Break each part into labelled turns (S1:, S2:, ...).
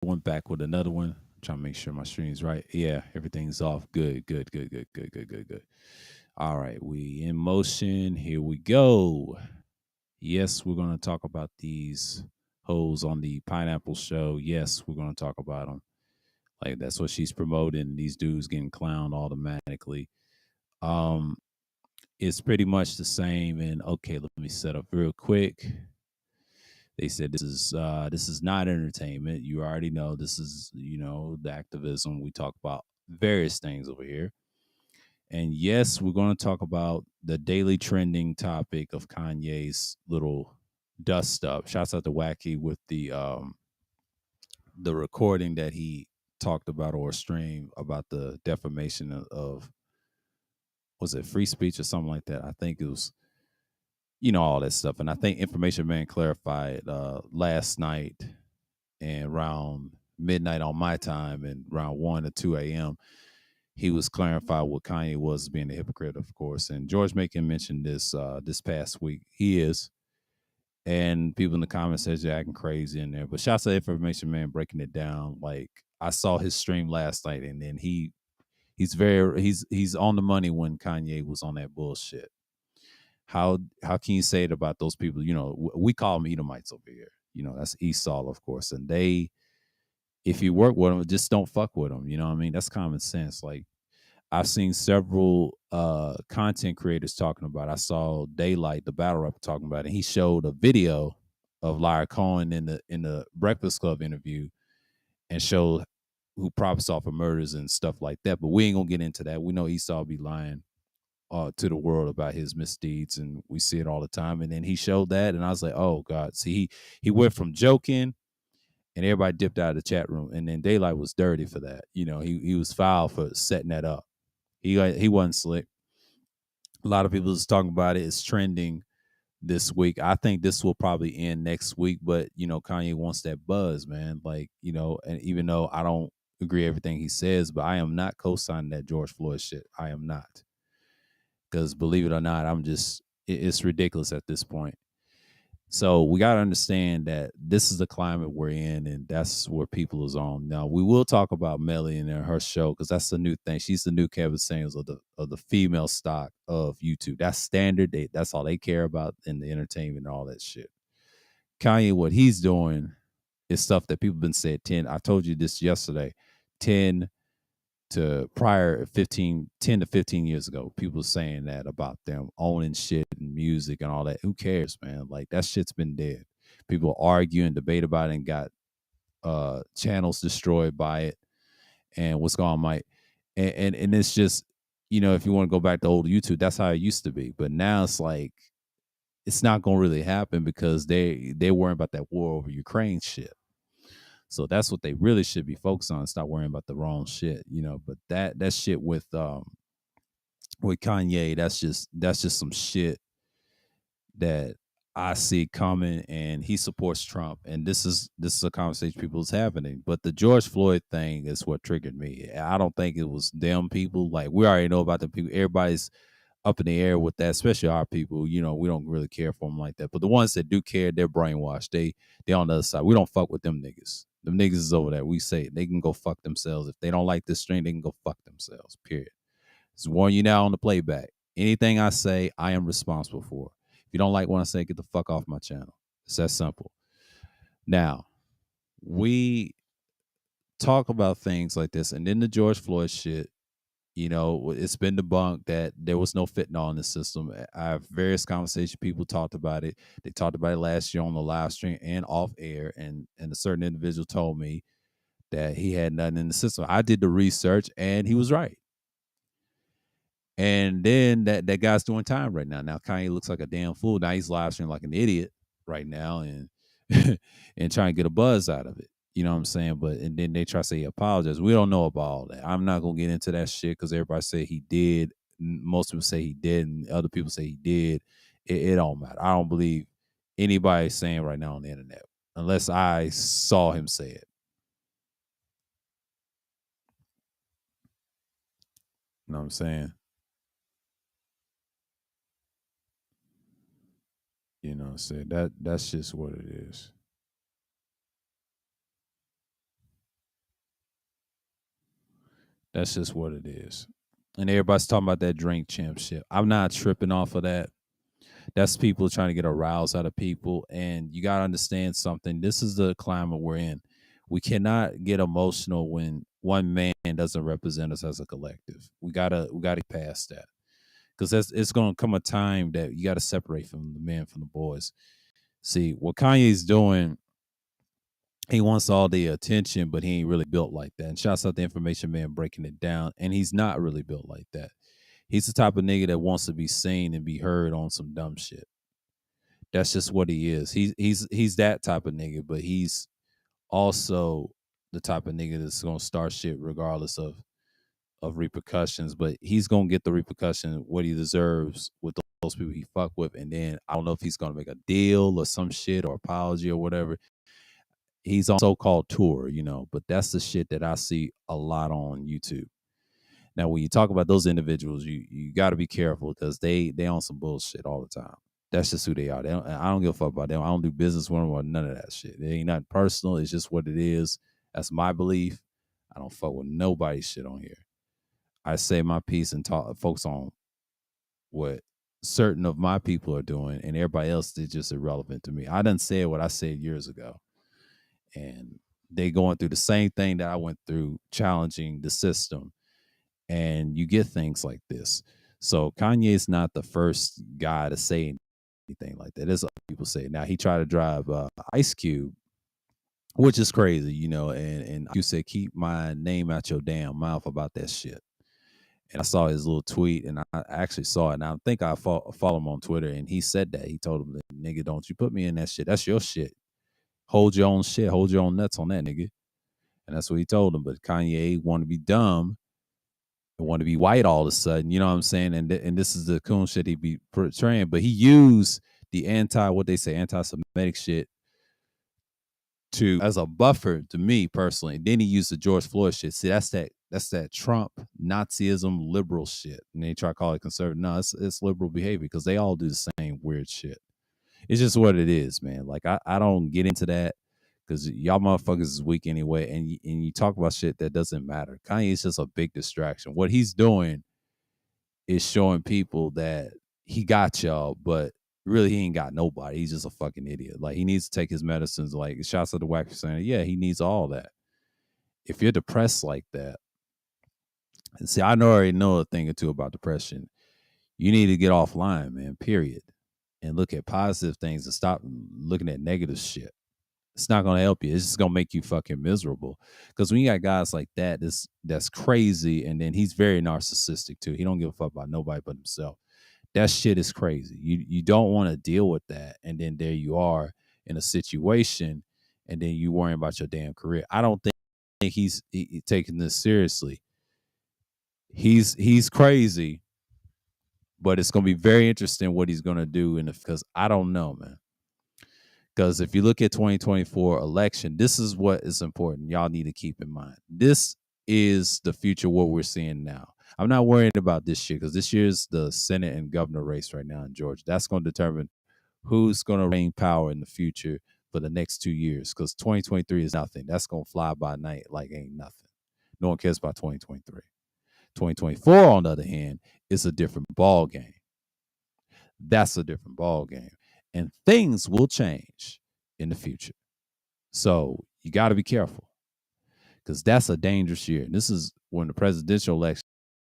S1: One back with another one. Trying to make sure my stream's right. Yeah, everything's off. Good, good, good, good, good, good, good, good. All right, we in motion. Here we go. Yes, we're gonna talk about these hoes on the Pineapple Show. Yes, we're gonna talk about them. Like that's what she's promoting. These dudes getting clowned automatically. Um, it's pretty much the same. And okay, let me set up real quick. They said this is not entertainment. You already know this is the activism. We talk about various things over here, and yes, we're going to talk about the daily trending topic of Kanye's little dust up. Shouts out to Wacky with the recording that he talked about or streamed about the defamation of was it free speech or something like that. I think it was all that stuff, and I think Information Man clarified last night and around midnight on my time and around 1 or 2 a.m. He was clarifying what Kanye was being a hypocrite, of course. And George Macon mentioned this past week. He is. And people in the comments says you're acting crazy in there. But shouts to Information Man breaking it down. Like I saw his stream last night and then he's on the money when Kanye was on that bullshit. How can you say it about those people? We call them Edomites over here. That's Esau, of course. And if you work with them, just don't fuck with them. You know what I mean? That's common sense. Like I've seen several content creators talking about. I saw Daylight, the battle rapper, talking about it. And he showed a video of Lyra Cohen in the Breakfast Club interview and showed who profits off of murders and stuff like that. But we ain't gonna get into that. We know Esau be lying to the world about his misdeeds, and we see it all the time. And then he showed that, and I was like, oh God. See, he went from joking and everybody dipped out of the chat room. And then Daylight was dirty for that. He was foul for setting that up. He wasn't slick. A lot of people is talking about it. It's trending this week. I think this will probably end next week, but Kanye wants that buzz, man. Like, and even though I don't agree everything he says, but I am not co-signing that George Floyd shit. I am not. Because believe it or not, it's ridiculous at this point. So we got to understand that this is the climate we're in, and that's where people is on. Now we will talk about Melly and her show because that's the new thing. She's the new Kevin Samuels of the female stock of YouTube. That's standard. That's all they care about in the entertainment and all that shit. Kanye, what he's doing is stuff that people been said 10. I told you this yesterday. 10 to prior 10 to 15 years ago, people saying that about them owning shit and music and all that. Who cares, man? Like that shit's been dead. People argue and debate about it and got channels destroyed by it. And what's going on, Mike? And it's just, if you want to go back to old YouTube, that's how it used to be. But now it's like it's not gonna really happen because they're worrying about that war over Ukraine shit. So that's what they really should be focused on. Stop worrying about the wrong shit, But that shit with Kanye, that's just some shit that I see coming, and he supports Trump, and this is a conversation people's having. But the George Floyd thing is what triggered me. I don't think it was them people. Like we already know about the people. Everybody's up in the air with that, especially our people. We don't really care for them like that. But the ones that do care, they're brainwashed. They on the other side. We don't fuck with them niggas. Them niggas is over there. We say it. They can go fuck themselves. If they don't like this string, they can go fuck themselves. Period. Just warn you now on the playback. Anything I say, I am responsible for. If you don't like what I say, get the fuck off my channel. It's that simple. Now, we talk about things like this, and then the George Floyd shit. It's been debunked that there was no fentanyl in the system. I have various conversations. People talked about it. They talked about it last year on the live stream and off air. And a certain individual told me that he had nothing in the system. I did the research, and he was right. And then that guy's doing time right now. Now Kanye looks like a damn fool. Now he's live streaming like an idiot right now, and and trying to get a buzz out of it. You know what I'm saying? But and then they try to say he apologized. We don't know about all that. I'm not gonna get into that shit because everybody said he did. Most people say he did, and other people say he did. It don't matter. I don't believe anybody saying right now on the internet unless I saw him say it. You know what I'm saying? So that's just what it is. That's just what it is. And everybody's talking about that drink champ shit. I'm not tripping off of that. That's people trying to get a rouse out of people. And you gotta understand something. This is the climate we're in. We cannot get emotional when one man doesn't represent us as a collective. We gotta get past that. Because it's gonna come a time that you gotta separate from the men from the boys. See, what Kanye's doing, he wants all the attention, but he ain't really built like that. And shouts out the information man breaking it down. And he's not really built like that. He's the type of nigga that wants to be seen and be heard on some dumb shit. That's just what he is. He's that type of nigga, but he's also the type of nigga that's gonna start shit regardless of repercussions. But he's gonna get the repercussion what he deserves with those people he fuck with. And then I don't know if he's gonna make a deal or some shit or apology or whatever. He's on so-called tour, but that's the shit that I see a lot on YouTube. Now, when you talk about those individuals, you got to be careful because they on some bullshit all the time. That's just who they are. I don't give a fuck about them. I don't do business with them or none of that shit. It ain't nothing personal. It's just what it is. That's my belief. I don't fuck with nobody's shit on here. I say my piece and focus on what certain of my people are doing, and everybody else is just irrelevant to me. I done said what I said years ago, and they going through the same thing that I went through, challenging the system, and you get things like this. So Kanye's not the first guy to say anything like that. There's other people say. Now he tried to drive Ice Cube, which is crazy, and you said keep my name out your damn mouth about that shit. And I saw his little tweet, and I actually saw it. And I think I follow him on Twitter, and he said that. He told him, nigga, don't you put me in that shit. That's your shit. Hold your own shit. Hold your own nuts on that, nigga. And that's what he told him. But Kanye want to be dumb and want to be white all of a sudden. You know what I'm saying? And this is the coon shit he be portraying. But he used the anti-Semitic shit as a buffer to me personally. Then he used the George Floyd shit. See, that's that Trump Nazism liberal shit. And they try to call it conservative. No, it's liberal behavior because they all do the same weird shit. It's just what it is, man. Like I don't get into that because y'all motherfuckers is weak anyway. And you talk about shit that doesn't matter. Kanye is just a big distraction. What he's doing is showing people that he got y'all, but really, he ain't got nobody. He's just a fucking idiot. Like, he needs to take his medicines. Like, shouts at the whack for saying, yeah, he needs all that. If you're depressed like that, and see, I already know a thing or two about depression. You need to get offline, man, period. And look at positive things and stop looking at negative shit. It's not going to help you. It's just going to make you fucking miserable. Because when you got guys like that, that's crazy. And then he's very narcissistic, too. He don't give a fuck about nobody but himself. That shit is crazy. You don't want to deal with that. And then there you are in a situation, and then you worrying about your damn career. I don't think he's taking this seriously. He's crazy, but it's going to be very interesting what he's going to do. Because I don't know, man. Because if you look at 2024 election, this is what is important. Y'all need to keep in mind. This is the future, what we're seeing now. I'm not worried about this year because this year's the Senate and governor race right now in Georgia. That's going to determine who's going to reign power in the future for the next 2 years because 2023 is nothing. That's going to fly by night like ain't nothing. No one cares about 2023. 2024, on the other hand, is a different ball game. That's a different ball game. And things will change in the future. So you got to be careful because that's a dangerous year. And this is when the presidential election,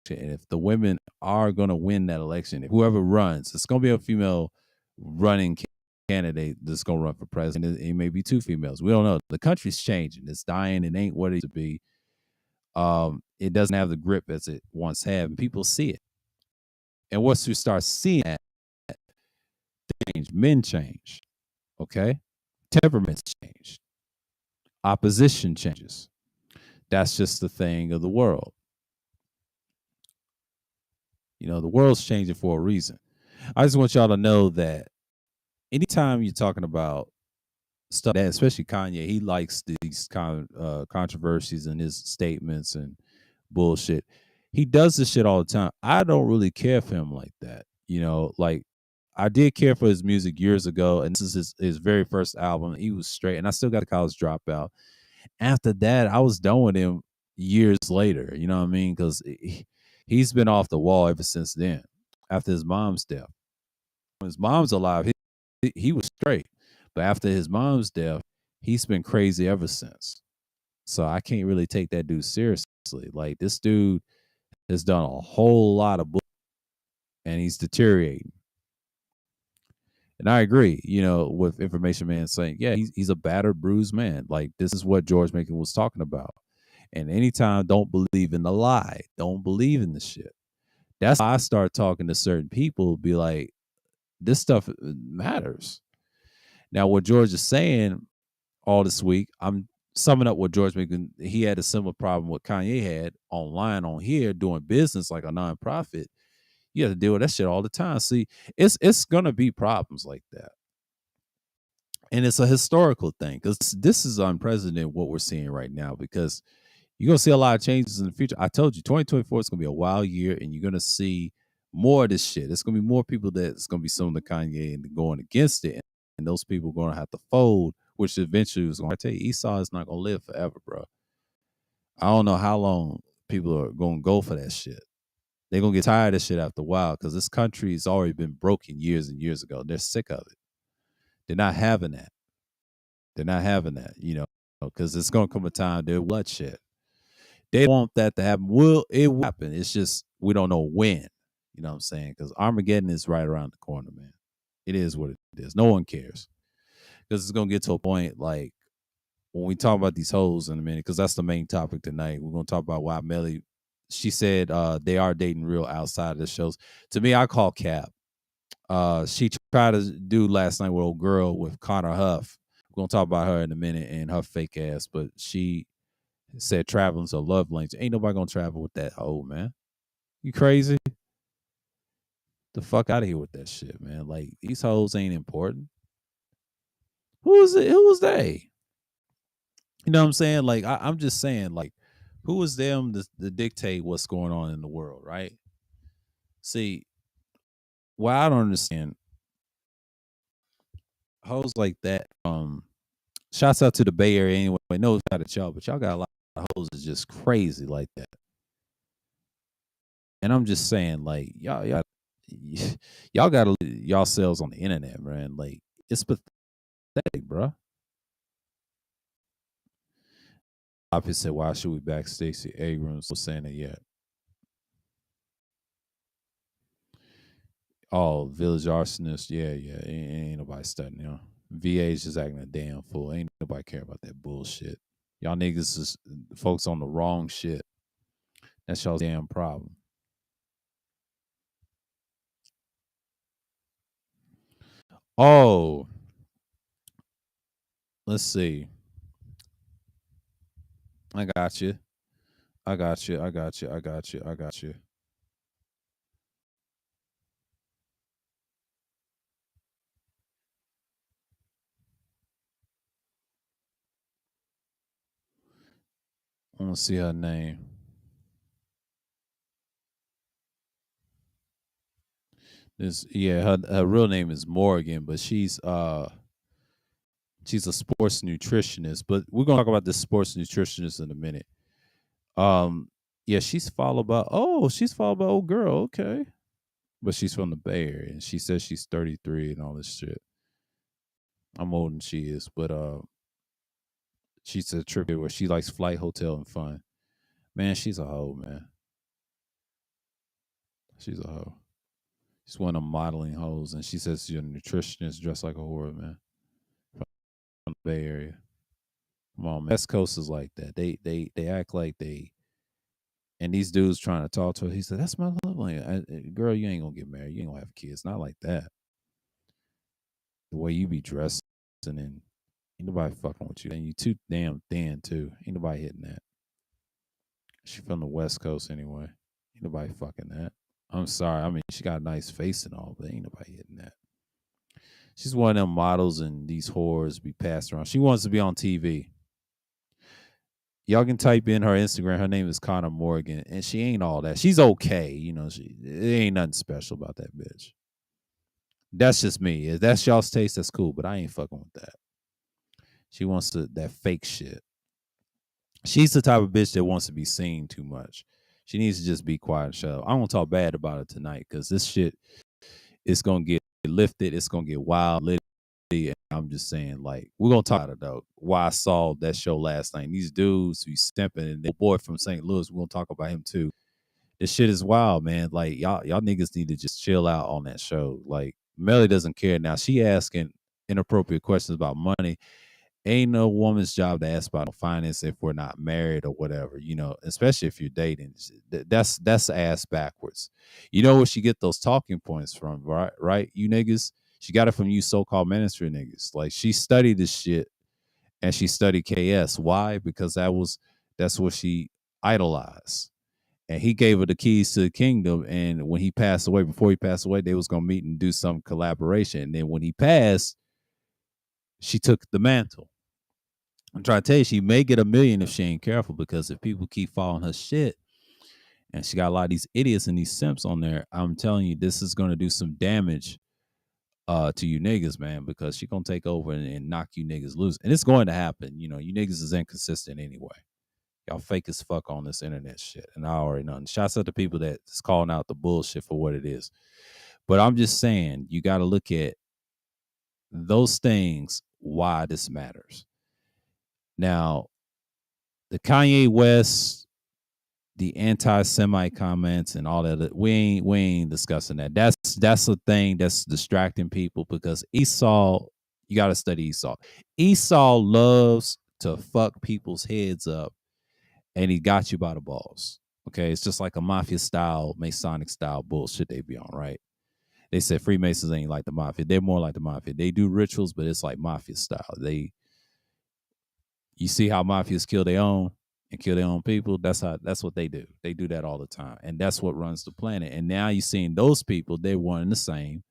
S1: and if the women are going to win that election, if whoever runs, it's going to be a female running candidate that's going to run for president. It may be two females. We don't know. The country's changing. It's dying. It ain't what it used to be. It doesn't have the grip as it once had, and people see it. And once you start seeing that, men change. Okay? Temperaments change. Opposition changes. That's just the thing of the world. The world's changing for a reason. I just want y'all to know that anytime you're talking about stuff that, especially Kanye, he likes these controversies and his statements and bullshit. He does this shit all the time. I don't really care for him like that. Like I did care for his music years ago, and this is his very first album. He was straight, and I still got the College Dropout. After that, I was done with him years later. You know what I mean? Because he's been off the wall ever since then. After his mom's death, when his mom's alive, he was straight, but after his mom's death, he's been crazy ever since. So I can't really take that dude seriously. Like this dude has done a whole lot of and he's deteriorating. And I agree, with Information Man saying, yeah, he's a battered, bruised man. Like this is what George Macon was talking about. And anytime, don't believe in the lie. Don't believe in the shit. That's why I start talking to certain people, be like, this stuff matters. Now, what George is saying all this week, I'm summing up what George Macon, he had a similar problem what Kanye had online on here doing business like a nonprofit. You have to deal with that shit all the time. See, it's gonna be problems like that. And it's a historical thing because this is unprecedented what we're seeing right now because you're going to see a lot of changes in the future. I told you 2024 is going to be a wild year and you're going to see more of this shit. It's going to be more people that's going to be suing the Kanye and going against it. And those people are going to have to fold, which eventually is going to tell you Esau is not going to live forever, bro. I don't know how long people are going to go for that shit. They're going to get tired of this shit after a while because this country has already been broken years and years ago. They're sick of it. They're not having that. They're not having that, because it's going to come a time they're bloodshed. They want that to happen. It will happen. It's just we don't know when. You know what I'm saying? Because Armageddon is right around the corner, man. It is what it is. No one cares. Because it's gonna get to a point like when we talk about these hoes in a minute, because that's the main topic tonight. We're gonna talk about why Melly. She said they are dating real outside of the shows. To me, I call cap. She tried to do last night with old girl with Connor Huff. We're gonna talk about her in a minute and her fake ass, but she said traveling's a love language. Ain't nobody gonna travel with that hoe, man. You crazy? The fuck out of here with that shit, man. Like these hoes ain't important. Who is it? Who was they? You know what I'm saying? Like I'm just saying, like, who is them to dictate what's going on in the world, right? See, what I don't understand, hoes like that. Shouts out to the Bay Area anyway. No shout at y'all, but y'all got a lot of hoes that's just crazy like that. And I'm just saying, like, y'all gotta yourselves on the internet, man. Like, it's pathetic, bro. Opposite said, why should we back Stacey Abrams? Was saying it yet. Oh, village arsonist. Yeah. Ain't nobody studying, VA's just acting a damn fool. Ain't nobody care about that bullshit. Y'all niggas is folks on the wrong shit. That's y'all's damn problem. Oh, let's see. I got you. I got you. I got you. I got you. I got you. I want to see her name. Her real name is Morgan, but she's a sports nutritionist. But we're gonna talk about this sports nutritionist in a minute. Yeah, she's followed by old girl, okay. But she's from the Bay Area and she says she's 33 and all this shit. I'm older than she is, but she's a trip where she likes flight, hotel, and fun. Man, she's a hoe, man. She's a hoe. She's one of them modeling hoes, and she says she's a nutritionist dressed like a whore, man. From the Bay Area. Come on, man. West Coast is like that. They act like they and these dudes trying to talk to her. He said, "That's my love language. Girl, you ain't gonna get married. You ain't gonna have kids. Not like that. The way you be dressed and then ain't nobody fucking with you. And you too damn thin too. Ain't nobody hitting that. She from the West Coast anyway. Ain't nobody fucking that. I'm sorry. I mean, she got a nice face and all, but ain't nobody hitting that. She's one of them models and these whores be passed around. She wants to be on TV. Y'all can type in her Instagram. Her name is Connor Morgan, and she ain't all that. She's okay, it ain't nothing special about that bitch. That's just me. If that's y'all's taste, that's cool, but I ain't fucking with that. She wants that fake shit. She's the type of bitch that wants to be seen too much. She needs to just be quiet and shut up. I won't talk bad about it tonight because this shit is gonna get lifted. It's gonna get wild, lit. And I'm just saying, like, we're gonna talk about it though. Why I saw that show last night. And these dudes who stepping and the boy from St. Louis, we're gonna talk about him too. This shit is wild, man. Like y'all niggas need to just chill out on that show. Like Melly doesn't care now. She asking inappropriate questions about money. Ain't no woman's job to ask about finance if we're not married or whatever, especially if you're dating. That's ass backwards. You know where she get those talking points from, right? Right? You niggas, she got it from you so-called ministry niggas. Like she studied this shit and she studied KS. Why? Because that's what she idolized. And he gave her the keys to the kingdom. And when he passed away, before he passed away, they was gonna meet and do some collaboration. And then when he passed, she took the mantle. I'm trying to tell you, she may get $1 million if she ain't careful. Because if people keep following her shit, and she got a lot of these idiots and these simps on there, I'm telling you, this is gonna do some damage to you niggas, man. Because she gonna take over and knock you niggas loose, and it's going to happen. You niggas is inconsistent anyway. Y'all fake as fuck on this internet shit, and I already know. And shouts out to people that's calling out the bullshit for what it is. But I'm just saying, you got to look at those things. Why this matters. Now, the Kanye West, the anti-Semite comments, and all that. We ain't discussing that. That's a thing that's distracting people because Esau. You got to study Esau. Esau loves to fuck people's heads up, and he got you by the balls. Okay, it's just like a mafia style, Masonic style bullshit they be on, right? They said Freemasons ain't like the mafia. They're more like the mafia. They do rituals, but it's like mafia style. You see how mafias kill their own and kill their own people. That's what they do. They do that all the time, and that's what runs the planet. And now you're seeing those people. They're one and the same.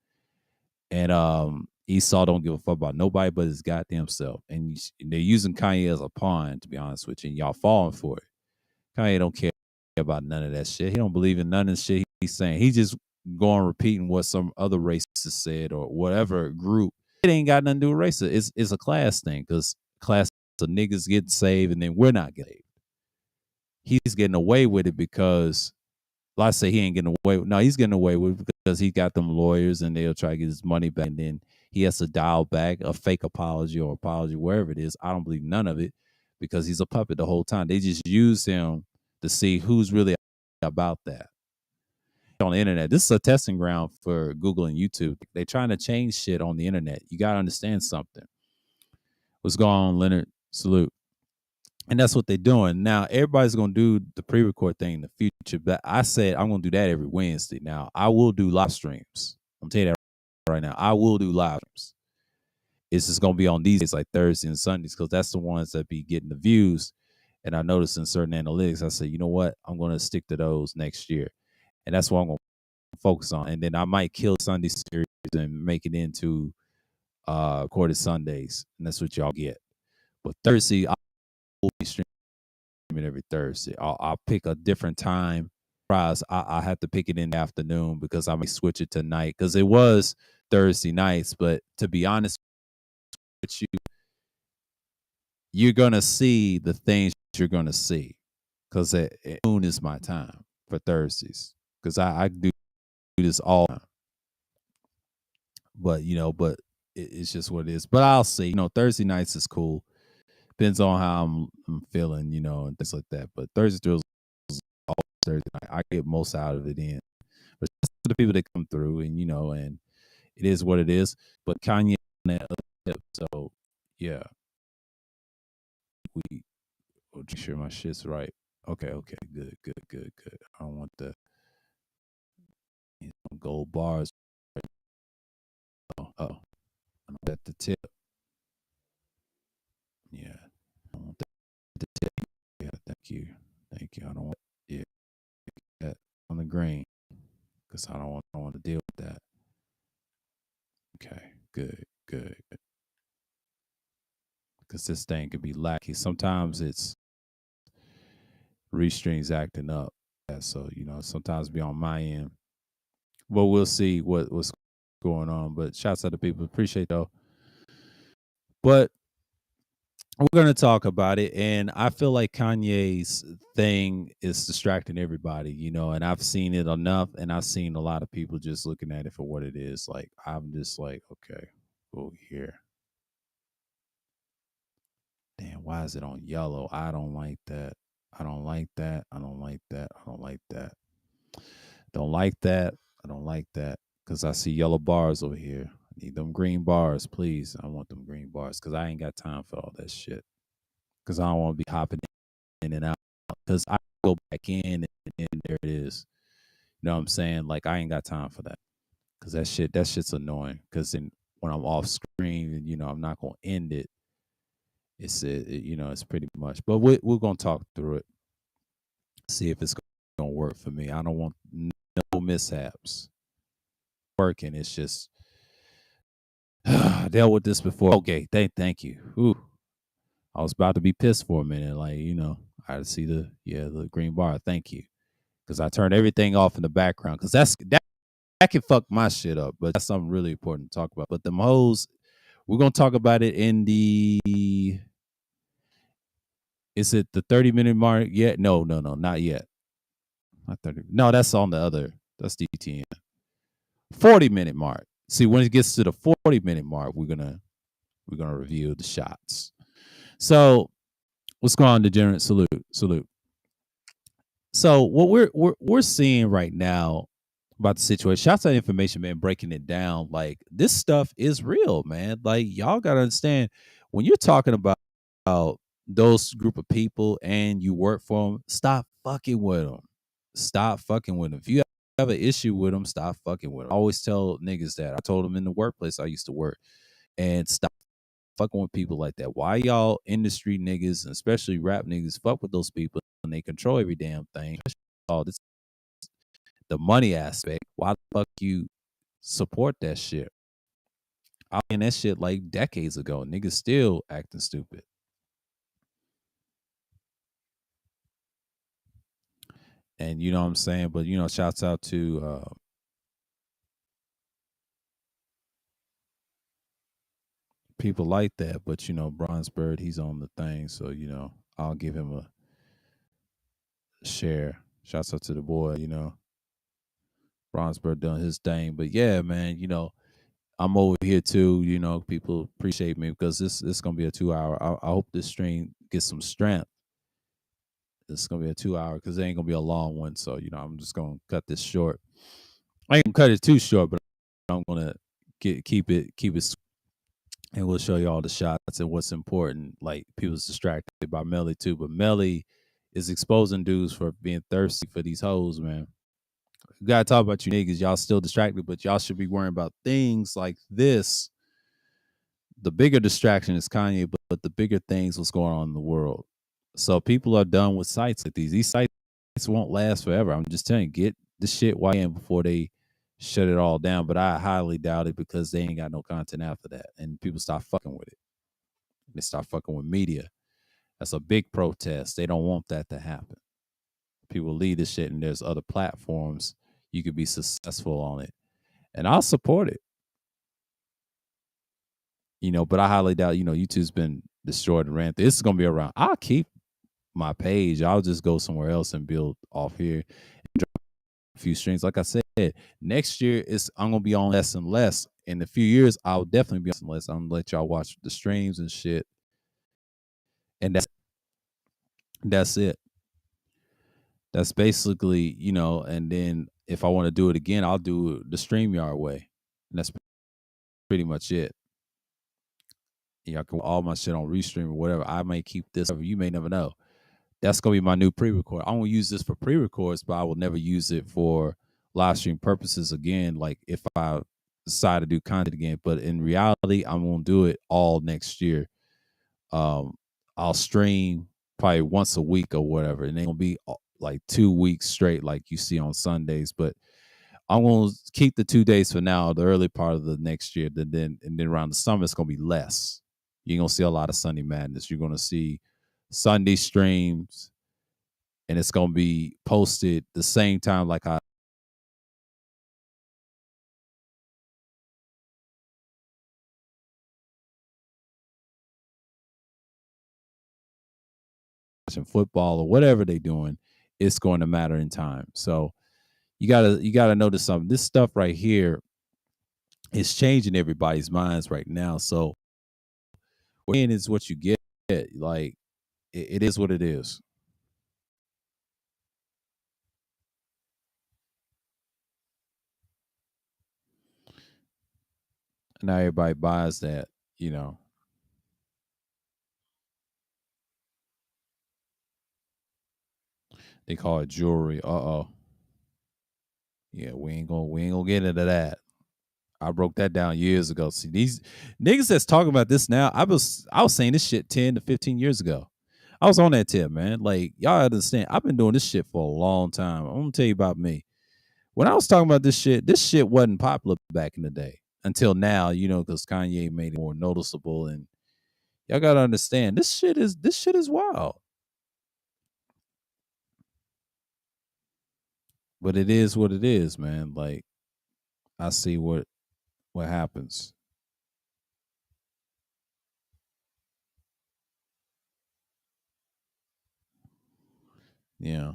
S1: And Esau don't give a fuck about nobody but his goddamn self. And they're using Kanye as a pawn, to be honest with you. And y'all falling for it. Kanye don't care about none of that shit. He don't believe in none of the shit he's saying. He just going repeating what some other racist said or whatever group. It ain't got nothing to do with racism. It's a class thing because class of niggas getting saved and then we're not getting saved. He's getting away with it because, like I say, he ain't getting away with. No, he's getting away with it because he got them lawyers and they'll try to get his money back. And then he has to dial back a fake apology or apology, wherever it is. I don't believe none of it because he's a puppet the whole time. They just use him to see who's really about that on the internet. This is a testing ground for Google and YouTube. They're trying to change shit on the internet. You got to understand something. What's going on, Leonard? Salute. And that's what they're doing. Now, everybody's going to do the pre-record thing in the future, but I said I'm going to do that every Wednesday. Now, I will do live streams. I'm telling you that right now. I will do live streams. It's just going to be on these days like Thursday and Sundays because that's the ones that be getting the views. And I noticed in certain analytics, I said, you know what? I'm going to stick to those next year. And that's what I'm going to focus on. And then I might kill Sunday series and make it into recorded Sundays. And that's what y'all get. But Thursday, I will be streaming every Thursday. I'll pick a different time. I have to pick it in the afternoon because I may switch it to night because it was Thursday nights. But to be honest with you, you're going to see the things you're going to see because at noon is my time for Thursdays because I do this all the time. But, it's just what it is. But I'll see. Thursday nights is cool. Depends on how I'm feeling, and things like that. But Thursday thrills all Thursday night. I get most out of it in. But just for the people that come through and it is what it is. But Kanye on that other tip. So yeah. We'll make sure my shit's right. Okay, good. I don't want the gold bars. Oh, I'm at the tip. Yeah, I don't want the tip. Yeah, thank you. I don't want that on the green because I don't want to deal with that. Okay, good. Because this thing could be lacky. Sometimes it's restrings acting up. Yeah, so sometimes be on my end. But we'll see what's going on. But shouts out to people. Appreciate though. But we're gonna talk about it, and I feel like Kanye's thing is distracting everybody, and I've seen it enough, and I've seen a lot of people just looking at it for what it is. Like I'm just like, okay, oh here, damn, why is it on yellow? I don't like that. I don't like that. I don't like that. I don't like that. Don't like that. I don't like that because I see yellow bars over here. I need them green bars, please. I want them green bars because I ain't got time for all that shit. Because I don't want to be hopping in and out. Because I go back in and there it is. You know what I'm saying? Like I ain't got time for that. Because that shit's annoying. Because then when I'm off screen and I'm not gonna end it. It's pretty much. But we're gonna talk through it. See if it's gonna work for me. I don't want no mishaps. Working. It's just I dealt with this before. Okay, thank you. Ooh, I was about to be pissed for a minute. Like I see the green bar. Thank you, because I turned everything off in the background because that can fuck my shit up. But that's something really important to talk about. But the hoes, we're gonna talk about it in the. Is it the 30-minute mark yet? No, no, no, not yet. Not 30. No, that's on the other. That's DTN. 40-minute mark. See, when it gets to the 40-minute mark, we're gonna review the shots. So what's going on, Degenerate? Salute, salute. So what we're seeing right now about the situation, shots out information, man, breaking it down. Like this stuff is real, man. Like y'all gotta understand when you're talking about those group of people and you work for them, stop fucking with them. Stop fucking with them. If you have an issue with them, stop fucking with them. I always tell niggas that. I told them in the workplace I used to work, and stop fucking with people like that. Why y'all industry niggas, and especially rap niggas, fuck with those people and they control every damn thing? All this, the money aspect. Why the fuck you support that shit? I mean that shit like decades ago. Niggas still acting stupid. And you know what I'm saying? But shouts out to people like that. But Bronze Bird, he's on the thing, so I'll give him a share. Shouts out to the boy. Bronze Bird done his thing. But yeah, man, I'm over here too. People appreciate me because this gonna be a 2 hour. I hope this stream gets some strength. It's gonna be a 2 hour because it ain't gonna be a long one. So I'm just gonna cut this short. I ain't gonna cut it too short, but I'm gonna keep it, and we'll show you all the shots and what's important. Like people's distracted by Melly too, but Melly is exposing dudes for being thirsty for these hoes, man. You gotta talk about you niggas. Y'all still distracted, but y'all should be worrying about things like this. The bigger distraction is Kanye, but the bigger things what's going on in the world. So people are done with sites like these. These sites won't last forever. I'm just telling you, get the shit in before they shut it all down. But I highly doubt it because they ain't got no content after that. And people stop fucking with it. They start fucking with media. That's a big protest. They don't want that to happen. People leave this shit and there's other platforms you could be successful on it. And I'll support it. But I highly doubt, YouTube's been destroyed and ran through. This is gonna be around. I'll keep my page. I'll just go somewhere else and build off here and drop a few streams. Like I said, next year I'm gonna be on less and less. In a few years, I'll definitely be on less and less. I'm gonna let y'all watch the streams and shit. And that's it. That's basically, and then if I want to do it again, I'll do it the StreamYard way. And that's pretty much it. I can all my shit on Restream or whatever. I may keep this. You may never know. That's gonna be my new pre-record. I won't use this for pre-records, but I will never use it for live stream purposes again. Like if I decide to do content again, but in reality, I'm gonna do it all next year. Um, I'll stream probably once a week or whatever, and it's gonna be like 2 weeks straight, like you see on Sundays. But I'm gonna keep the 2 days for now, the early part of the next year. And then around the summer, it's gonna be less. You're gonna see a lot of Sunday madness. You're gonna see Sunday streams, and it's gonna be posted the same time like I watching football or whatever they're doing, it's going to matter in time. So you gotta notice something. This stuff right here is changing everybody's minds right now. So when is what you get. Like it is what it is. Now everybody buys that. You know, they call it jewelry. Oh, yeah. We ain't gonna get into that. I broke that down years ago. See, these niggas that's talking about this now, I was saying this shit 10 to 15 years ago. I was on that tip, man. Like, y'all understand, I've been doing this shit for a long time. I'm gonna tell you about me. When I was talking about this shit wasn't popular back in the day. Until now, because Kanye made it more noticeable. And y'all gotta understand, this shit is wild. But it is what it is, man. Like, I see what happens. Yeah.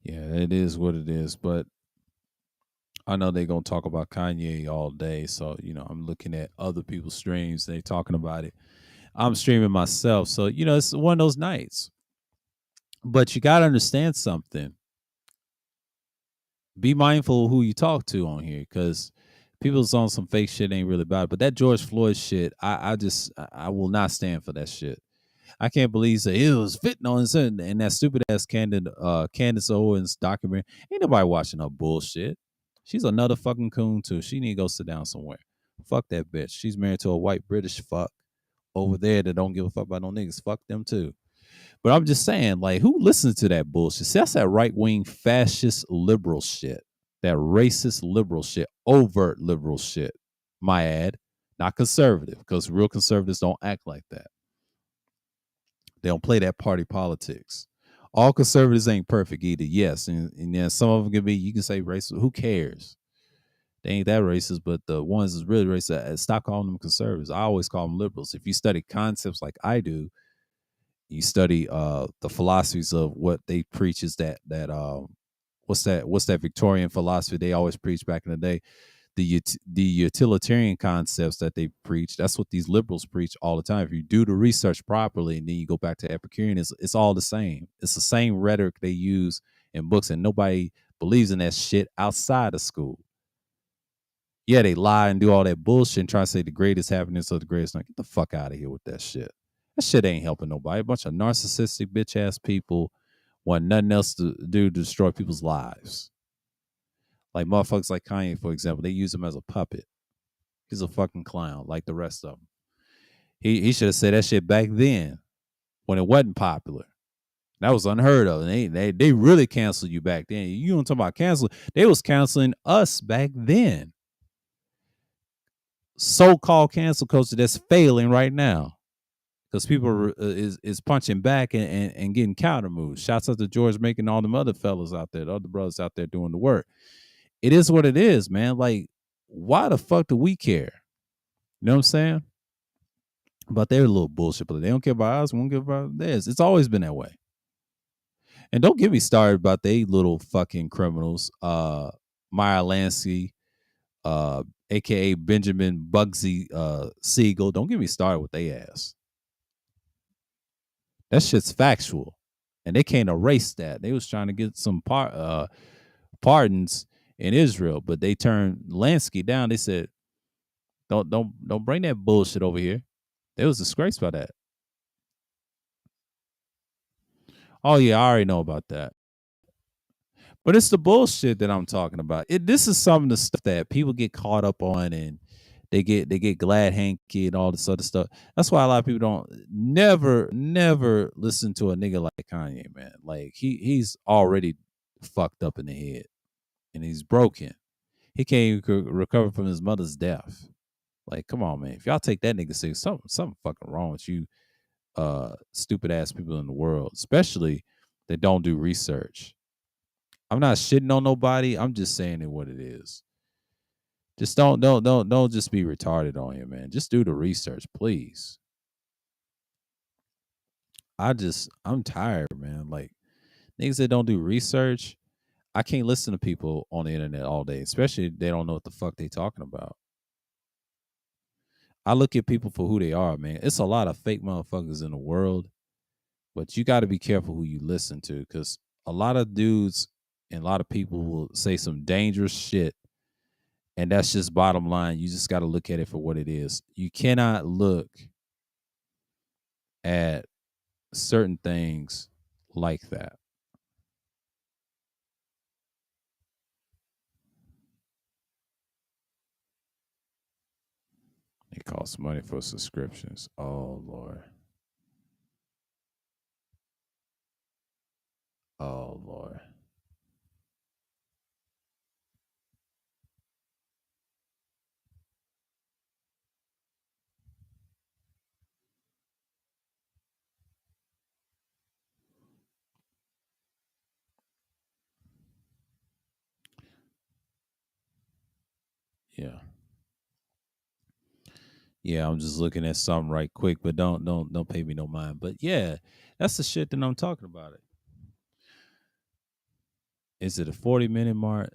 S1: Yeah, it is what it is. But I know they're gonna talk about Kanye all day, so I'm looking at other people's streams. They talking about it. I'm streaming myself, so it's one of those nights. But you gotta understand something. Be mindful of who you talk to on here, because people's on some fake shit ain't really about it. But that George Floyd shit, I will not stand for that shit. I can't believe that it was fitting on and that stupid ass Candace Owens documentary. Ain't nobody watching her bullshit. She's another fucking coon too. She need to go sit down somewhere. Fuck that bitch. She's married to a white British fuck over there that don't give a fuck about no niggas. Fuck them too. But I'm just saying, like, who listens to that bullshit? See, that's that right wing fascist liberal shit. That racist liberal shit. Overt liberal shit. My ad. Not conservative, because real conservatives don't act like that. They don't play that party politics. All conservatives ain't perfect either. Yes, and then some of them can be. You can say racist. Who cares? They ain't that racist, but the ones that's really racist, stop calling them conservatives. I always call them liberals. If you study concepts like I do, you study the philosophies of what they preach is that what's that Victorian philosophy they always preach back in the day, the utilitarian concepts that they preach. That's what these liberals preach all the time. If you do the research properly and then you go back to Epicurean, it's all the same. It's the same rhetoric they use in books, and nobody believes in that shit outside of school. Yeah, they lie and do all that bullshit and try to say the greatest happiness of the greatest. Like, get the fuck out of here with that shit. That shit ain't helping nobody. A bunch of narcissistic bitch ass people want nothing else to do to destroy people's lives. Like motherfuckers like Kanye, for example, they use him as a puppet. He's a fucking clown, like the rest of them. He should have said that shit back then when it wasn't popular. That was unheard of. And they really canceled you back then. You don't talk about cancel. They was canceling us back then. So-called cancel culture that's failing right now because people is punching back and getting counter moves. Shouts out to George making all them other fellas out there, the other brothers out there doing the work. It is what it is, man. Like, why the fuck do we care? You know what I'm saying? But they're a little bullshit, but they don't care about us. We don't care about theirs. It's always been that way. And don't get me started about they little fucking criminals. Meyer Lansky, uh, aka Benjamin Bugsy Siegel. Don't get me started with they ass. That shit's factual. And they can't erase that. They was trying to get some pardons in Israel, but they turned Lansky down. They said, don't bring that bullshit over here. They was disgraced by that. Oh yeah, I already know about that. But it's the bullshit that I'm talking about. This is some of the stuff that people get caught up on, and they get glad hanky and all this other stuff. That's why a lot of people don't never listen to a nigga like Kanye, man. Like he's already fucked up in the head and he's broken. He can't even recover from his mother's death. Like, come on, man. If y'all take that nigga serious, something fucking wrong with you, stupid ass people in the world, especially that don't do research. I'm not shitting on nobody. I'm just saying it what it is. Just don't just be retarded on here, man. Just do the research, please. I'm tired, man. Like niggas that don't do research, I can't listen to people on the internet all day, especially if they don't know what the fuck they talking about. I look at people for who they are, man. It's a lot of fake motherfuckers in the world, but you got to be careful who you listen to because a lot of dudes and a lot of people will say some dangerous shit. And that's just bottom line. You just got to look at it for what it is. You cannot look at certain things like that. It costs money for subscriptions. Oh, Lord. Oh, Lord. Yeah. Yeah, I'm just looking at something right quick, but don't pay me no mind. But yeah, that's the shit that I'm talking about. It is it a 40-minute mark?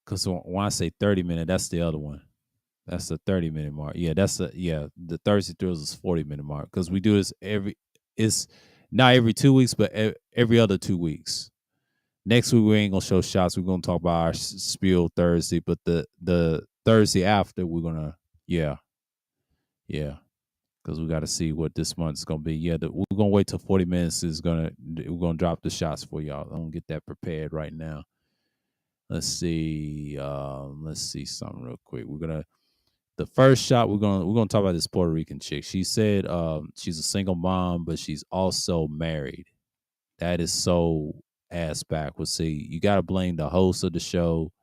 S1: Because when I say 30-minute, that's the other one. That's the 30-minute mark. Yeah, the Thursday Thrills is 40-minute mark because we do this it's not every 2 weeks, but every other 2 weeks. Next week we ain't gonna show shots. We're gonna talk about our spiel Thursday, but the Thursday after we're gonna yeah yeah because we got to see what this month's gonna be. Yeah, we're gonna wait till 40 minutes is gonna we're gonna drop the shots for y'all. I'm gonna get that prepared right now. Let's see something real quick. The first shot we're gonna talk about this Puerto Rican chick. She said she's a single mom, but she's also married. That is so ass backwards. See, you gotta blame the host of the show,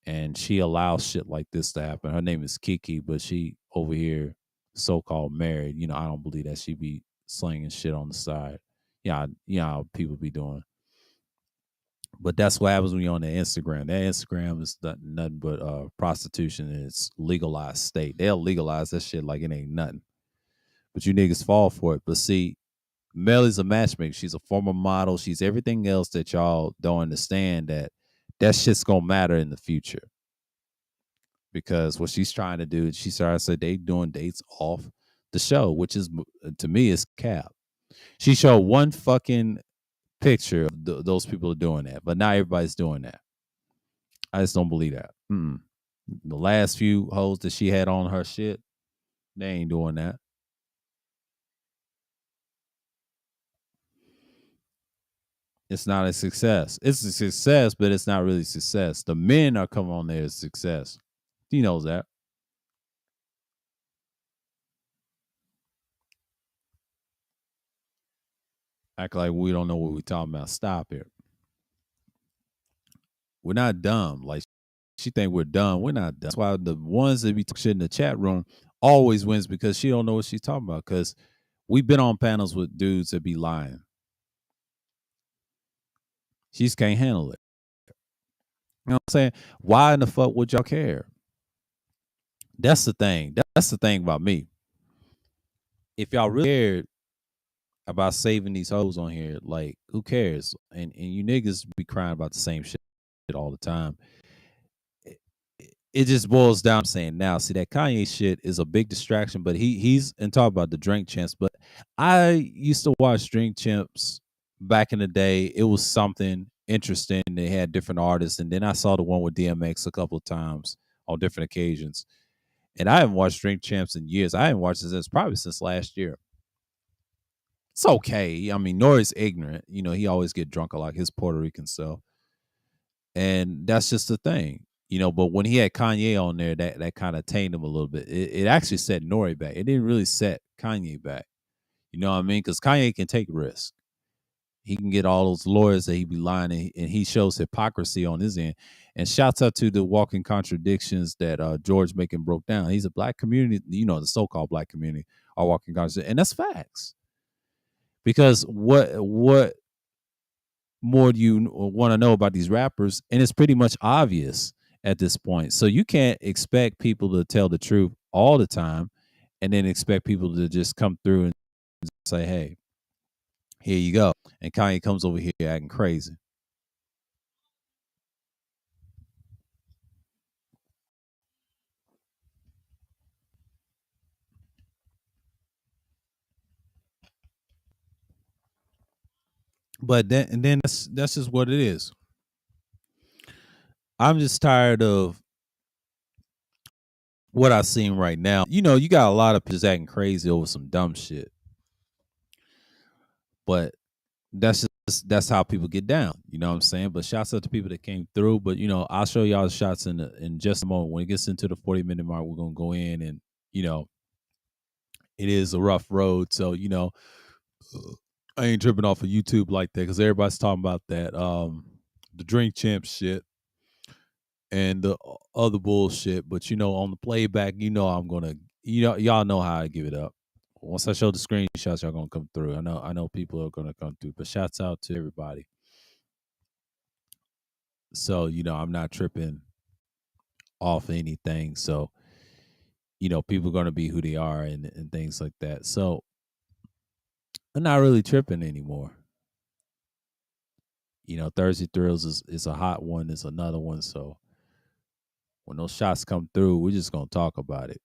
S1: and she allows shit like this to happen. Her name is Kiki, but she over here so called married. I don't believe that she be slinging shit on the side. Yeah, how people be doing. But that's what happens when you're on the Instagram. That Instagram is nothing but prostitution in its legalized state. They'll legalize that shit like it ain't nothing. But you niggas fall for it. But see, Melly's a matchmaker. She's a former model. She's everything else that y'all don't understand that shit's gonna matter in the future. Because what she's trying to do, she started to say they doing dates off the show, which is to me is cap. She showed one fucking picture of those people are doing that, but not everybody's doing that. I just don't believe that. The last few hoes that she had on her shit, they ain't doing that. It's not a success. It's a success, but it's not really success. The men are coming on there as success. He knows that. Act like we don't know what we're talking about. Stop it. We're not dumb. Like she think we're dumb. We're not dumb. That's why the ones that be talking shit in the chat room always wins because she don't know what she's talking about. Because we've been on panels with dudes that be lying. She just can't handle it. You know what I'm saying? Why in the fuck would y'all care? That's the thing. That's the thing about me. If y'all really cared about saving these hoes on here, like who cares? And you niggas be crying about the same shit all the time. It just boils down to saying now, see that Kanye shit is a big distraction, but he's and talk about the Drink Champs. But I used to watch Drink Champs back in the day. It was something interesting. They had different artists, and then I saw the one with DMX a couple of times on different occasions. And I haven't watched Drink Champs in years. I haven't watched it since probably since last year. It's okay. I mean, Nori's ignorant. He always get drunk a lot, his Puerto Rican self. And that's just the thing. But when he had Kanye on there, that kind of tamed him a little bit. It actually set Nori back. It didn't really set Kanye back. You know what I mean? Because Kanye can take risks. He can get all those lawyers that he be lying, and he shows hypocrisy on his end. And shouts out to the walking contradictions that George Macon broke down. He's a black community, the so-called black community are walking contradictions, and that's facts. Because what more do you want to know about these rappers? And it's pretty much obvious at this point. So you can't expect people to tell the truth all the time and then expect people to just come through and say, hey, here you go. And Kanye comes over here acting crazy. But then and then that's just what it is. I'm just tired of what I've seen right now. You know, you got a lot of people just acting crazy over some dumb shit. But that's how people get down. You know what I'm saying? But shouts out to people that came through. But you know, I'll show y'all the shots in just a moment. When it gets into the 40-minute mark, we're gonna go in and you know, it is a rough road. So, you know, I ain't tripping off of YouTube like that because everybody's talking about that the drink champ shit and the other bullshit. But you know, on the playback, you know I'm gonna y'all know how I give it up. Once I show the screenshots, y'all gonna come through. I know people are gonna come through. But shouts out to everybody. So, you know, I'm not tripping off anything. So, you know, people are gonna be who they are and things like that. So I'm not really tripping anymore. You know, Thursday Thrills is a hot one, is another one. So when those shots come through, we're just gonna talk about it.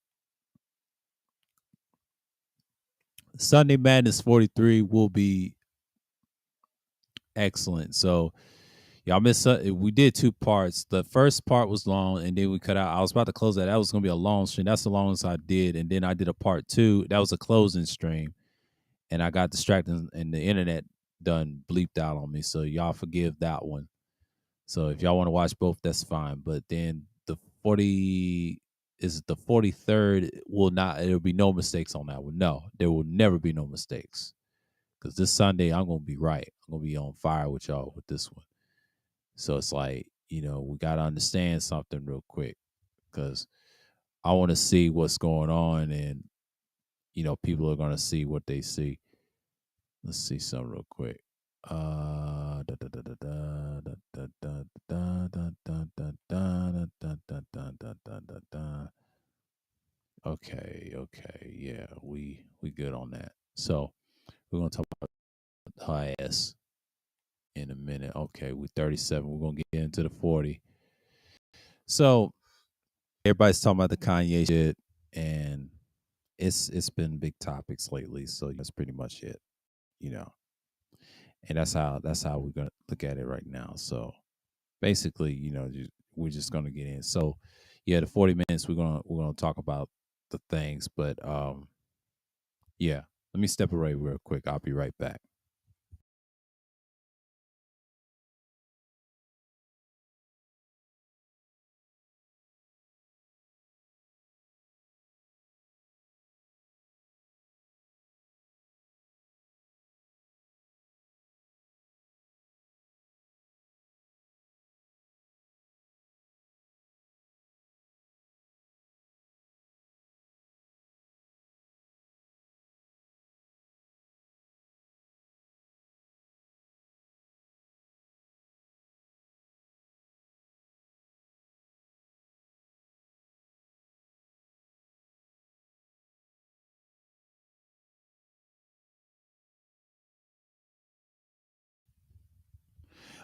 S1: Sunday Madness 43 will be excellent. So y'all missed. We did two parts. The first part was long, and then we cut out. I was about to close that. That was gonna be a long stream. That's the longest I did, and then I did a part two. That was a closing stream, and I got distracted, and the internet done bleeped out on me. So y'all forgive that one. So if y'all want to watch both, that's fine. But then the 40 is the 43rd will not. There will be no mistakes on that one. No, there will never be no mistakes. Because this Sunday I'm gonna be right. I'm gonna be on fire with y'all with this one. So it's like, you know, we gotta understand something real quick. Because I want to see what's going on, and you know, people are gonna see what they see. Let's see something real quick. Okay, okay, yeah, we good on that. So we're gonna talk about her ass in a minute. Okay, we 37. We're gonna get into the 40. So everybody's talking about the Kanye shit, and it's been big topics lately. So that's pretty much it, you know. And that's how we're gonna look at it right now. So basically, you know, we're just gonna get in. So yeah, the 40 minutes we're gonna talk about the things, but yeah. Let me step away real quick. I'll be right back.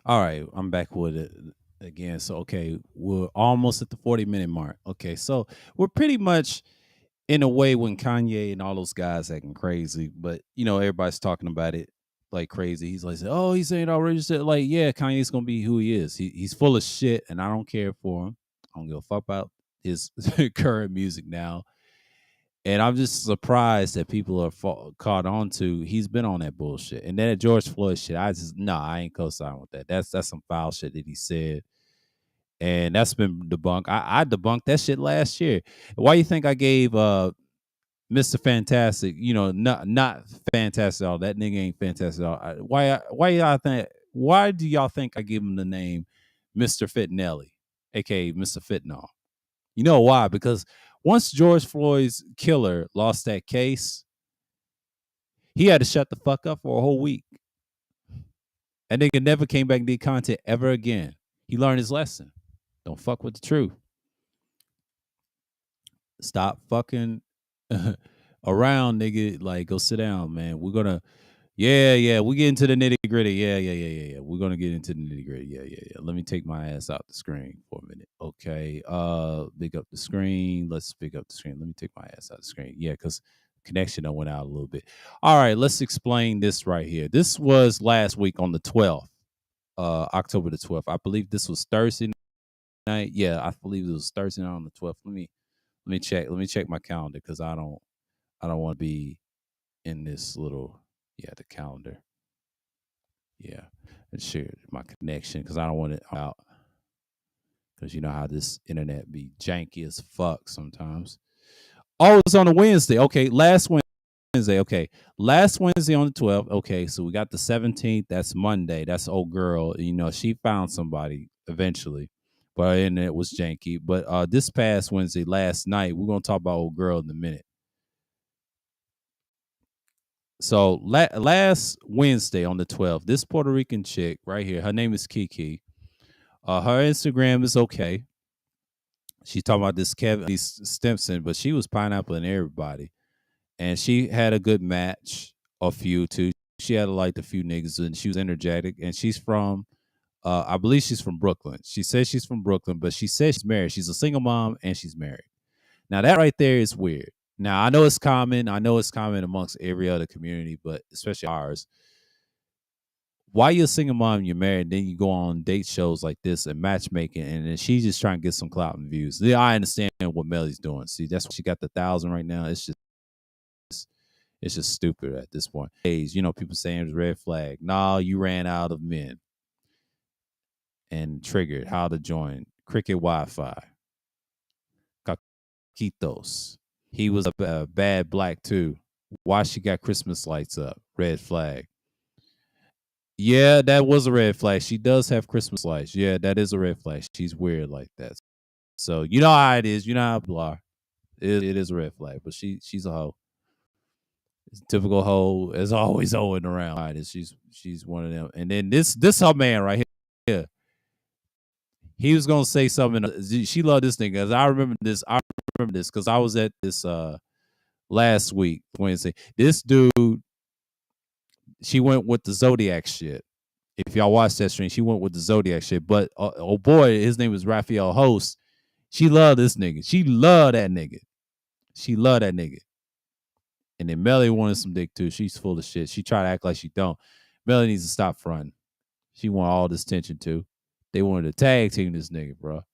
S1: All right, I'm back with it again. So okay, we're almost at the 40-minute mark. Okay, so we're pretty much in a way when Kanye and all those guys acting crazy, but you know, everybody's talking about it like crazy. He's like, oh, he's saying outrageous shit. Like, yeah, Kanye's gonna be who he is. He's full of shit, and I don't care for him. I don't give a fuck about his current music now. And I'm just surprised that people are caught on to. He's been on that bullshit, and then George Floyd shit. I ain't co-signing with that. That's some foul shit that he said, and that's been debunked. I debunked that shit last year. Why you think I gave Mr. Fantastic, you know, not fantastic at all. That nigga ain't fantastic at all. Why do y'all think I give him the name Mr. Fitnelli, aka Mr. Fitnall? You know why? Because once George Floyd's killer lost that case, he had to shut the fuck up for a whole week. That nigga never came back and did content ever again. He learned his lesson. Don't fuck with the truth. Stop fucking around, nigga. Like, go sit down, man. We're gonna, yeah. We get into the nitty gritty. Yeah. We're gonna get into the nitty gritty. Yeah. Let me take my ass out the screen for a minute. Okay. Pick up the screen. Let's pick up the screen. Let me take my ass out the screen. Yeah, because connection done went out a little bit. All right, let's explain this right here. This was last week on the 12th, October the 12th. I believe this was Thursday night. Yeah, I believe it was Thursday night on the 12th. Let me check. Let me check my calendar because I don't want to be in this little, yeah, the calendar. Yeah, and share my connection because I don't want it out because you know how this internet be janky as fuck sometimes. Oh, it's on a Wednesday. Okay, last Wednesday. Okay, last Wednesday on the 12th. Okay, so we got the 17th. That's Monday. That's old girl. You know, she found somebody eventually, but our internet was janky. But this past Wednesday, last night, we're gonna talk about old girl in a minute. So last Wednesday on the 12th, this Puerto Rican chick right here, her name is Kiki. Her Instagram is okay. She's talking about this Kevin Stimson, but she was pineappling everybody. And she had a good match, a few too. She had liked a few niggas and she was energetic. And she's from, I believe she's from Brooklyn. She says she's from Brooklyn, but she says she's married. She's a single mom and she's married. Now that right there is weird. Now I know it's common. I know it's common amongst every other community, but especially ours. Why you're a single mom and you're married, then you go on date shows like this and matchmaking, and then she's just trying to get some clout and views. Yeah, I understand what Melly's doing. See, that's why she got the 1,000 right now. It's just stupid at this point. You know, people saying it's red flag. Nah, you ran out of men and triggered how to join Cricket Wi-Fi. Caquitos. He was a bad black too. Why she got Christmas lights up? Red flag. Yeah, that was a red flag. She does have Christmas lights. Yeah, that is a red flag. She's weird like that. So you know how it is. You know how people are. It is a red flag, but she's a hoe. It's a typical hoe, as always hoeing around. Right, she's one of them. And then this her man right here. He was gonna say something. She loved this thing because I remember this. Because I was at this last week Wednesday. This dude, she went with the Zodiac shit. If y'all watch that stream, she went with the Zodiac shit. But oh boy, his name was Raphael Host. She loved this nigga. She loved that nigga. She loved that nigga. And then Melly wanted some dick too. She's full of shit. She tried to act like she don't. Melly needs to stop fronting. She want all this tension too. They wanted to tag team this nigga, bro.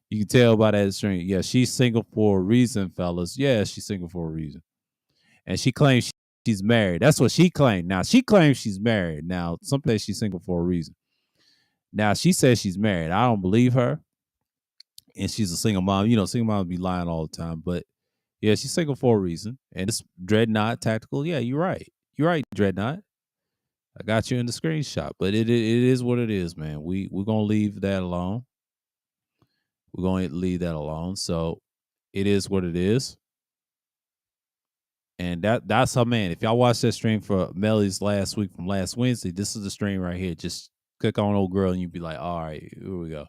S1: You can tell by that stream. Yeah, she's single for a reason, fellas. Yeah, she's single for a reason. And she claims she's married. That's what she claimed. Now, she claims she's married. Now, some say she's single for a reason. Now, she says she's married. I don't believe her. And she's a single mom. You know, single moms be lying all the time. But yeah, she's single for a reason. And it's Dreadnought Tactical. Yeah, you're right. You're right, Dreadnought. I got you in the screenshot. But it is what it is, man. We're going to leave that alone. We're going to leave that alone. So it is what it is. And that's her man. If y'all watch that stream for Melly's last week from last Wednesday, this is the stream right here. Just click on old girl and you'd be like, all right, here we go.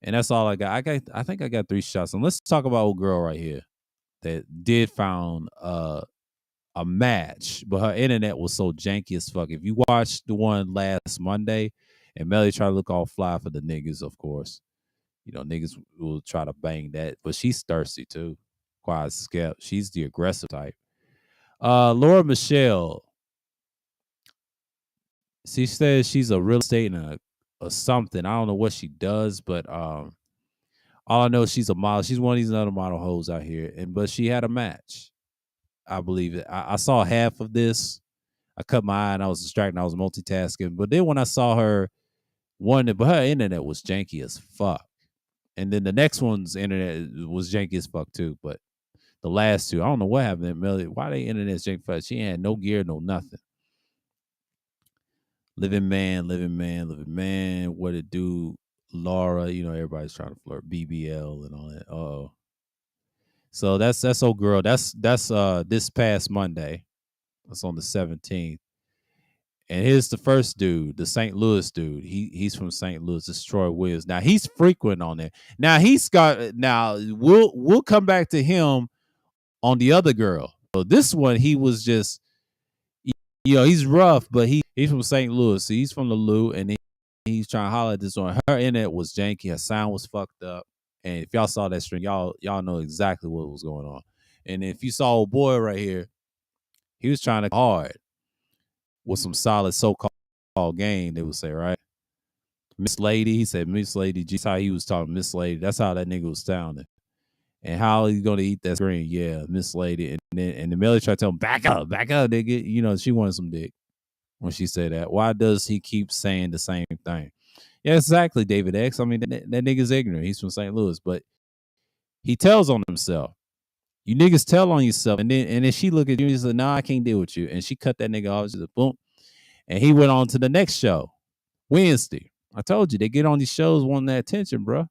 S1: And that's all I got. I think I got 3 shots. And let's talk about old girl right here that did found a match, but her internet was so janky as fuck. If you watched the one last Monday and Melly tried to look all fly for the niggas, of course. You know, niggas will try to bang that, but she's thirsty too. Quite skep. She's the aggressive type. Laura Michelle. She says she's a real estate and a something. I don't know what she does, but all I know is she's a model. She's one of these other model hoes out here. But she had a match. I believe it. I saw half of this. I cut my eye and I was distracted. I was multitasking. But then when I saw her, but her internet was janky as fuck. And then the next one's internet was janky as fuck too. But the last two, I don't know what happened. Melly, why they internet janky fuck? She had no gear, no nothing. Living man. What it do? Laura, you know, everybody's trying to flirt. BBL and all that. Oh. So that's old girl. That's this past Monday. That's on the 17th. And here's the first dude, the St. Louis dude. He's from St. Louis. It's Troy Williams. Now he's frequent on there. Now we'll come back to him on the other girl. So this one, he was just, he's rough, but he's from St. Louis. So he's from the Lou, and he's trying to holler at this one. Her internet was janky. Her sound was fucked up. And if y'all saw that stream, y'all know exactly what was going on. And if you saw old boy right here, he was trying to hard with some solid so-called game, they would say, right? Miss Lady, he said Miss Lady. Just how he was talking Miss Lady. That's how that nigga was sounding. And how he's gonna eat that screen, yeah, Miss Lady. And the Melly tried to tell him, back up, nigga. She wanted some dick when she said that. Why does he keep saying the same thing? Yeah, exactly, David X. I mean, that nigga's ignorant. He's from St. Louis, but he tells on himself. You niggas tell on yourself, and then she look at you and said, "Nah, I can't deal with you." And she cut that nigga off. She said, "Boom," and he went on to the next show, Wednesday. I told you they get on these shows wanting that attention, bro.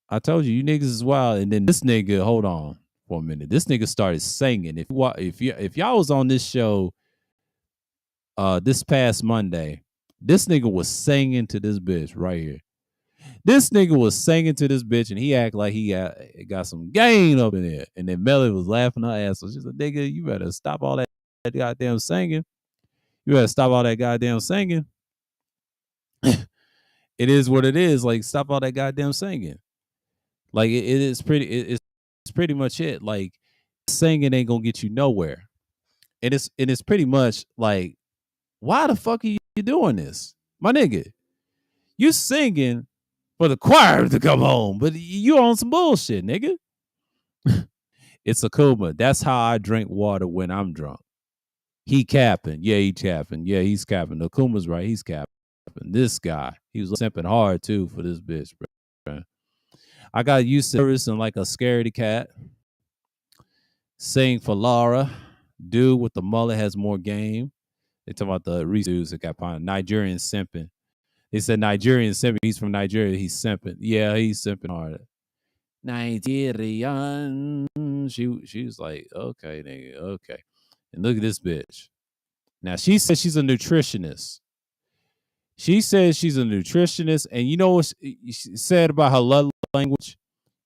S1: I told you niggas is wild. And then this nigga, hold on for a minute. This nigga started singing. If y'all was on this show, this past Monday, this nigga was singing to this bitch right here. This nigga was singing to this bitch, and he act like he got some game up in there. And then Melly was laughing her ass off. She said, "Nigga, you better stop all that goddamn singing. You better stop all that goddamn singing." It is what it is. Like, stop all that goddamn singing. Like, it's pretty much it. Like, singing ain't gonna get you nowhere. And it's pretty much like, why the fuck are you doing this, my nigga? You singing for the choir to come home, but you on some bullshit, nigga. It's Akuma. That's how I drink water when I'm drunk. He capping. Yeah, he capping. Yeah, he's capping. Akuma's right. He's capping. This guy, he was simping hard too for this bitch, bro. I got used to this and like a scaredy cat. Sing for Laura. Dude with the mullet has more game. They talk about the dudes that got pounded. Nigerian simping. They said Nigerian simping. He's from Nigeria. He's simping. Yeah, he's simping hard. Nigerian. She was like, okay, nigga, okay. And look at this bitch. Now she says she's a nutritionist. She says she's a nutritionist, and you know what she said about her love language?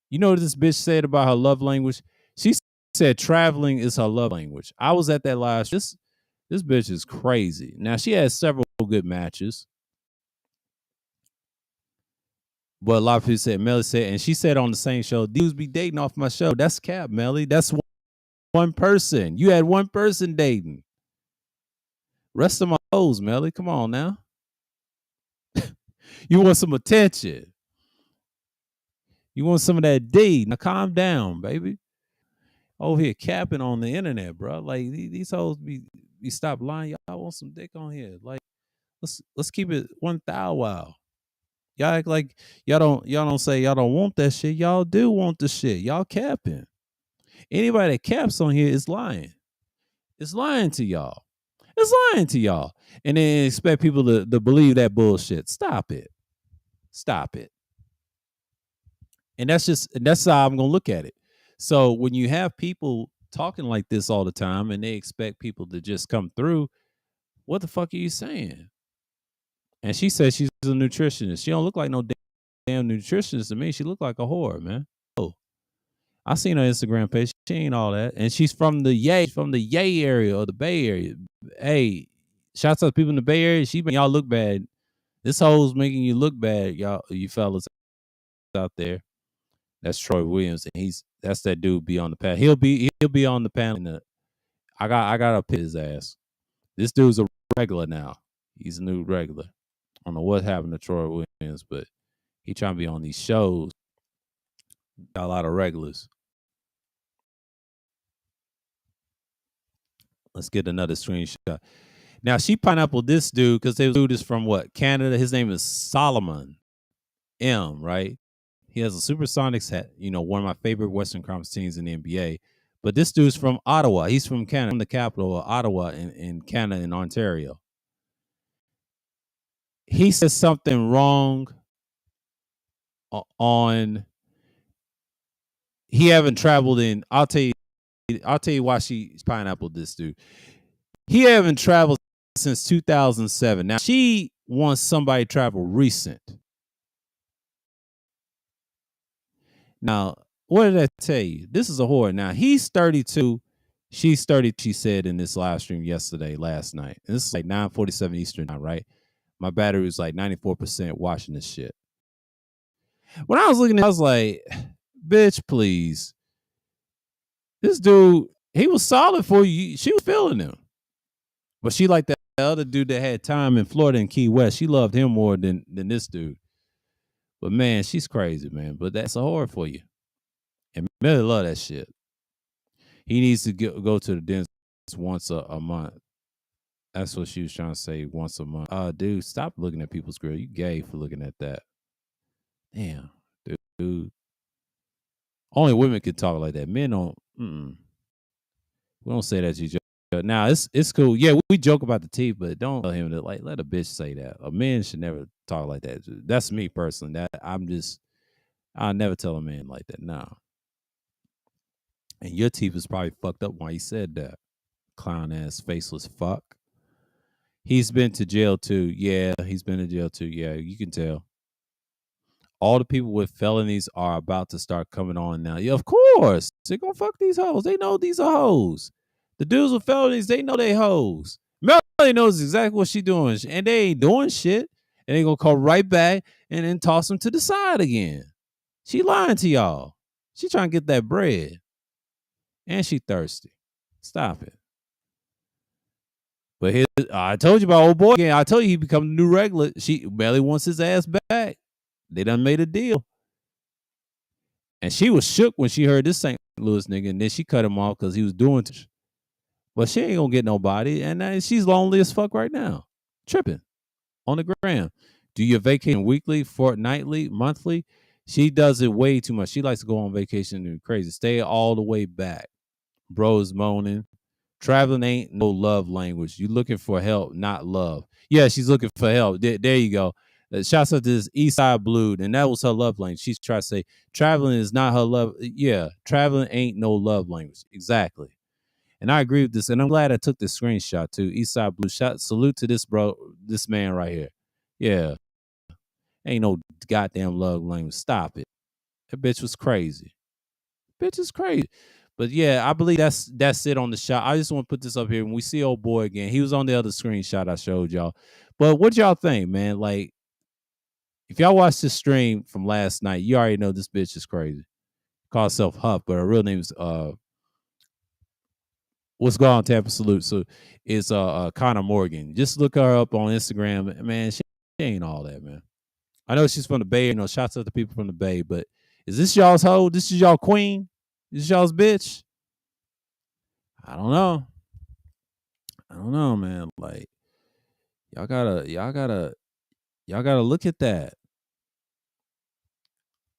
S1: You know what this bitch said about her love language? She said traveling is her love language. I was at that live. This bitch is crazy. Now she has several good matches, but a lot of people said Melly said, and she said on the same show, "Dudes be dating off my show." That's cap, Melly. That's one person. You had one person dating. Rest of my hoes, Melly. Come on now. You want some attention. You want some of that D. Now calm down, baby. Over here capping on the internet, bro. Like these hoes be stop lying. Y'all want some dick on here. Like let's keep it 1,000 while. Y'all act like y'all don't say y'all don't want that shit. Y'all do want the shit. Y'all capping. Anybody that caps on here is lying. It's lying to y'all. It's lying to y'all. And then expect people to believe that bullshit. Stop it. Stop it. And that's how I'm gonna look at it. So when you have people talking like this all the time and they expect people to just come through, what the fuck are you saying? And she says she's a nutritionist. She don't look like no damn nutritionist to me. She look like a whore, man. Oh, I seen her Instagram page. She ain't all that. And she's from the Yay area or the Bay Area. Hey, shouts out to people in the Bay Area. She making y'all look bad. This hoe's making you look bad, y'all, you fellas out there. That's Troy Williams, and that's that dude be on the panel. He'll be on the panel. I gotta pick his ass. This dude's a regular now. He's a new regular. I don't know what happened to Troy Williams, but he trying to be on these shows. Got a lot of regulars. Let's get another screenshot. Now she pineapple this dude because this dude is from what? Canada. His name is Solomon M, right? He has a Supersonics hat, one of my favorite Western Conference teams in the NBA. But this dude's from Ottawa. He's from Canada, from the capital of Ottawa in Canada, in Ontario. He says something wrong on. He haven't traveled in. I'll tell you why she's pineapple this dude. He haven't traveled since 2007. Now she wants somebody to travel recent. Now, what did I tell you? This is a whore. Now he's 32. She's 30. She said in this live stream last night. And this is like 9:47 Eastern time, right? My battery was like 94% watching this shit. When I was looking at it, I was like, bitch, please. This dude, he was solid for you. She was feeling him. But she liked that other dude that had time in Florida and Key West. She loved him more than this dude. But man, she's crazy, man. But that's a whore for you. And Millie love that shit. He needs to go to the dentist once a month. That's what she was trying to say, once a month. Dude, stop looking at people's grill. You gay for looking at that. Damn, dude. Only women can talk like that. Men don't. We don't say that to each other. Now it's cool. Yeah, we joke about the teeth, but don't tell him to like let a bitch say that. A man should never talk like that. That's me personally. That I'll never tell a man like that. Nah. And your teeth is probably fucked up while you said that. Clown ass faceless fuck. He's been to jail too. Yeah, he's been to jail too. Yeah, you can tell. All the people with felonies are about to start coming on now. Yeah, of course. They're gonna fuck these hoes. They know these are hoes. The dudes with felonies, they know they hoes. Melody knows exactly what she doing. And they ain't doing shit. And they gonna come right back and then toss them to the side again. She lying to y'all. She trying to get that bread. And she thirsty. Stop it. But I told you about old boy again. I told you he become the new regular. Melly wants his ass back. They done made a deal. And she was shook when she heard this St. Louis nigga, and then she cut him off because he was doing but she ain't gonna get nobody, and she's lonely as fuck right now. Tripping on the gram. Do your vacation weekly, fortnightly, monthly? She does it way too much. She likes to go on vacation and crazy. Stay all the way back. Bros moaning. Traveling ain't no love language. You looking for help, not love. Yeah, she's looking for help. There you go. Shouts out to this Eastside Blue, and that was her love language. She's trying to say traveling is not her love. Yeah, traveling ain't no love language. Exactly. And I agree with this. And I'm glad I took this screenshot too. Eastside Blue. Salute to this this man right here. Yeah. Ain't no goddamn love language. Stop it. That bitch was crazy. Bitch is crazy. But yeah, I believe that's it on the shot. I just want to put this up here. When we see old boy again, he was on the other screenshot I showed y'all. But what y'all think, man? Like, if y'all watched this stream from last night, you already know this bitch is crazy. Call herself Huff, but her real name is what's going on, Tampa Salute. So it's Connor Morgan. Just look her up on Instagram. Man, she ain't all that, man. I know she's from the Bay. You know, shouts out to people from the Bay, but is this y'all's hoe? This is y'all queen? This is y'all's bitch? I don't know. I don't know, man. Like, y'all gotta look at that.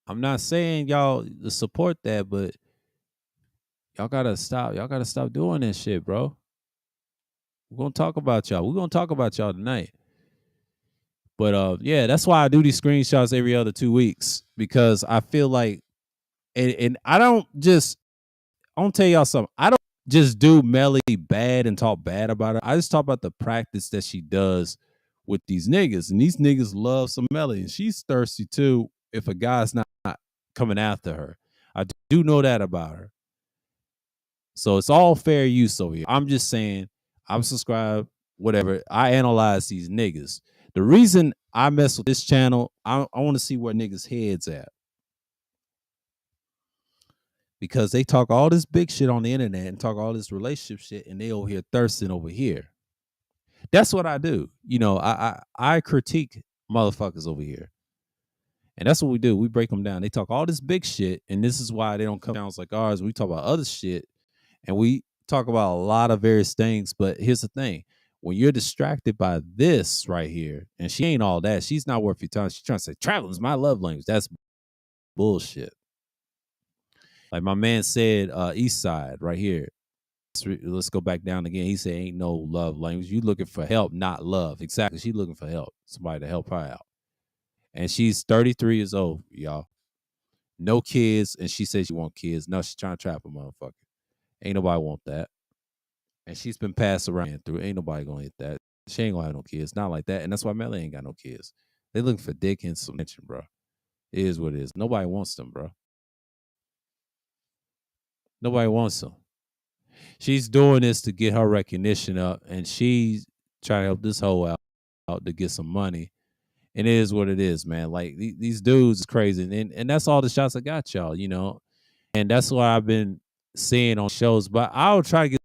S1: I'm not saying y'all to support that, but y'all gotta stop. Y'all gotta stop doing that shit, bro. We're gonna talk about y'all. We're gonna talk about y'all tonight. But yeah, that's why I do these screenshots every other 2 weeks, because I feel like, and I don't tell y'all something. I don't just do Melly bad and talk bad about her. I just talk about the practice that she does with these niggas, and these niggas love some Melly, and she's thirsty too if a guy's not coming after her. I do know that about her. So it's all fair use over here. I'm just saying, I'm subscribed, whatever. I analyze these niggas. The reason I mess with this channel, I want to see where niggas' heads at. Because they talk all this big shit on the internet and talk all this relationship shit, and they over here thirsting over here. That's what I do. You know, I critique motherfuckers over here. And that's what we do. We break them down. They talk all this big shit, and this is why they don't come down like ours. We talk about other shit, and we talk about a lot of various things. But here's the thing. When you're distracted by this right here, and she ain't all that, she's not worth your time. She's trying to say, traveling is my love language. That's bullshit. Like my man said, East Side right here. Let's go back down again. He said, ain't no love language. You looking for help, not love. Exactly. She's looking for help. Somebody to help her out. And she's 33 years old, y'all. No kids. And she says she want kids. No, she's trying to trap a motherfucker. Ain't nobody want that. And she's been passed around through. Ain't nobody gonna hit that. She ain't gonna have no kids. Not like that. And that's why Melly ain't got no kids. They looking for dick and some attention, bro. It is what it is. Nobody wants them, bro. Nobody wants them. She's doing this to get her recognition up, and she's trying to help this hoe out to get some money. And it is what it is, man. Like these dudes is crazy, and that's all the shots I got, y'all. And that's what I've been seeing on shows. But I'll try to get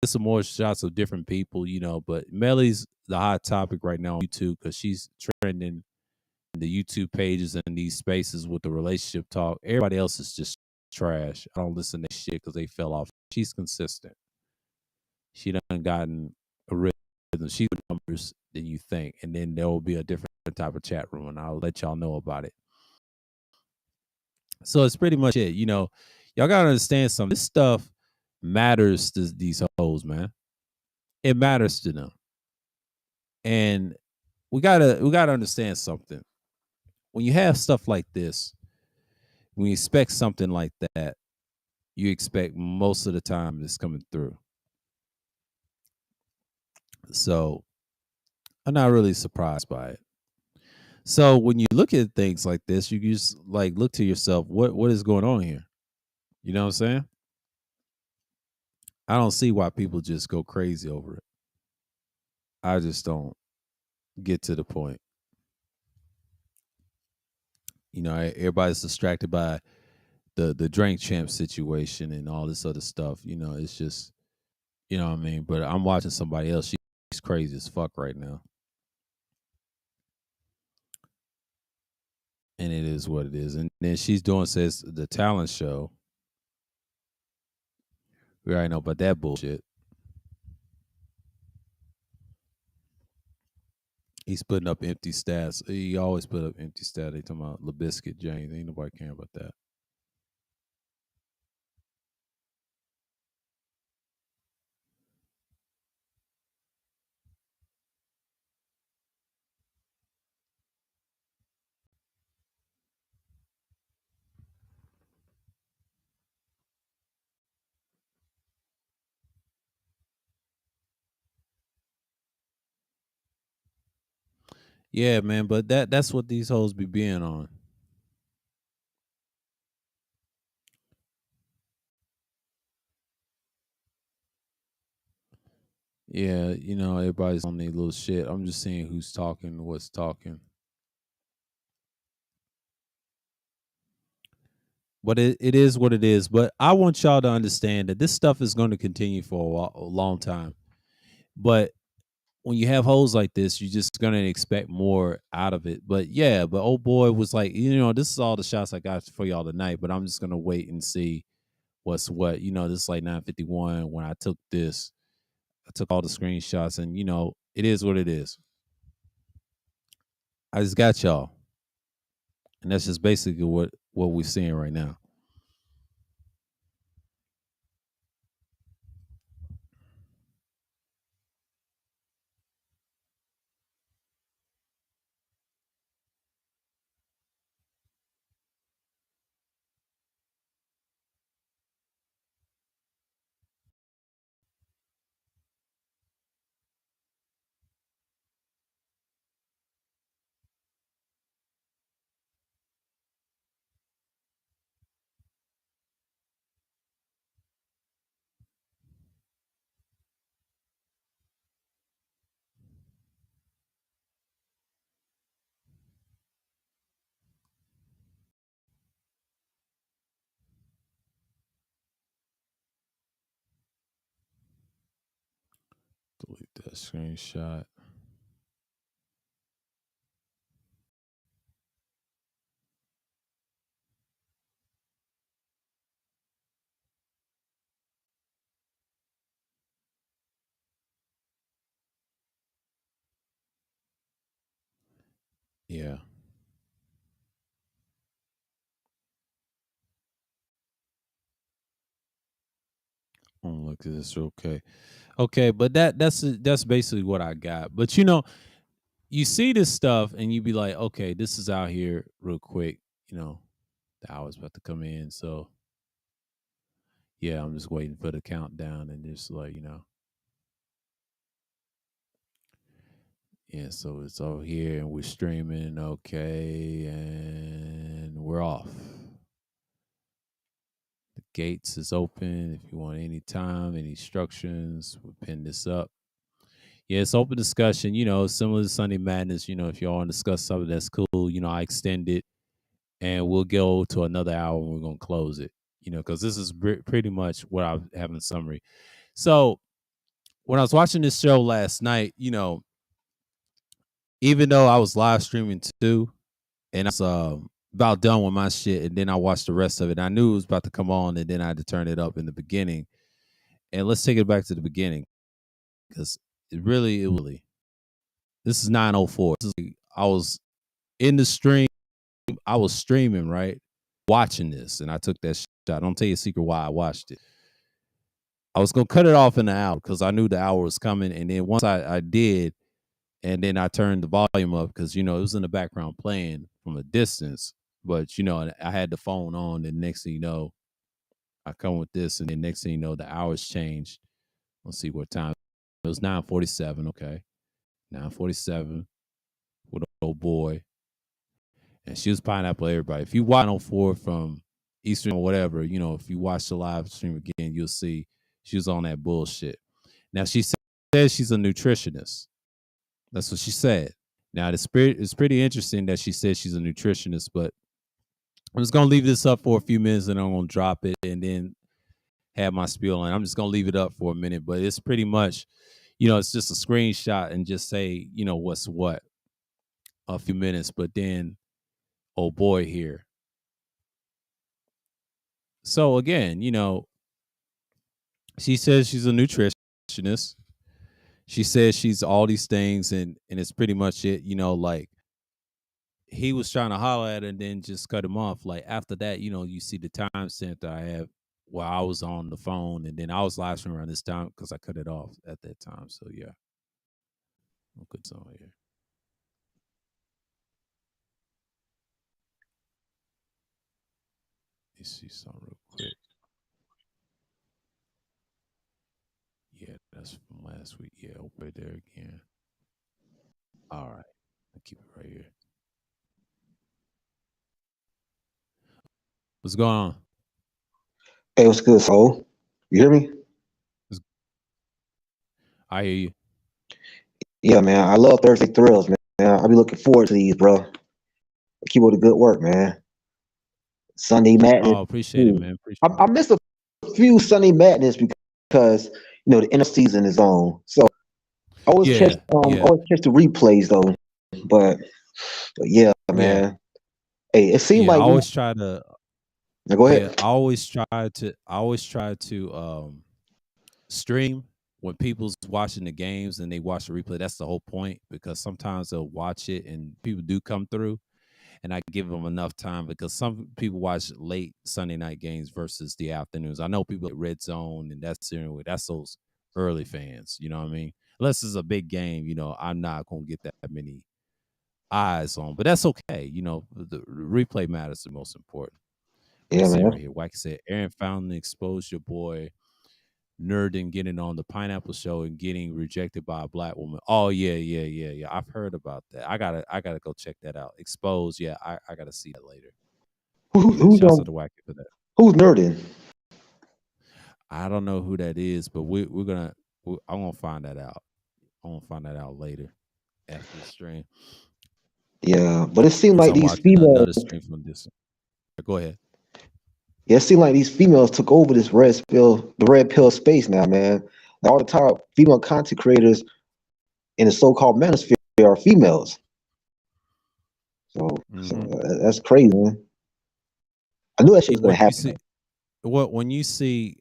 S1: some more shots of different people, But Melly's the hot topic right now on YouTube because she's trending in the YouTube pages and these spaces with the relationship talk. Everybody else is just trash. I don't listen to shit because they fell off. She's consistent. She done gotten a rhythm. She numbers than you think, and then there will be a different type of chat room, and I'll let y'all know about it. So it's pretty much it. Y'all gotta understand something. This stuff matters to these hoes, man. It matters to them, and we gotta understand something. When you have stuff like this, when you expect something like that, you expect most of the time it's coming through. So I'm not really surprised by it. So when you look at things like this, you just like look to yourself, what is going on here? You know what I'm saying? I don't see why people just go crazy over it. I just don't get to the point. Everybody's distracted by the drink champ situation and all this other stuff. It's just what I mean. But I'm watching somebody else. She's crazy as fuck right now, and it is what it is. And then she's doing says the talent show. We already know about that bullshit. He's putting up empty stats. He always put up empty stats. They talking about LaBiscuit James. Ain't nobody caring about that. Yeah, man, but that's what these hoes be being on. Yeah, everybody's on their little shit. I'm just seeing who's talking, what's talking. But it is what it is. But I want y'all to understand that this stuff is going to continue for a long time. But when you have hoes like this, you're just gonna expect more out of it. But yeah, but old boy was like, this is all the shots I got for y'all tonight. But I'm just gonna wait and see what's what. This is like 9:51 when I took this. I took all the screenshots, and it is what it is. I just got y'all, and that's just basically what we're seeing right now. Delete that screenshot. Yeah. I'm look at this. Okay. Okay, but that's basically what I got. But you see this stuff and you be like, okay, this is out here real quick. The hour's about to come in. So yeah, I'm just waiting for the countdown and just like, Yeah, so it's over here and we're streaming. Okay, and we're off. The gates is open. If you want any time, any instructions, we'll pin this up. Yeah, it's open discussion. Similar to Sunday Madness. If y'all want to discuss something that's cool, I extend it and we'll go to another hour and we're going to close it, because this is pretty much what I have in summary. So when I was watching this show last night, even though I was live streaming too, and I was about done with my shit, and then I watched the rest of it. I knew it was about to come on, and then I had to turn it up in the beginning. And let's take it back to the beginning because this is 9:04. I was in the stream. I was streaming, right, watching this, and I took that shot. Don't tell you a secret why I watched it. I was gonna cut it off in the hour because I knew the hour was coming, and then once I did, and then I turned the volume up because it was in the background playing from a distance. But I had the phone on, and next thing you know, I come with this, and then next thing you know, the hours changed. Let's see what time. It was 9:47. Okay, 9:47 with an old boy, and she was pineapple everybody. If you watch 9:04 from Eastern or whatever, if you watch the live stream again, you'll see she was on that bullshit. Now she says she's a nutritionist. That's what she said. Now the spirit is pretty interesting that she says she's a nutritionist, but I'm just gonna leave this up for a few minutes and I'm gonna drop it and then have my spiel. And I'm just gonna leave it up for a minute, but it's pretty much, it's just a screenshot and just say, what's what a few minutes, but then oh boy here. So again, she says she's a nutritionist. She says she's all these things and it's pretty much it, like he was trying to holler at her and then just cut him off. Like after that, you see the timestamp that I have while I was on the phone, and then I was live streaming around this time because I cut it off at that time. So yeah, good song here. Let me see something real quick. Yeah, that's from last week. Yeah, over there again. All right, I'll keep it right here. What's going on?
S2: Hey, what's good, soul? You hear me?
S1: I hear you.
S2: Yeah, man. I love Thursday Thrills, man. I'll be looking forward to these, bro. Keep up the good work, man. Sunday Madness.
S1: Oh, appreciate it,
S2: Ooh.
S1: man.
S2: I,
S1: Appreciate it.
S2: I missed a few Sunday Madness because the end of season is on. So I
S1: Yeah, yeah,
S2: always catch the replays though. But yeah,
S1: yeah,
S2: man. Hey, it seemed
S1: yeah. I
S2: like
S1: always try to.
S2: now go
S1: Yeah,
S2: ahead.
S1: I always try to. I always try to stream when people's watching the games and they watch the replay. That's the whole point because sometimes they'll watch it and people do come through, and I give them enough time because some people watch late Sunday night games versus the afternoons. I know people at Red Zone and that's those early fans. You know what I mean? Unless it's a big game, I'm not gonna get that many eyes on, but that's okay. The replay matters the most important. Let me
S2: Yeah,
S1: see
S2: man.
S1: right here. Wack said, Aaron Fountain exposed your boy Nerdin getting on the Pineapple Show and getting rejected by a black woman. Oh yeah, yeah, yeah, yeah. I've heard about that. I gotta go check that out. Exposed. Yeah, I gotta see that later. Yeah,
S2: Who's
S1: shouts out to Wacky for that.
S2: who's nerding?
S1: I don't know who that is, but I'm gonna find that out. I'm gonna find that out later after the stream
S2: Yeah, but it seemed
S1: because
S2: like
S1: I'm
S2: these
S1: watching
S2: females.
S1: another stream from this. Go ahead.
S2: Yeah, it seemed like these females took over the red pill space now, man. All the top female content creators in the so-called manosphere are females. So
S1: Hmm.
S2: that's crazy, man. I knew that shit was gonna
S1: When you
S2: happen.
S1: see when you see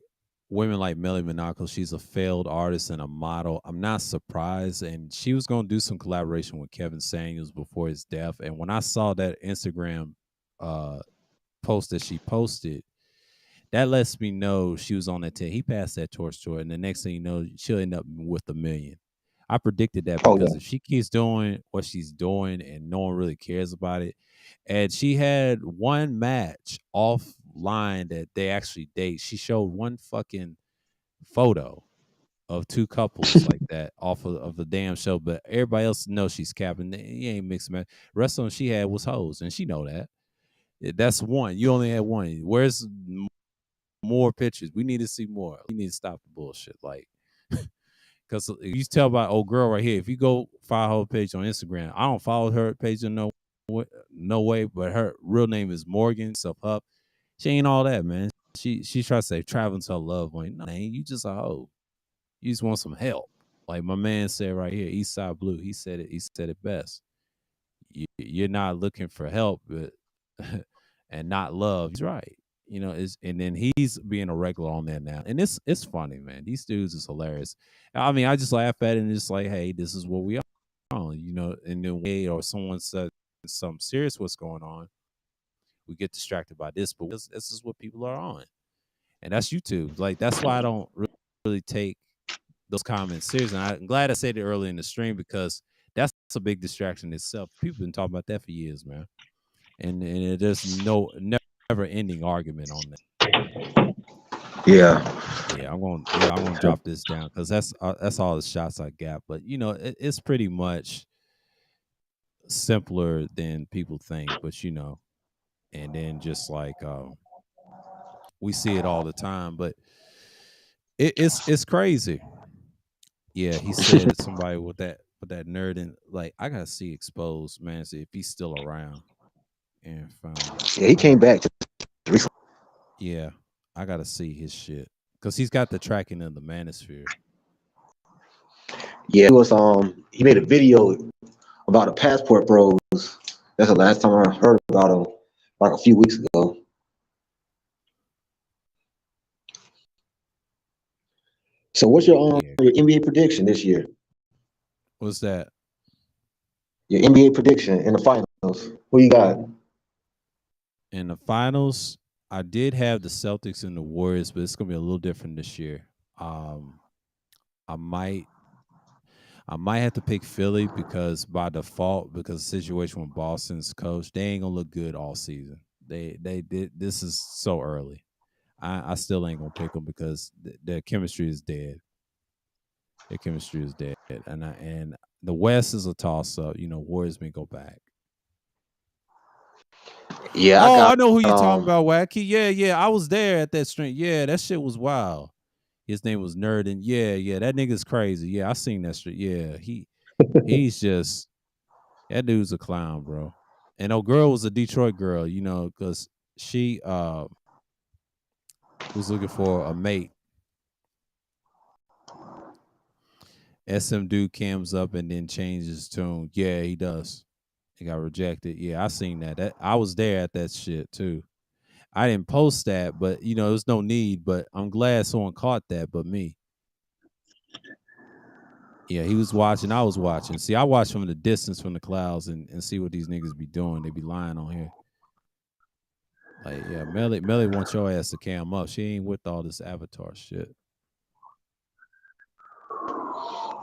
S1: women like Melly Monaco, she's a failed artist and a model. I'm not surprised. And she was going to do some collaboration with Kevin Samuels before his death. And when I saw that Instagram uh, post that she posted, that lets me know she was on that team. He passed that torch to her, and the next thing you know, she'll end up with a million. I predicted that
S2: Oh
S1: because
S2: yeah.
S1: if she keeps doing what she's doing and no one really cares about it, and she had one match offline that they actually date. She showed one fucking photo of two couples like that off of the damn show, but everybody else knows she's capping. You ain't mixed man. Rest of them she had was hoes, and she know that. That's one. You only had one. Where's more pictures? We need to see more. We need to stop the bullshit. Like, because you tell about old girl right here. If you go follow her page on Instagram, I don't follow her page in no way. But her real name is Morgan Self Up. She ain't all that, man. She tries to say traveling to her loved one. No, ain't you just a hoe. You just want some help. Like my man said right here, Eastside Blue. He said it. He said it best. You're not looking for help, but and not love. He's right. You know, and then he's being a regular on there now, and it's funny, man. These dudes is hilarious. I mean, I just laugh at it and just like, hey, this is what we are on, you know. And then way or someone said something serious, what's going on? We get distracted by this, but this is what people are on, and that's YouTube. Like that's why I don't really take those comments serious. And I'm glad I said it early in the stream because that's a big distraction itself. People been talking about that for years, man. And there's never ending argument on that.
S2: Yeah.
S1: I'm gonna drop this down because that's all the shots I got. But you know, it's pretty much simpler than people think. But you know, and then just like we see it all the time, but it's crazy. Yeah, he said somebody with that nerd and like I gotta see exposed man. See if he's still around and
S2: Yeah, he came back to recently.
S1: yeah, I gotta see his shit because he's got the tracking of the manosphere.
S2: Yeah, he made a video about the passport bros. That's the last time I heard about him, like a few weeks ago. So what's
S1: Yeah,
S2: your NBA prediction this year?
S1: what's that?
S2: Your NBA prediction in the finals. Who you got?
S1: In the finals, I did have the Celtics and the Warriors, but it's gonna be a little different this year. Um, I might have to pick Philly because by default, because the situation with Boston's coach, they ain't gonna look good all season. They did this is so early. I still ain't gonna pick them because their chemistry is dead. Their chemistry is dead, and the West is a toss up. You know, Warriors may go back.
S2: Yeah, I
S1: Oh,
S2: got
S1: I know who you talking about, Wacky. Yeah, I was there at that stream. Yeah, that shit was wild. His name was Nerd, and yeah, that nigga's crazy. Yeah, I seen that shit. Yeah, he's just that dude's a clown, bro. And old girl was a Detroit girl, you know, because she was looking for a mate. SM dude cams up and then changes his tune. Yeah, he does. He got rejected. Yeah, I seen that. I was there at that shit too. I didn't post that, but you know, there's no need. But I'm glad someone caught that, but me. Yeah, he was watching. I was watching. See, I watch from the distance from the clouds and see what these niggas be doing. They be lying on here. Like, yeah, Melly wants your ass to cam up. She ain't with all this avatar shit.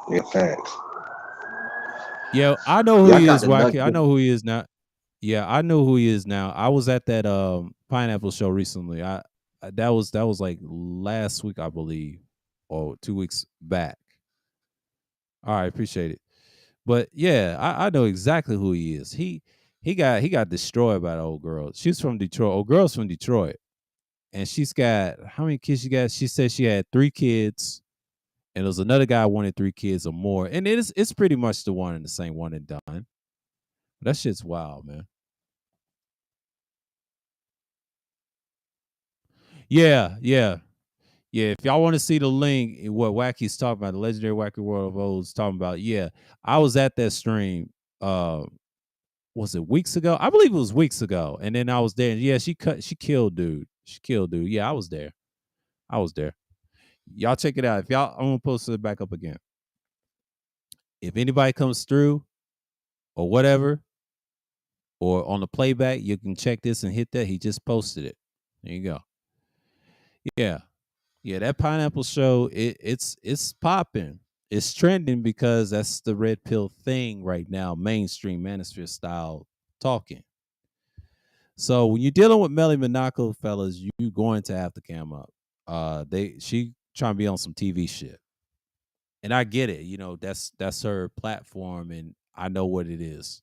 S2: yeah, facts.
S1: Yeah, I know who
S2: Yeah, I
S1: he
S2: got
S1: is,
S2: the
S1: Wacky. I
S2: Nuggets.
S1: know who he is now. Yeah, I know who he is now. I was at that pineapple show recently. That was like last week, I believe, or 2 weeks back. All right, appreciate it. But yeah, I know exactly who he is. He got destroyed by the old girl. She's from Detroit. Old girl's from Detroit. And she's got how many kids she got? She said she had 3 kids, and there was another guy who wanted 3 kids or more. And it's pretty much the one and the same one and done. That shit's wild, man. Yeah. If y'all want to see the link, what Wacky's talking about, the legendary Wacky World of O's talking about, yeah, I was at that stream. Was it weeks ago? I believe it was weeks ago. And then I was there. And yeah, she killed dude. She killed dude. Yeah, I was there. I was there. Y'all check it out. If y'all, I'm gonna post it back up again. If anybody comes through or whatever, or on the playback, you can check this and hit that. He just posted it. There you go. Yeah. Yeah, that pineapple show, it's popping. It's trending because that's the red pill thing right now, mainstream manosphere style talking. So when you're dealing with Melly Monaco, fellas, you going to have to cam up. She trying to be on some TV shit. And I get it, that's her platform, and I know what it is.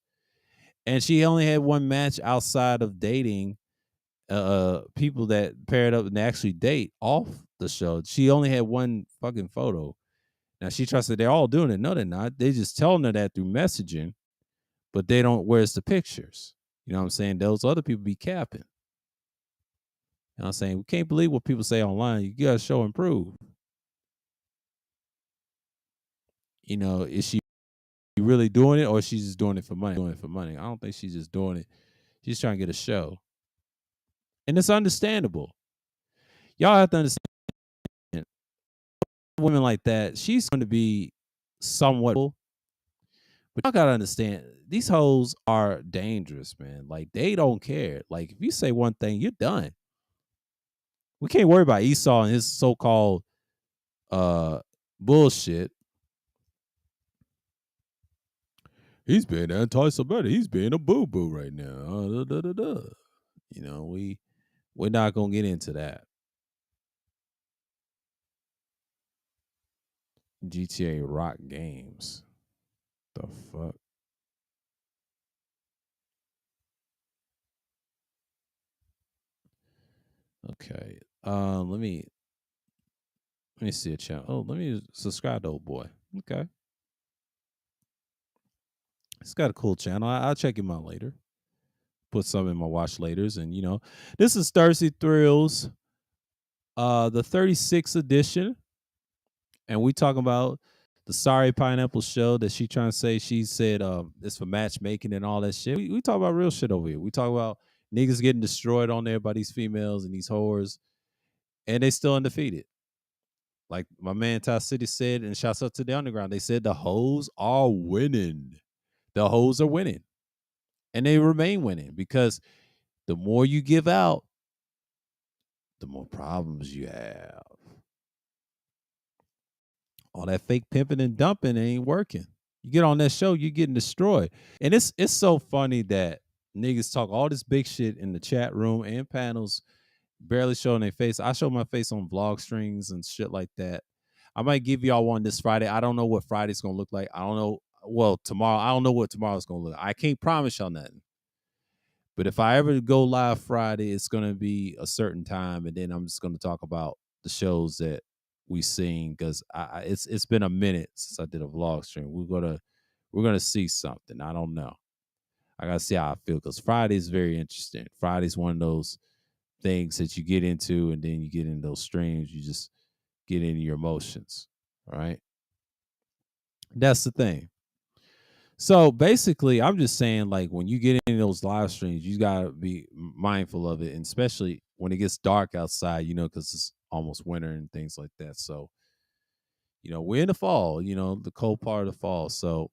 S1: And she only had one match outside of dating people that paired up and actually date off the show. She only had one fucking photo. Now she tries to say they're all doing it. No, they're not. They just telling her that through messaging, but they don't. Where's the pictures? You know what I'm saying? Those other people be capping. You know what I'm saying? We can't believe what people say online. You gotta show and prove. Is she really doing it, or is she just doing it for money? Doing it for money. I don't think she's just doing it. She's trying to get a show. And it's understandable. Y'all have to understand, women like that, she's going to be somewhat, but y'all gotta understand, these hoes are dangerous, man. Like, they don't care. Like, if you say one thing, you're done. We can't worry about Esau and his so-called uh bullshit. He's being anti-Semitic. He's being a boo-boo right now. We're not gonna get into that. GTA Rock Games. The fuck? Okay. Let me see a channel. Oh, let me subscribe to old boy. Okay. It's got a cool channel. I'll check him out later. Put some in my watch laters. And this is Thirsty Thrills, the 36th edition. And we talking about the Sorry Pineapple show that she trying to say, she said it's for matchmaking and all that shit. We talk about real shit over here. We talk about niggas getting destroyed on there by these females and these whores, and they still undefeated. Like my man Ty City said, and shouts out to the underground, they said the hoes are winning. The hoes are winning. And they remain winning because the more you give out, the more problems you have. All that fake pimping and dumping ain't working. You get on that show, you're getting destroyed. And it's so funny that niggas talk all this big shit in the chat room and panels, barely showing their face. I show my face on vlog streams and shit like that. I might give y'all one this Friday. I don't know what Friday's gonna look like. I don't know. Well, tomorrow, I don't know what tomorrow's gonna look like. I can't promise y'all nothing. But if I ever go live Friday, it's gonna be a certain time, and then I'm just gonna talk about the shows that we seen because it's been a minute since I did a vlog stream. We're gonna see something. I don't know. I gotta see how I feel because Friday's very interesting. Friday's one of those things that you get into, and then you get in those streams. You just get into your emotions. All right, that's the thing. So basically, I'm just saying, like, when you get in those live streams, you gotta be mindful of it, and especially when it gets dark outside, because it's almost winter and things like that. So, we're in the fall, the cold part of the fall. So,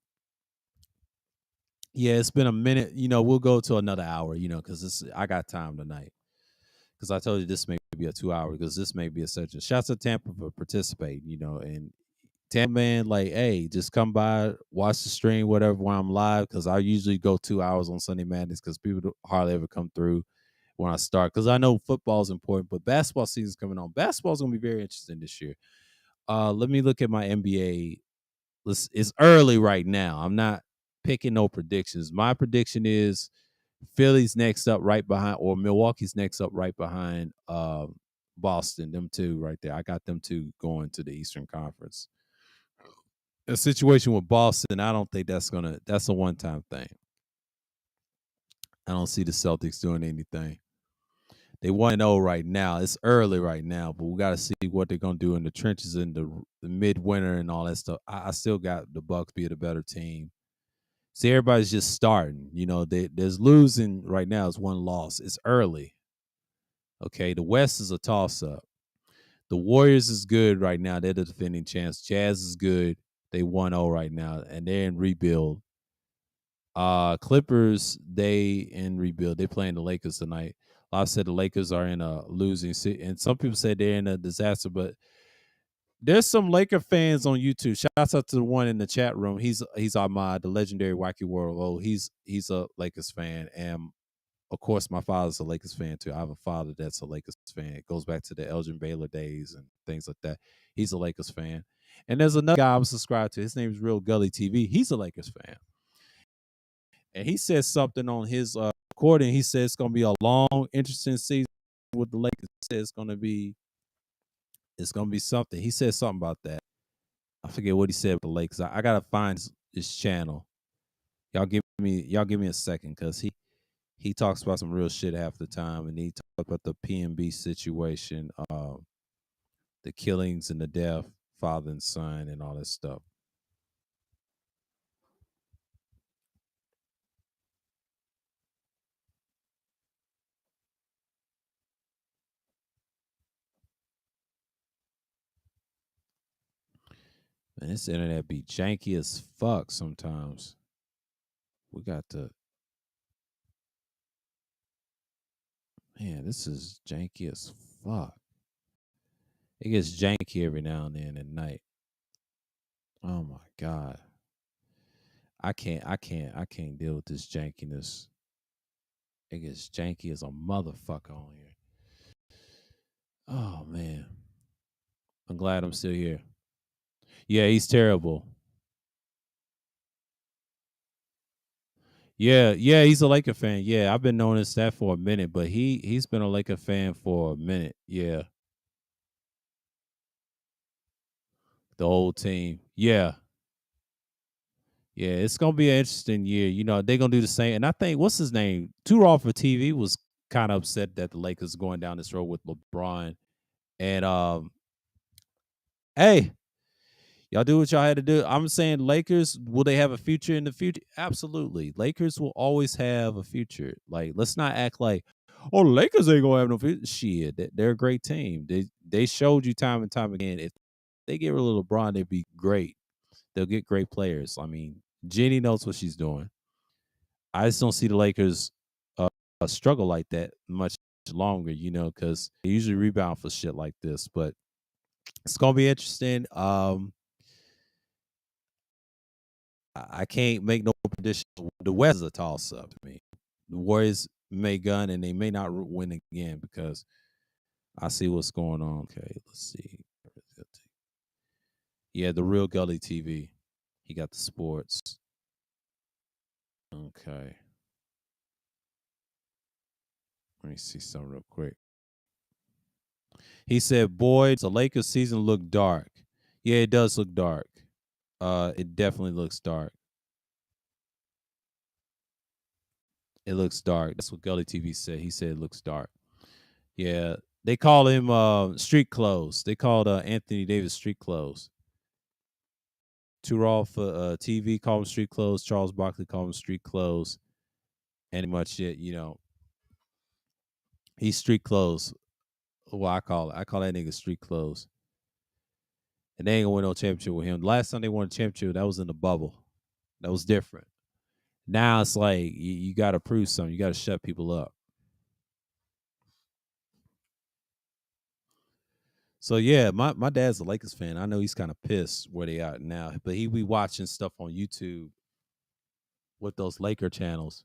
S1: yeah, it's been a minute. We'll go to another hour, because I got time tonight. Because I told you this may be a 2 hour, because this may be a session. Shouts to Tampa for participating, and Tampa man, like, hey, just come by, watch the stream, whatever, while I'm live, because I usually go 2 hours on Sunday Madness because people hardly ever come through when I start. Because I know football is important, but basketball season's coming on. Basketball is going to be very interesting this year. Let me look at my NBA. It's early right now. I'm not picking no predictions. My prediction is Philly's next up right behind, or Milwaukee's next up right behind Boston. Them two right there. I got them two going to the Eastern Conference. A situation with Boston, I don't think that's a one-time thing. I don't see the Celtics doing anything. They 1-0 right now. It's early right now, but we got to see what they're gonna do in the trenches in the midwinter and all that stuff. I still got the Bucks being a better team. See, everybody's just starting. There's losing right now is one loss. It's early. Okay, the West is a toss-up. The Warriors is good right now. They're the defending champs. Jazz is good. They 1-0 right now, and they're in rebuild. Clippers, they in rebuild. They playing the Lakers tonight. A lot said the Lakers are in a losing city, and some people say they're in a disaster. But there's some Laker fans on YouTube. Shouts out to the one in the chat room. He's Ahmad, the legendary Wacky World. Oh, he's a Lakers fan, and of course, my father's a Lakers fan too. I have a father that's a Lakers fan. It goes back to the Elgin Baylor days and things like that. He's a Lakers fan. And there's another guy I'm subscribed to. His name is Real Gully TV. He's a Lakers fan, and he says something on his recording. He says it's gonna be a long, interesting season with the Lakers. He says it's gonna be something. He said something about that. I forget what he said with the Lakers. I gotta find his channel. Y'all give me a second, because he talks about some real shit half the time, and he talks about the PNB situation, the killings and the death, father and son, and all that stuff. Man, this internet be janky as fuck sometimes. We got to Man, this is janky as fuck. It gets janky every now and then at night. Oh my god. I can't deal with this jankiness. It gets janky as a motherfucker on here. Oh man. I'm glad I'm still here. Yeah, he's terrible. Yeah, he's a Laker fan. Yeah, I've been knowing that for a minute, but he's been a Laker fan for a minute. Yeah, the whole team. Yeah, yeah, it's gonna be an interesting year. You know, they're gonna do the same. And I think what's his name? Too Raw for TV was kind of upset that the Lakers going down this road with LeBron. And hey, y'all do what y'all had to do. I'm saying Lakers, will they have a future in the future? Absolutely. Lakers will always have a future. Like, let's not act like, oh, the Lakers ain't gonna have no future. Shit, they're a great team. They showed you time and time again. If they get rid of LeBron, they'd be great. They'll get great players. I mean, Jenny knows what she's doing. I just don't see the Lakers struggle like that much longer, because they usually rebound for shit like this. But it's gonna be interesting. I can't make no prediction. The West is a toss up to me. The Warriors may gun and they may not win again, because I see what's going on. Okay, let's see. Yeah, the Real Gully TV. He got the sports. Okay. Let me see something real quick. He said, "Boy, the Lakers season look dark." Yeah, it does look dark. It definitely looks dark. It looks dark. That's what Gully TV said. He said it looks dark. Yeah, they call him street clothes. They called Anthony Davis street clothes. Too for TV called him street clothes. Charles Barkley called him street clothes. And much it, he's street clothes. Well, I call it. I call that nigga street clothes. And they ain't gonna win no championship with him. The last time they won a championship, that was in the bubble. That was different. Now it's like you got to prove something. You got to shut people up. So yeah, my dad's a Lakers fan. I know he's kind of pissed where they are now, but he be watching stuff on YouTube with those Laker channels.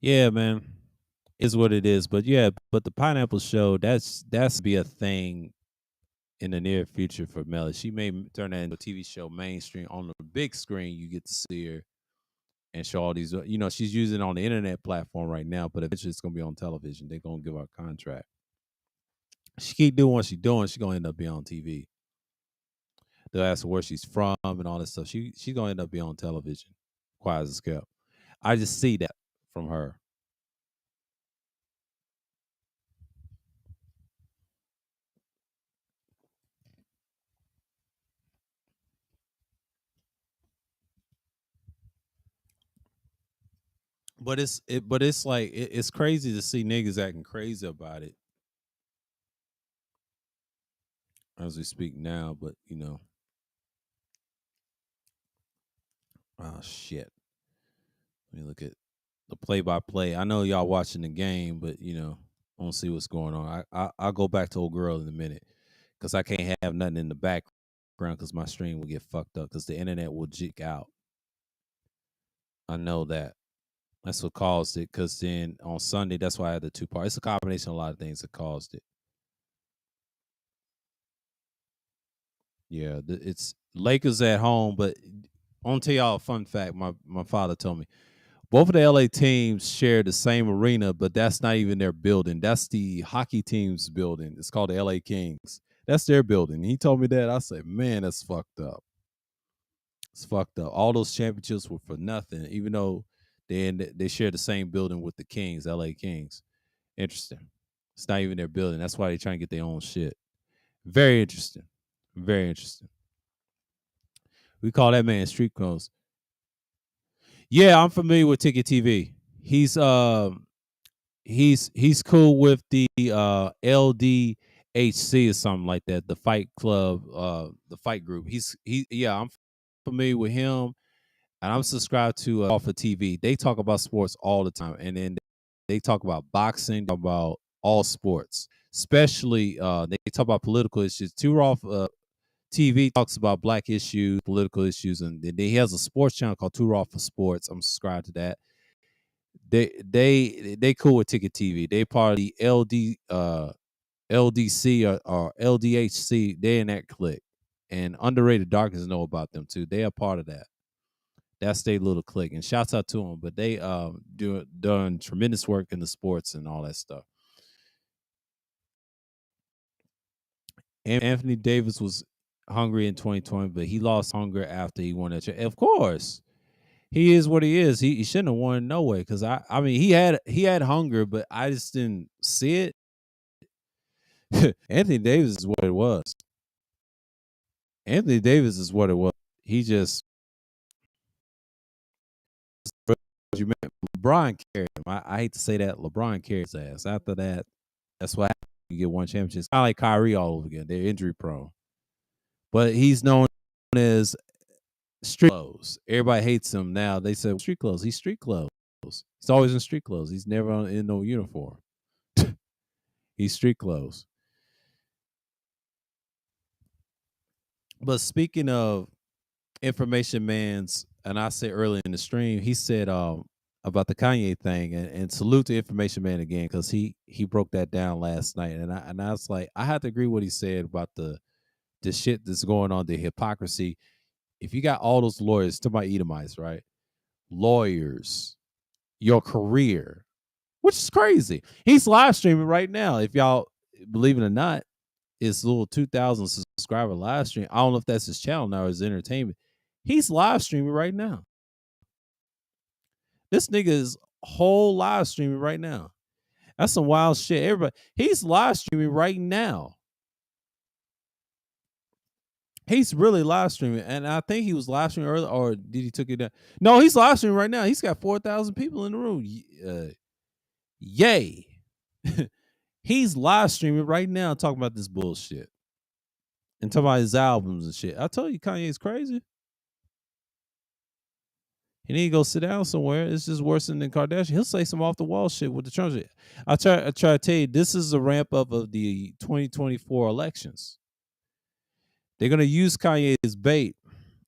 S1: Yeah, man, is what it is. But yeah, but the Pineapple Show, that's be a thing in the near future for Melly. She may turn that into a TV show mainstream on the big screen. You get to see her and show all these. She's using it on the internet platform right now, but eventually it's gonna be on television. They're gonna give her a contract. She keep doing what she's doing. She's gonna end up being on TV. They'll ask her where she's from and all this stuff. She's gonna end up being on television. Quiet as kept. I just see that from her. But it's like it's crazy to see niggas acting crazy about it as we speak now. But oh shit. Let me look at the play by play. I know y'all watching the game, but I want to see what's going on. I'll go back to old girl in a minute because I can't have nothing in the background because my stream will get fucked up because the internet will jig out. I know that. That's what caused it. Because then on Sunday, that's why I had the two parts. It's a combination of a lot of things that caused it. Yeah, it's Lakers at home, but I want to tell y'all a fun fact. My father told me both of the LA teams share the same arena, but that's not even their building. That's the hockey team's building. It's called the LA Kings. That's their building. He told me that. I said, man, that's fucked up. It's fucked up. All those championships were for nothing, even though they share the same building with the Kings, LA Kings. Interesting. It's not even their building. That's why they're trying to get their own shit. Very interesting. Very interesting. We call that man Street Codes. Yeah, I'm familiar with Ticket TV. He's cool with the LDHC or something like that, the Fight Club, the Fight Group. I'm familiar with him, and I'm subscribed to Off of TV. They talk about sports all the time, and then they talk about boxing, talk about all sports, especially they talk about political issues. Too Off TV talks about black issues, political issues, and then he has a sports channel called Too Raw for Sports. I'm subscribed to that. They cool with Ticket TV. They part of the LDC or LDHC. They in that clique, and Underrated Darkness know about them too. They are part of that. That's their little clique, and shouts out to them. But they done tremendous work in the sports and all that stuff. Anthony Davis was hungry in 2020, but he lost hunger after he won that. Of course, he is what he is. He shouldn't have won no way because I mean he had hunger, but I just didn't see it. Anthony Davis is what it was. Anthony Davis is what it was. He just you meant LeBron carried him. I hate to say that LeBron carried his ass. After that, that's what happened. You get one championship. It's kind of like Kyrie all over again. They're injury prone, but he's known as street clothes. Everybody hates him now. They say street clothes. He's street clothes. He's always in street clothes. He's never in no uniform. He's street clothes. But speaking of Information Man's, and I said earlier in the stream, he said about the Kanye thing, and salute to Information Man again because he broke that down last night, and I was like, I had to agree what he said about the shit that's going on, the hypocrisy. If you got all those lawyers, to my Edomites, right? Lawyers, your career, which is crazy. He's live streaming right now. If y'all believe it or not, it's little 2,000 subscriber live stream. I don't know if that's his channel now or his entertainment. He's live streaming right now. This nigga is whole live streaming right now. That's some wild shit. Everybody, he's live streaming right now. He's really live streaming, and I think he was live streaming earlier, or did he took it down? No, he's live streaming right now. He's got 4,000 people in the room. Yay! He's live streaming right now, talking about this bullshit and talking about his albums and shit. I told you, Kanye's crazy. He need to go sit down somewhere. It's just worse than Kardashian. He'll say some off the wall shit with the Trump shit. I try to tell you, this is a ramp up of the 2024 elections. They're gonna use Kanye as bait,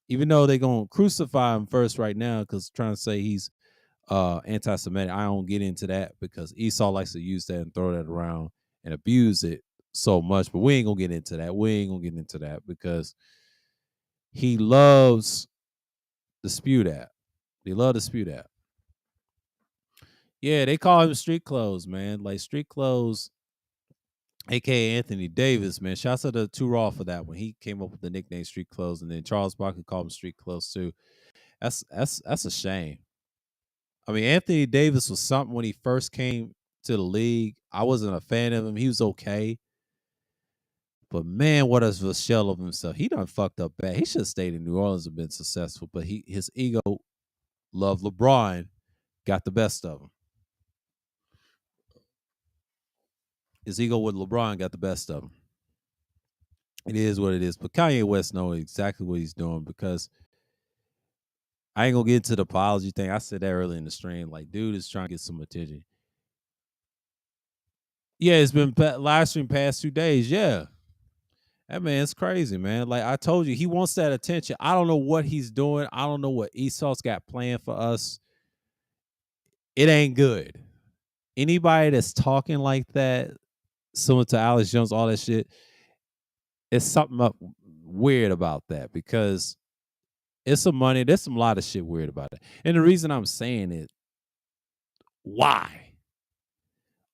S1: even though they're gonna crucify him first right now because trying to say he's anti-Semitic. I don't get into that because Esau likes to use that and throw that around and abuse it so much. But we ain't gonna get into that. Because he loves to spew that. They love to spew that. Yeah, they call him street clothes, man. Like street clothes, aka Anthony Davis, man. Shouts out to Too Raw for that one. He came up with the nickname Street Clothes, and then Charles Barkley called him Street Clothes too. That's a shame. I mean, Anthony Davis was something when he first came to the league. I wasn't a fan of him. He was okay. But man, what a shell of himself. He done fucked up bad. He should have stayed in New Orleans and been successful. But his ego, love LeBron, got the best of him. His ego with LeBron got the best of him. It is what it is. But Kanye West knows exactly what he's doing because I ain't gonna get into the apology thing. I said that early in the stream. Like, dude is trying to get some attention. Yeah, it's been live stream past 2 days. Yeah, that man's crazy, man. Like I told you, he wants that attention. I don't know what he's doing. I don't know what Esau's got planned for us. It ain't good. Anybody that's talking like that, similar to Alex Jones, all that shit, it's something up weird about that because it's some money. There's some lot of shit weird about it. And the reason I'm saying it, why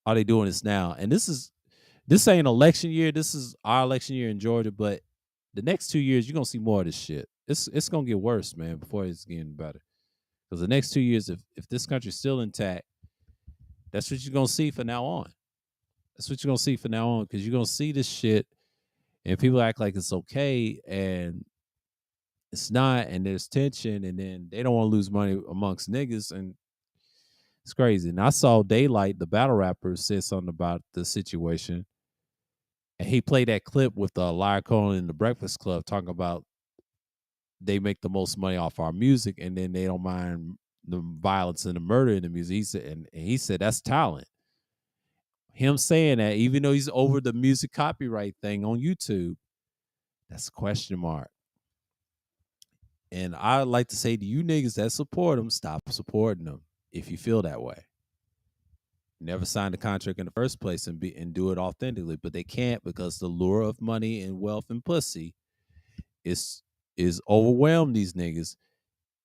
S1: are they doing this now? And this ain't election year. This is our election year in Georgia, but the next 2 years you're gonna see more of this shit. It's gonna get worse, man, before it's getting better. Because the next 2 years, if this country's still intact, that's what you're gonna see from now on. That's what you're gonna see from now on. Because you're gonna see this shit, and people act like it's okay, and it's not, and there's tension, and then they don't want to lose money amongst niggas, and it's crazy. And I saw Daylight, the battle rapper, said something about the situation, and he played that clip with Lyra Cohen in the Breakfast Club talking about they make the most money off our music, and then they don't mind the violence and the murder in the music. He said, and he said that's talent. Him saying that, even though he's over the music copyright thing on YouTube, that's a question mark. And I'd like to say to you niggas that support him, stop supporting them if you feel that way. Never signed a contract in the first place and do it authentically, but they can't because the lure of money and wealth and pussy is overwhelmed these niggas.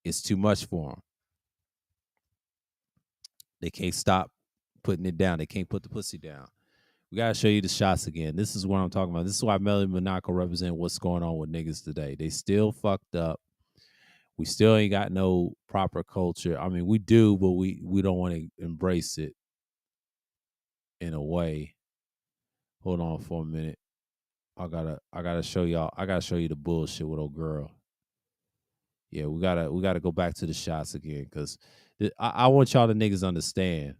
S1: It's too much for them. They can't stop putting it down. They can't put the pussy down. We gotta show you the shots again. This is what I'm talking about. This is why Melly Monaco represent what's going on with niggas today. They still fucked up. We still ain't got no proper culture. I mean, we do, but we don't want to embrace it in a way. Hold on for a minute. I gotta show y'all. I gotta show you the bullshit with old girl. Yeah, we gotta go back to the shots again because I want y'all to niggas understand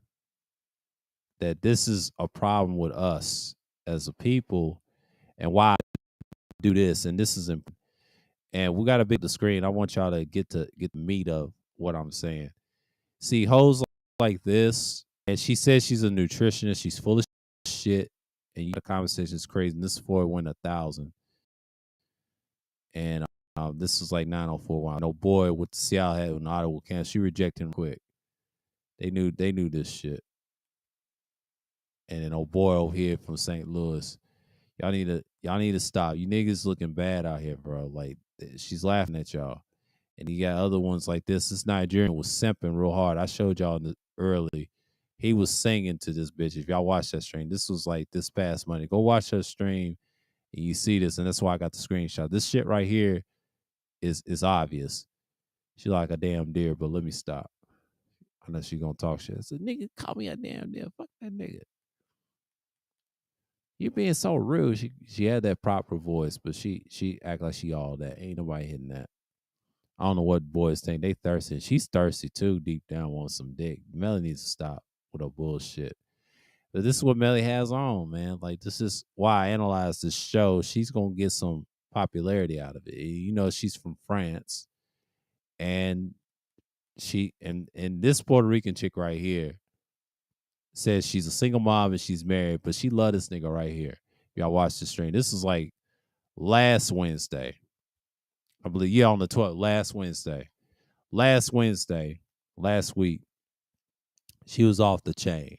S1: that this is a problem with us as a people and why I do this. And this is important. And we gotta big the screen. I want y'all to get the meat of what I'm saying. See, hoes like this, and she says she's a nutritionist. She's full of shit, and the conversation is crazy. And this is before it went 1,000, and this was like 904. No boy with the Seattle had an Ottawa can. She rejected him quick. They knew this shit. And then old boy over here from St. Louis, y'all need to stop. You niggas looking bad out here, bro. Like she's laughing at y'all. And you got other ones like this. This Nigerian was simping real hard. I showed y'all early. He was singing to this bitch. If y'all watch that stream, this was like this past Monday. Go watch her stream and you see this. And that's why I got the screenshot. This shit right here is obvious. She like a damn deer, but let me stop. I know she gonna talk shit. I said, nigga, call me a damn deer. Fuck that nigga. You being so rude. She had that proper voice, but she act like she all that. Ain't nobody hitting that. I don't know what boys think. They thirsty. She's thirsty too, deep down, wants some dick. Melly needs to stop with her bullshit. But this is what Melly has on, man. Like this is why I analyze this show. She's gonna get some popularity out of it. You know, she's from France, and and this Puerto Rican chick right here says she's a single mom and she's married, but she love this nigga right here. Y'all watch the stream. This is like last Wednesday. I believe, yeah, on the 12th, last Wednesday. Last week, she was off the chain.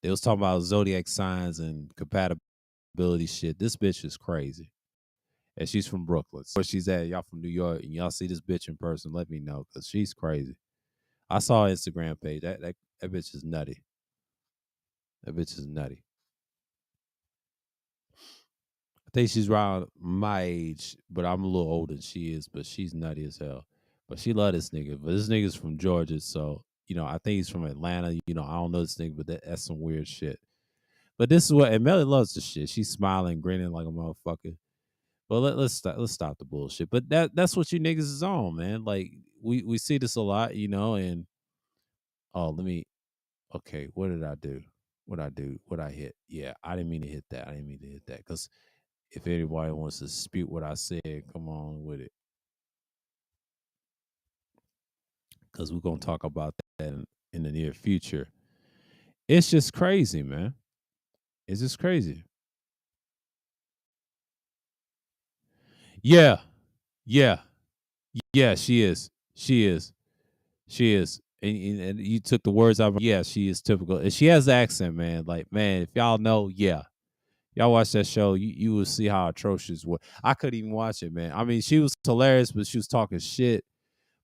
S1: They was talking about zodiac signs and compatibility shit. This bitch is crazy. And she's from Brooklyn. Where she's at, y'all from New York, and y'all see this bitch in person, let me know, because she's crazy. I saw her Instagram page. That bitch is nutty. That bitch is nutty. I think she's around my age, but I'm a little older than she is, but she's nutty as hell. But she love this nigga. But this nigga's from Georgia, so I think he's from Atlanta. I don't know this nigga, but that's some weird shit. But this is what, and Melly loves this shit. She's smiling, grinning like a motherfucker. But let's stop the bullshit. But that's what you niggas is on, man. Like we see this a lot, and let me. Okay, what did I do? What I do? What I hit? Yeah, I didn't mean to hit that. I didn't mean to hit that because if anybody wants to dispute what I said, come on with it. because we're gonna talk about that in the near future. It's just crazy, man. It's just crazy. Yeah, yeah, yeah. She is. She is. She is. And you took the words out. Yeah, she is typical, and she has the accent, man. Like, man, if y'all know, yeah, y'all watch that show, you will see how atrocious was. I couldn't even watch it, man. I mean, she was hilarious, but she was talking shit.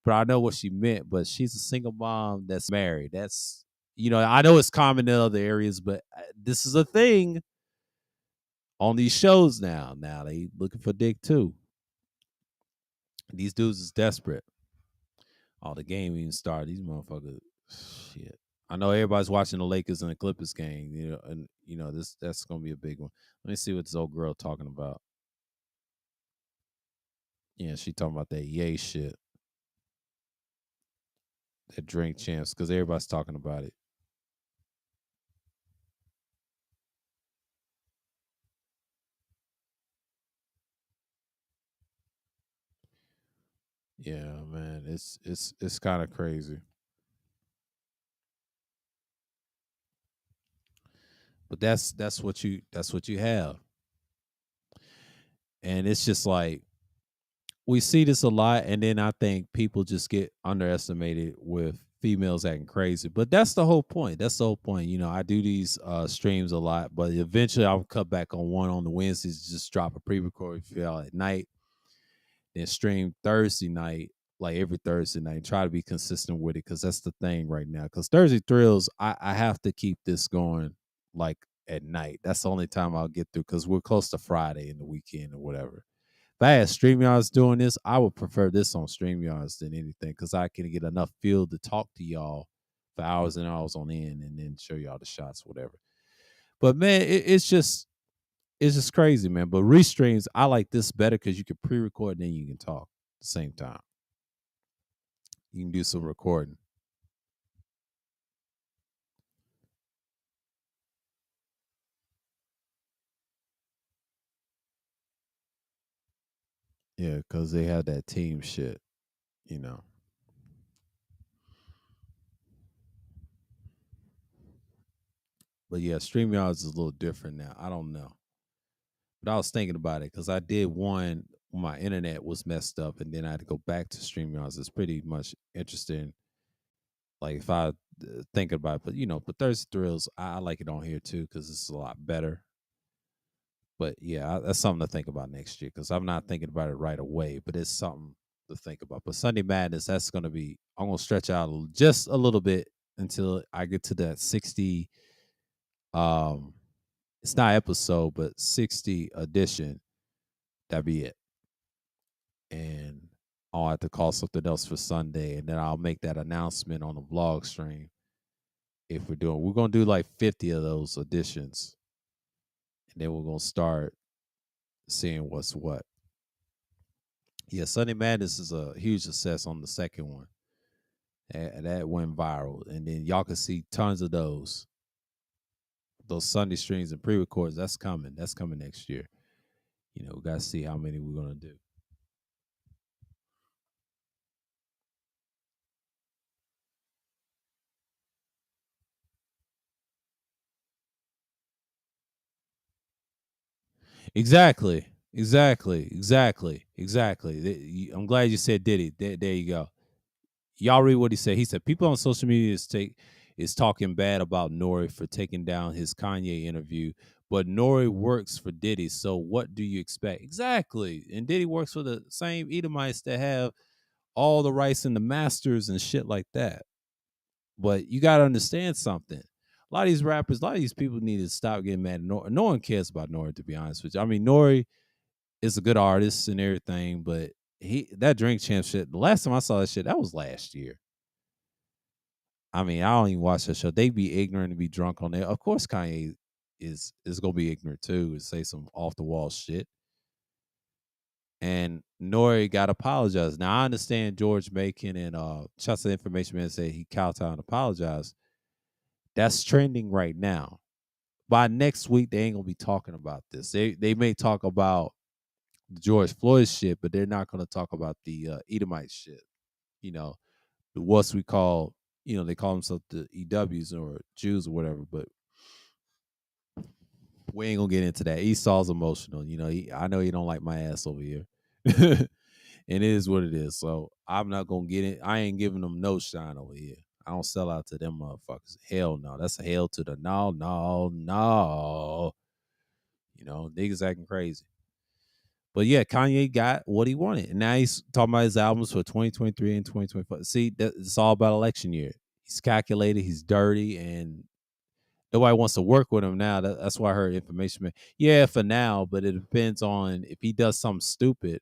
S1: But I know what she meant. But she's a single mom that's married. That's, I know it's common in other areas, but this is a thing on these shows now. Now they looking for dick too. These dudes is desperate. Oh, the game even started. These motherfuckers, shit. I know everybody's watching the Lakers and the Clippers game, and that's gonna be a big one. Let me see what this old girl talking about. Yeah, she talking about that yay shit, that drink champs, because everybody's talking about it. Yeah, man, it's kind of crazy, but that's what you have, and it's just like we see this a lot, and then I think people just get underestimated with females acting crazy. But that's the whole point. That's the whole point. I do these streams a lot, but eventually I'll cut back on one on the Wednesdays, just drop a pre-record file at night, then stream Thursday night, like every Thursday night. Try to be consistent with it because that's the thing right now. Because Thursday Thrills, I have to keep this going like at night. That's the only time I'll get through because we're close to Friday in the weekend or whatever. If I had StreamYards doing this, I would prefer this on StreamYards than anything because I can get enough feel to talk to y'all for hours and hours on end and then show y'all the shots, whatever. But man, it's just crazy, man. But restreams, I like this better because you can pre-record and then you can talk at the same time. You can do some recording. Yeah, because they have that team shit, you know. But yeah, StreamYards is a little different now. I don't know. But I was thinking about it because I did one when my internet was messed up, and then I had to go back to StreamYards. It's pretty much interesting. Like if I think about it, but Thursday Thrills, I like it on here too because it's a lot better. But yeah, that's something to think about next year because I'm not thinking about it right away, but it's something to think about. But Sunday Madness, that's gonna be. I'm gonna stretch out just a little bit until I get to that 60. Um, it's not episode, but 60 edition. That'd be it. And I'll have to call something else for Sunday, and then I'll make that announcement on the vlog stream. If we're gonna do like 50 of those editions, and then we're gonna start seeing what's what. Yeah, Sunday Madness is a huge success on the second one. That went viral, and then y'all can see tons of those Sunday streams and pre-records. That's coming. That's coming next year. We got to see how many we're gonna do. Exactly. Exactly. Exactly. Exactly. I'm glad you said Diddy. There you go. Y'all read what he said. He said people on social media is talking bad about Nori for taking down his Kanye interview, but Nori works for Diddy. So what do you expect? Exactly. And Diddy works for the same Edomites that have all the rights and the masters and shit like that. But you got to understand something. A lot of these rappers, a lot of these people need to stop getting mad at Nori. No one cares about Nori, to be honest with you. I mean, Nori is a good artist and everything, but that Drink Champ shit, the last time I saw that shit, that was last year. I mean, I don't even watch that show. They be ignorant and be drunk on there. Of course, Kanye is gonna be ignorant too and say some off the wall shit. And Nori got apologized. Now I understand George Macon and Shots of Information Man said he kowtowed and apologized. That's trending right now. By next week, they ain't gonna be talking about this. They may talk about the George Floyd shit, but they're not gonna talk about the Edomite shit. You know, what we call, they call themselves the EWs or Jews or whatever, but we ain't gonna get into that. Esau's emotional. I know he don't like my ass over here. And it is what it is. So I'm not gonna get it. I ain't giving them no shine over here. I don't sell out to them motherfuckers. Hell no. That's a hell to the no, no, no. Niggas acting crazy. But yeah, Kanye got what he wanted. And now he's talking about his albums for 2023 and 2024. See, it's all about election year. He's calculated, he's dirty, and nobody wants to work with him now. That's why I heard information. Yeah, for now, but it depends on if he does something stupid,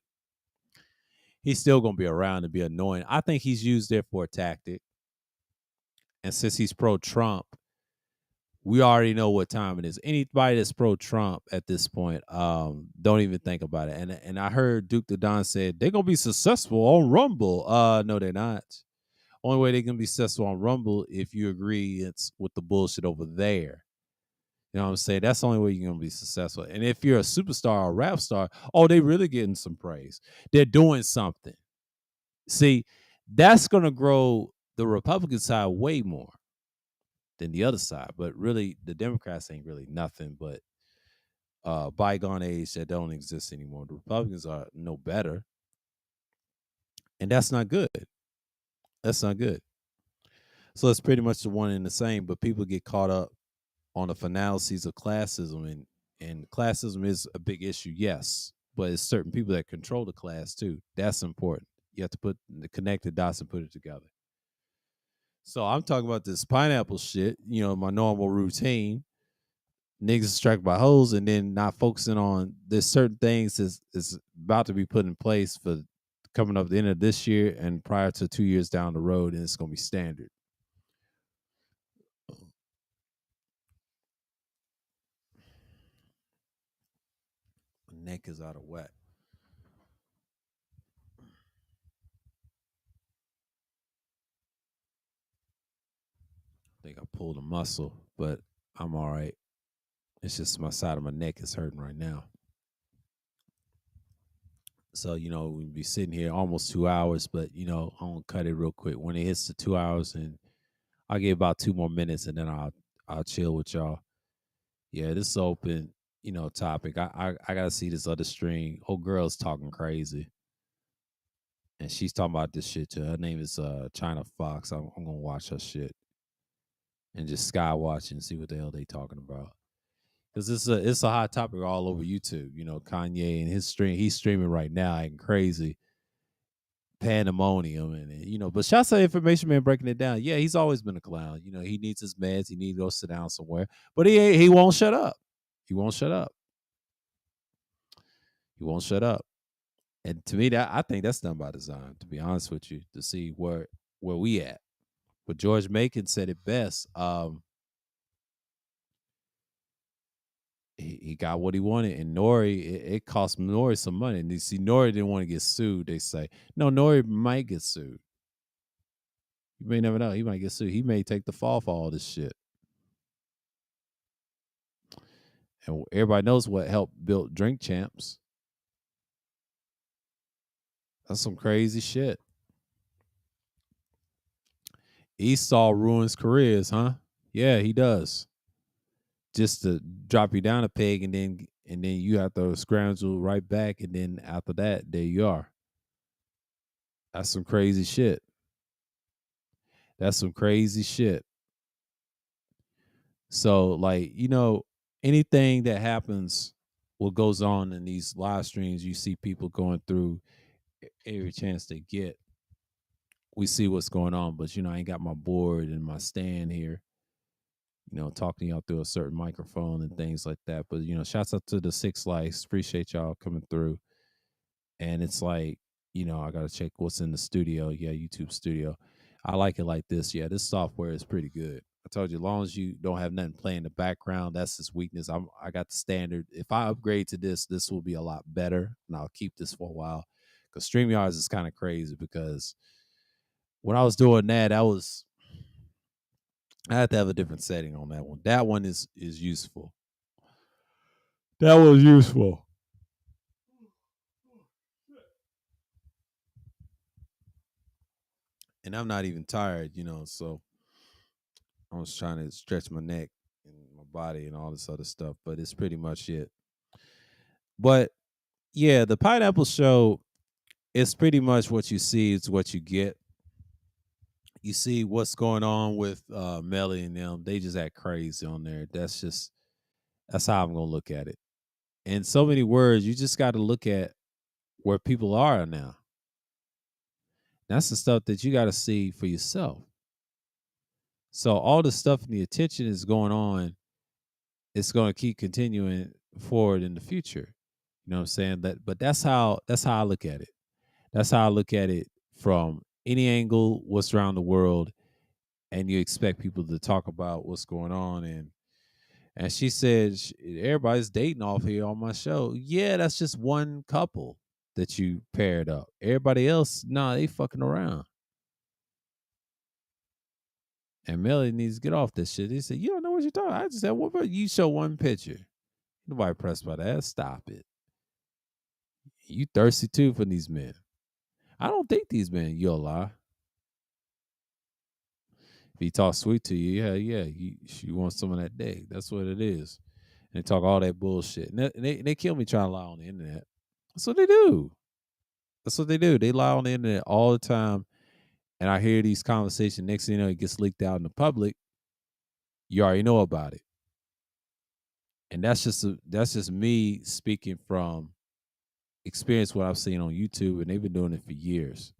S1: he's still gonna be around and be annoying. I think he's used it for a tactic. And since he's pro Trump, we already know what time it is. Anybody that's pro Trump at this point, don't even think about it. And I heard Duke the Don said they're gonna be successful on Rumble. No, they're not. Only way they can be successful on Rumble if you agree it's with the bullshit over there. You know what I'm saying? That's the only way you're gonna be successful. And if you're a superstar or a rap star, oh, they really getting some praise. They're doing something. See, that's gonna grow the Republican side way more than the other side. But really, the Democrats ain't really nothing but bygone age that don't exist anymore. The Republicans are no better, and that's not good. That's not good. So it's pretty much the one and the same. But people get caught up on the fallacies of classism, and classism is a big issue, yes. But it's certain people that control the class too. That's important. You have to connect the dots and put it together. So I'm talking about this pineapple shit, my normal routine. Niggas distracted by hoes and then not focusing on there's certain things is about to be put in place for coming up the end of this year and prior to 2 years down the road, and it's gonna be standard. My neck is out of whack. I think I pulled a muscle, but I'm all right. It's just my side of my neck is hurting right now. So, we'll be sitting here almost 2 hours, but I'm gonna cut it real quick. When it hits the 2 hours, and I'll give about 2 more minutes and then I'll chill with y'all. Yeah, this is open, topic. I gotta see this other stream. Old girl's talking crazy. And she's talking about this shit too. Her name is China Fox. I'm gonna watch her shit and just sky watch and see what the hell they talking about. Because it's a hot topic all over YouTube. Kanye and his stream. He's streaming right now, acting crazy, pandemonium, and But shouts out Information Man breaking it down. Yeah, he's always been a clown. He needs his meds. He needs to go sit down somewhere. But he won't shut up. He won't shut up. He won't shut up. And to me, that I think that's done by design. To be honest with you, to see where we at. But George Macon said it best. He got what he wanted, and Nori, it cost Nori some money. And you see, Nori didn't want to get sued. They say no, Nori might get sued. You may never know. He might get sued. He may take the fall for all this shit. And everybody knows what helped build Drink Champs. That's some crazy shit. Esau ruins careers, huh? Yeah, he does. Just to drop you down a peg, and then you have to scramble right back, and then after that, there you are. That's some crazy shit. That's some crazy shit. So, like, anything that happens, what goes on in these live streams, you see people going through every chance they get. We see what's going on, but I ain't got my board and my stand here, talking y'all through a certain microphone and things like that. But shouts out to the 6 likes. Appreciate y'all coming through. And it's like, I gotta check what's in the studio. Yeah, YouTube studio. I like it like this. Yeah, this software is pretty good. I told you, as long as you don't have nothing playing in the background, that's his weakness. I got the standard. If I upgrade to this will be a lot better, and I'll keep this for a while. Because StreamYards is kind of crazy, because when I was doing that, I had to have a different setting on that one. That one is useful. That was useful. and I'm not even tired, so I was trying to stretch my neck and my body and all this other stuff, but it's pretty much it. But yeah, the pineapple show is pretty much what you see is what you get. You see what's going on with Melly and them. They just act crazy on there. That's how I'm gonna look at it. In so many words, you just got to look at where people are now. That's the stuff that you got to see for yourself. So all the stuff and the attention is going on. It's going to keep continuing forward in the future. You know what I'm saying? But that's how I look at it. That's how I look at it from any angle, what's around the world, and you expect people to talk about what's going on. And she said, everybody's dating off here on my show. Yeah, that's just one couple that you paired up. Everybody else, nah, they fucking around. And Melly needs to get off this shit. He said, you don't know what you're talking about. I just said, what about you show one picture? Nobody pressed by that. Stop it. You thirsty too for these men. I don't think these men, you'll lie. If he talks sweet to you, yeah, she wants some of that dick. That's what it is. And they talk all that bullshit. And they kill me trying to lie on the internet. That's what they do. That's what they do. They lie on the internet all the time. And I hear these conversations. Next thing you know, it gets leaked out in the public. You already know about it. And that's just me speaking from experience what I've seen on YouTube, and they've been doing it for years.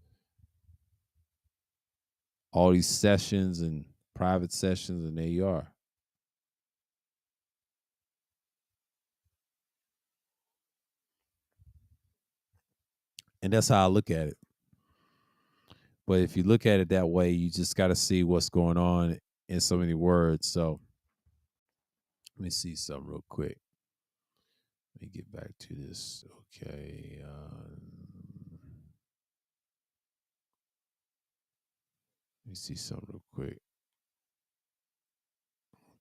S1: All these sessions and private sessions, and there you are. And that's how I look at it. But if you look at it that way, you just got to see what's going on in so many words. So let me see something real quick. Let me get back to this. Okay. Let me see something real quick.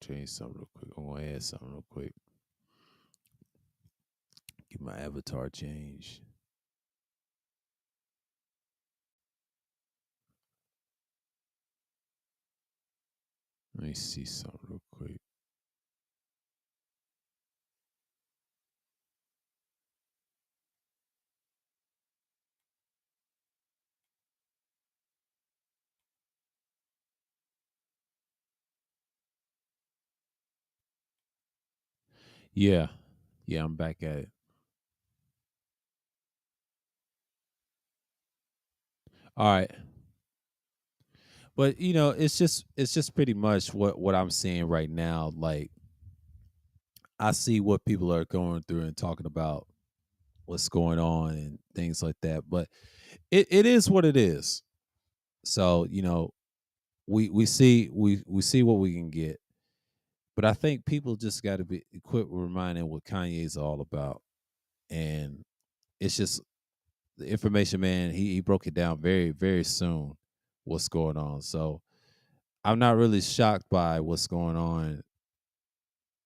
S1: Change something real quick. I'm going to add something real quick. Get my avatar changed. Let me see something real quick. Yeah. Yeah, I'm back at it. All right. But it's just pretty much what I'm seeing right now. Like I see what people are going through and talking about what's going on and things like that. But it is what it is. So, we see what we can get. But I think people just gotta be quit reminding what Kanye's all about. And it's just the information man, he broke it down very, very soon what's going on. So I'm not really shocked by what's going on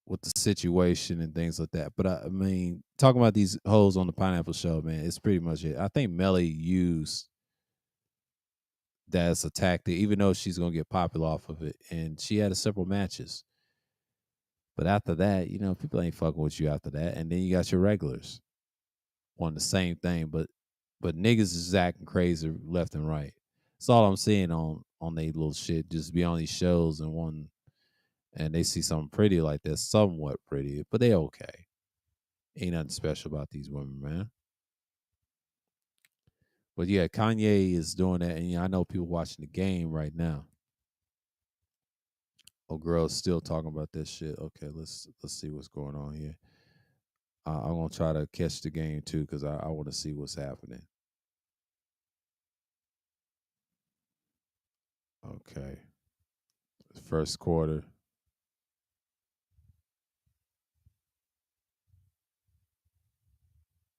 S1: with the situation and things like that. But I mean, talking about these hoes on the Pineapple Show, man, it's pretty much it. I think Melly used that as a tactic, even though she's gonna get popular off of it. And she had several matches. But after that, people ain't fucking with you after that. And then you got your regulars on the same thing. But niggas is acting crazy left and right. That's all I'm seeing on they little shit. Just be on these shows and they see something pretty like that, somewhat pretty, but they okay. Ain't nothing special about these women, man. But yeah, Kanye is doing that, and I know people watching the game right now. Oh, girls still talking about this shit. Okay, let's see what's going on here. I'm gonna try to catch the game too because I want to see what's happening. Okay, first quarter.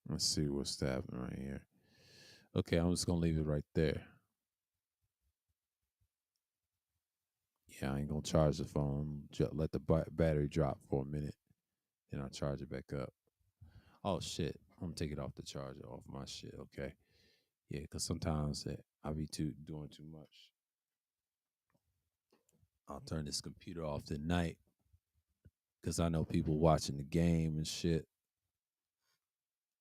S1: Let's see what's happening right here. Okay, I'm just gonna leave it right there. Yeah, I ain't gonna charge the phone. Let the battery drop for a minute, then I'll charge it back up. Oh shit, I'm gonna take it off the charger, off my shit. Okay. Yeah, because sometimes I be doing too much. I'll turn this computer off at night because I know people watching the game and shit.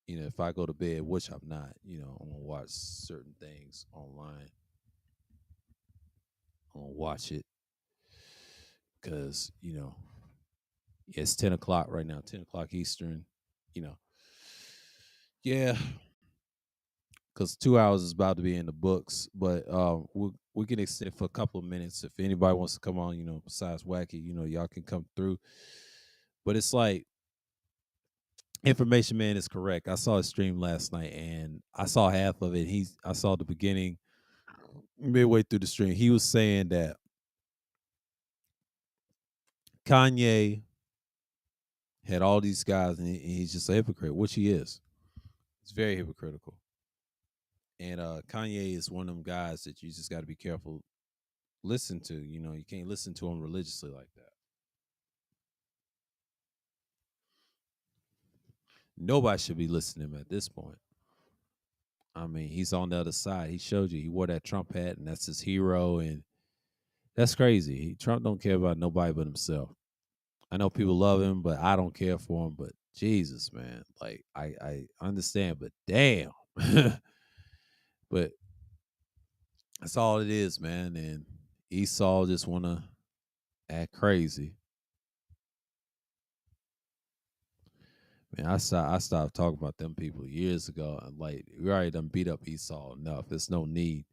S1: If I go to bed, which I'm not, I'm gonna watch certain things online. I'm gonna watch it because it's 10 o'clock right now, 10 o'clock Eastern. You know, yeah, because 2 hours is about to be in the books, but we can extend it for a couple of minutes if anybody wants to come on. Besides Wacky, y'all can come through. But it's like Information Man is correct. I saw his stream last night and I saw half of it. I saw the beginning midway through the stream. He was saying that Kanye had all these guys and he's just a hypocrite, which he is. It's very hypocritical. And Kanye is one of them guys that you just got to be careful listen to. You can't listen to him religiously like that. Nobody should be listening to him at this point. I mean, he's on the other side. He showed you he wore that Trump hat, and that's his hero, and that's crazy. Trump don't care about nobody but himself. I know people love him, but I don't care for him. But Jesus, man, like I understand, but damn, but that's all it is, man. And Esau just wanna act crazy. Man, I stopped talking about them people years ago. And like we already done beat up Esau enough. There's no need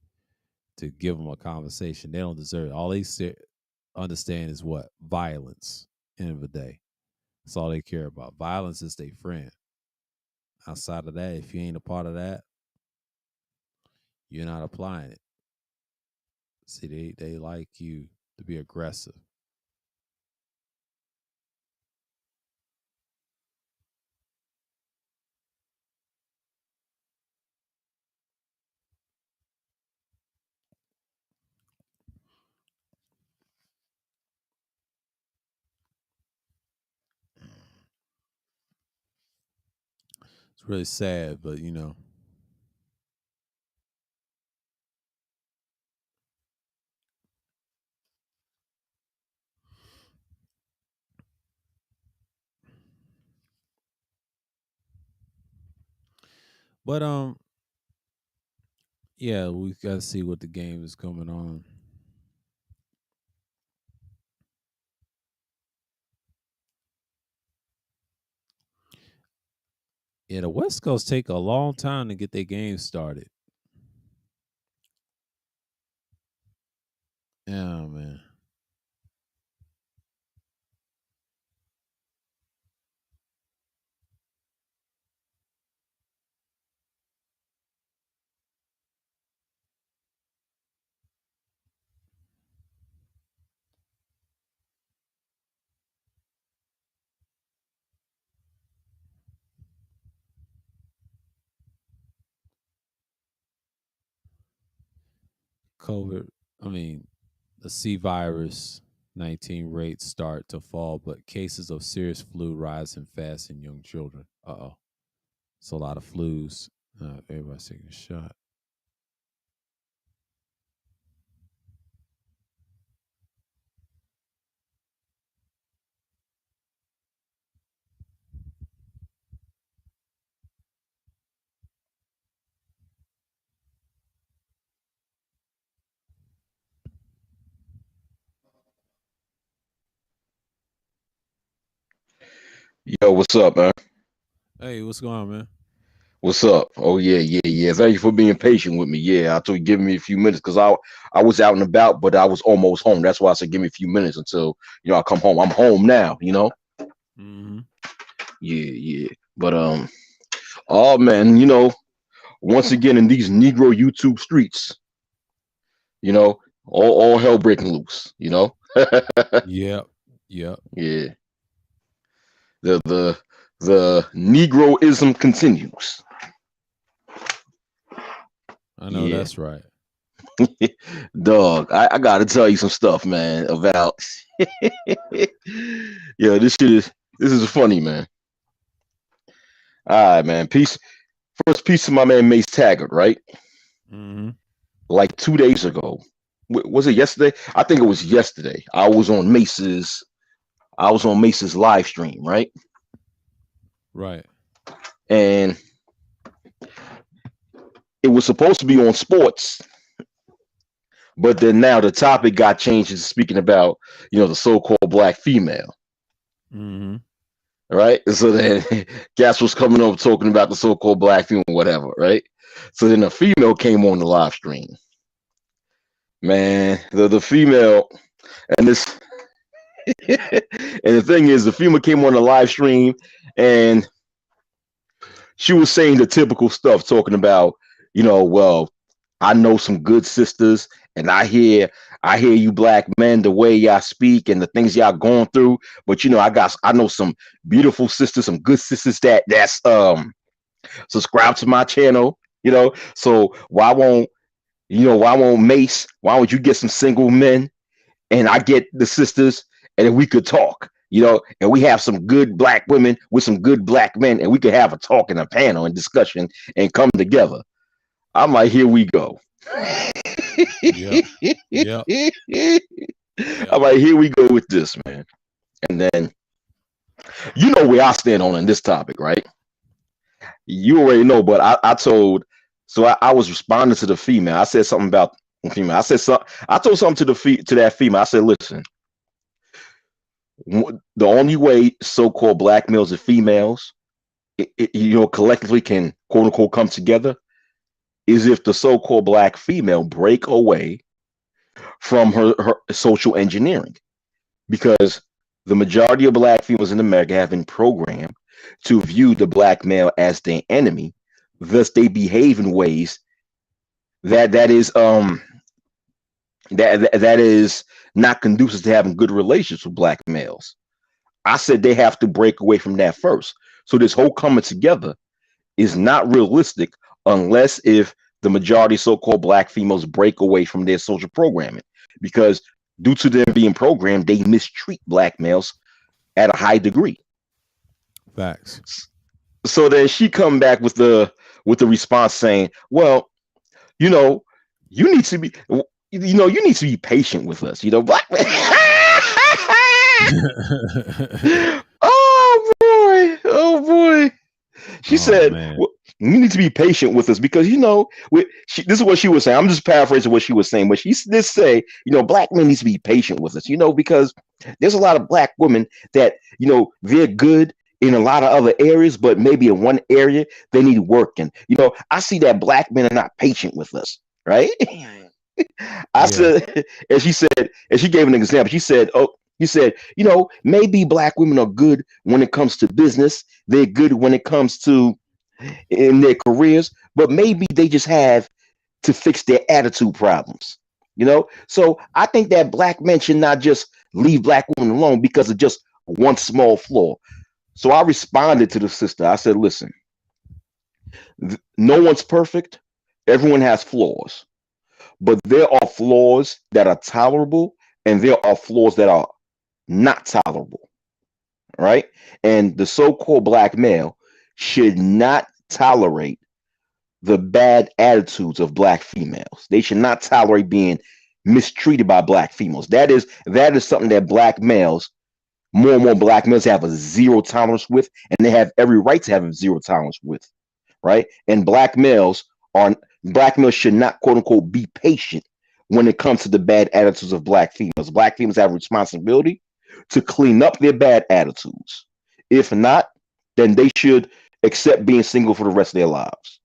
S1: to give them a conversation. They don't deserve it. All they understand is what? Violence. End of the day. That's all they care about. Violence is their friend. Outside of that, if you ain't a part of that, you're not applying it. See, they like you to be aggressive. It's really sad, but but yeah, we got to see what the game is coming on. Yeah, the West Coast take a long time to get their game started. Yeah, man. COVID, I mean, the C virus 19 rates start to fall, but cases of serious flu rising fast in young children. Uh-oh. It's a lot of flus. Everybody's taking a shot.
S3: Yo, what's up, man?
S1: Hey, what's going on, man?
S3: What's up? Oh yeah, yeah, yeah. Thank you for being patient with me. Yeah, I told you give me a few minutes because I was out and about, but I was almost home. That's why I said give me a few minutes until I come home. I'm home now.
S1: Mm-hmm.
S3: Yeah, yeah. But oh man, once again in these Negro YouTube streets, all hell breaking loose.
S1: Yep. Yep.
S3: Yeah. The Negroism continues.
S1: I know
S3: Yeah.
S1: that's right.
S3: Dog, I gotta tell you some stuff, man, about yeah, this is funny, man. All right, man. Peace. First piece to my man Mace Taggart, right?
S1: Mm-hmm.
S3: Like 2 days ago. Was it yesterday? I think it was yesterday. I was on Mace's live stream, right?
S1: Right.
S3: And it was supposed to be on sports, but then now the topic got changed to speaking about, the so-called black female,
S1: Mm-hmm.
S3: right? So then Gas was coming over talking about the so-called black female, whatever, right? So then a female came on the live stream. Man, the female, and this and the thing is, the female came on the live stream and she was saying the typical stuff, talking about, well, I know some good sisters, and I hear you black men, the way y'all speak and the things y'all going through. But I know some beautiful sisters, some good sisters that's subscribe to my channel. So why won't Mace? Why don't you get some single men and I get the sisters, and then we could talk, and we have some good black women with some good black men, and we could have a talk and a panel and discussion and come together. I'm like, here we go.
S1: Yep. Yep.
S3: I'm like, here we go with this, man. And then, where I stand on in this topic, right? You already know, but I was responding to the female. I said something about female. I told something to that female. I said, listen, the only way so-called black males and females, collectively can quote unquote come together is if the so-called black female break away from her social engineering, because the majority of black females in America have been programmed to view the black male as their enemy. Thus, they behave in ways that is not conducive to having good relationships with black males. I said they have to break away from that first. So this whole coming together is not realistic unless if the majority of so-called black females break away from their social programming, because due to them being programmed, they mistreat black males at a high degree.
S1: Facts.
S3: So then she come back with the response saying, well, you need to be patient with us, black men. Oh boy. She said, well, you need to be patient with us because, this is what she was saying. I'm just paraphrasing what she was saying, but she did say, black men need to be patient with us, because there's a lot of black women that, they're good in a lot of other areas, but maybe in one area they need working. I see that black men are not patient with us, right? I said, and she gave an example. She said, maybe black women are good when it comes to business. They're good when it comes to in their careers, but maybe they just have to fix their attitude problems. So I think that black men should not just leave black women alone because of just one small flaw. So I responded to the sister. I said, listen, no one's perfect. Everyone has flaws, but there are flaws that are tolerable and there are flaws that are not tolerable, right? And the so-called black male should not tolerate the bad attitudes of black females. They should not tolerate being mistreated by black females. That is something that more and more black males have a zero tolerance with, and they have every right to have a zero tolerance with, right? And black males should not quote unquote be patient when it comes to the bad attitudes of black females. Black females have a responsibility to clean up their bad attitudes. If not, then they should accept being single for the rest of their lives.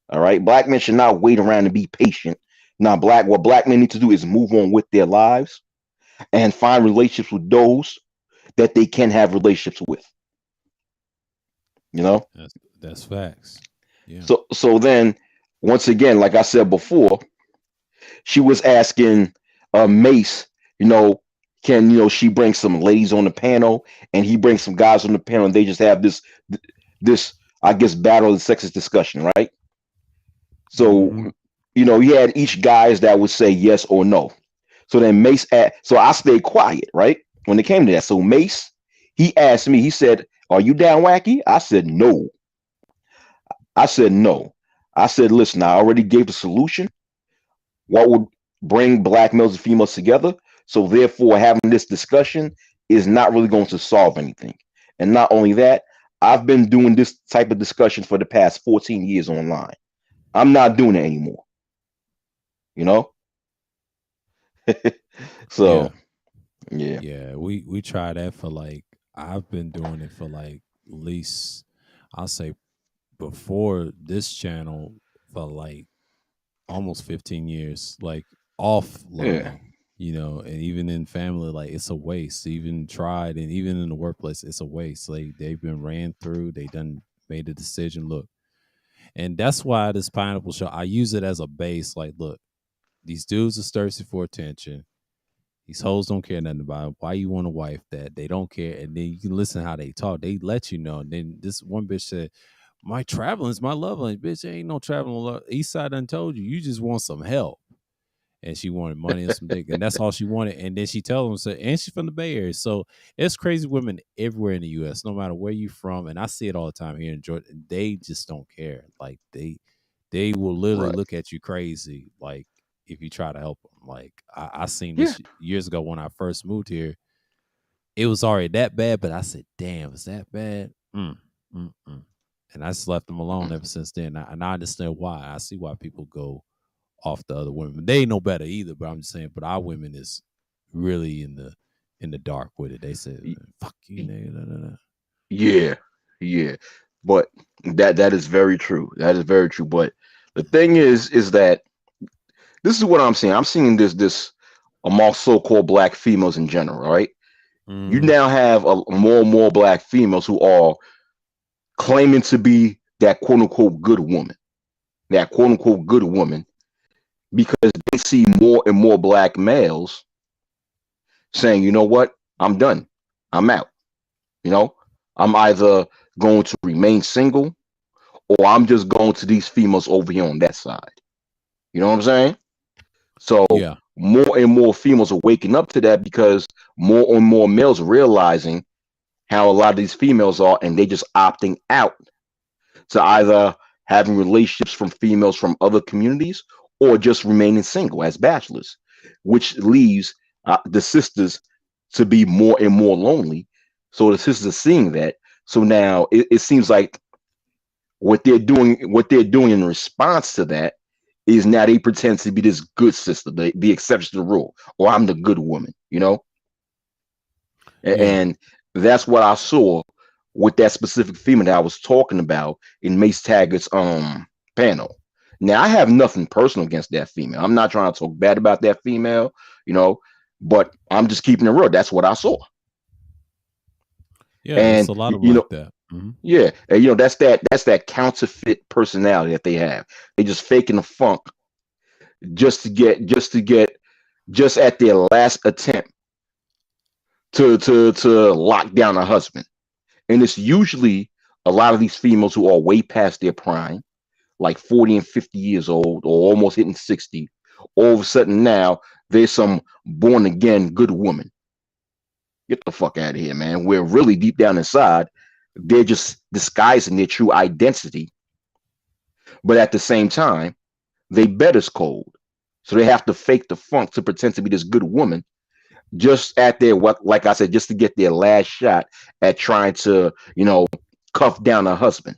S3: All right. Black men should not wait around and be patient. Now, what black men need to do is move on with their lives and find relationships with those that they can have relationships with.
S1: That's facts. Yeah.
S3: So then, once again, like I said before, she was asking Mace, can she bring some ladies on the panel and he brings some guys on the panel and they just have this I guess battle of the sexes discussion, right? So you had each guys that would say yes or no. So then Mace so I stayed quiet, right? When it came to that. So Mace, he asked me, he said, "Are you down, Wacky?" I said no. I said, listen, I already gave the solution. What would bring black males and females together? So therefore, having this discussion is not really going to solve anything. And not only that, I've been doing this type of discussion for the past 14 years online. I'm not doing it anymore. You know?
S1: Yeah.
S3: So yeah.
S1: Yeah. We try that for like I've been doing it for like at least I'll say before this channel for like almost 15 years, like
S3: Yeah.
S1: offline, and even in family, like it's a waste. Even tried, and even in the workplace, it's a waste. Like they've been ran through, they done made a decision. Look, and that's why this pineapple show, I use it as a base. Like, look, these dudes are thirsty for attention. These hoes don't care nothing about it. Why you want a wife that they don't care? And then you can listen how they talk. They let you know. And then this one bitch said, my traveling is my love language. Bitch, there ain't no traveling. East side done told you. You just want some help. And she wanted money and some dick. And that's all she wanted. And then she tells them, and she's from the Bay Area. So it's crazy women everywhere in the US, no matter where you from. And I see it all the time here in Georgia. They just don't care. Like they will literally
S3: Right.
S1: look at you crazy. Like if you try to help them. Like I seen
S3: Yeah.
S1: this years ago when I first moved here. It was already that bad, but I said, damn, is that bad? And I just left them alone ever since then. And I understand why. I see why people go off the other women. They ain't no better either, but I'm just saying, but our women is really in the dark with it. They said,
S3: Y-
S1: fuck you,
S3: y-
S1: nigga. Da, da, da.
S3: Yeah. Yeah. But that is very true. That is very true. But the thing is that this is what I'm seeing. I'm seeing this amongst so-called black females in general, right? You
S1: Mm,
S3: now have more and more black females who are claiming to be that quote unquote good woman, that quote unquote good woman, because they see more and more black males saying, you know what, I'm done, I'm out. You know, I'm either going to remain single or I'm just going to these females over here on that side. You know what I'm saying? So
S1: yeah,
S3: more and more females are waking up to that because more and more males are realizing how a lot of these females are, and they just opting out to either having relationships from females from other communities or just remaining single as bachelors, which leaves the sisters to be more and more lonely. So the sisters are seeing that. So now it seems like what they're doing in response to that is now they pretend to be this good sister, the exception to the rule, or I'm the good woman, you know?
S1: yeah,
S3: And that's what I saw with that specific female that I was talking about in Mace Taggart's panel. Now I have nothing personal against that female. I'm not trying to talk bad about that female, you know, but I'm just keeping it real. That's what I saw.
S1: yeah. It's
S3: And
S1: a lot of them
S3: you
S1: like
S3: know,
S1: that. Hmm.
S3: yeah, and that's that counterfeit personality that they have. They just faking the funk just at their last attempt to lock down a husband. And it's usually a lot of these females who are way past their prime, like 40 and 50 years old or almost hitting 60. All of a sudden now there's some born again good woman. Get the fuck out of here, man. We're really deep down inside. They're just disguising their true identity. But at the same time, they bet us cold. So they have to fake the funk to pretend to be this good woman just at their what, like I said, just to get their last shot at trying to, cuff down a husband.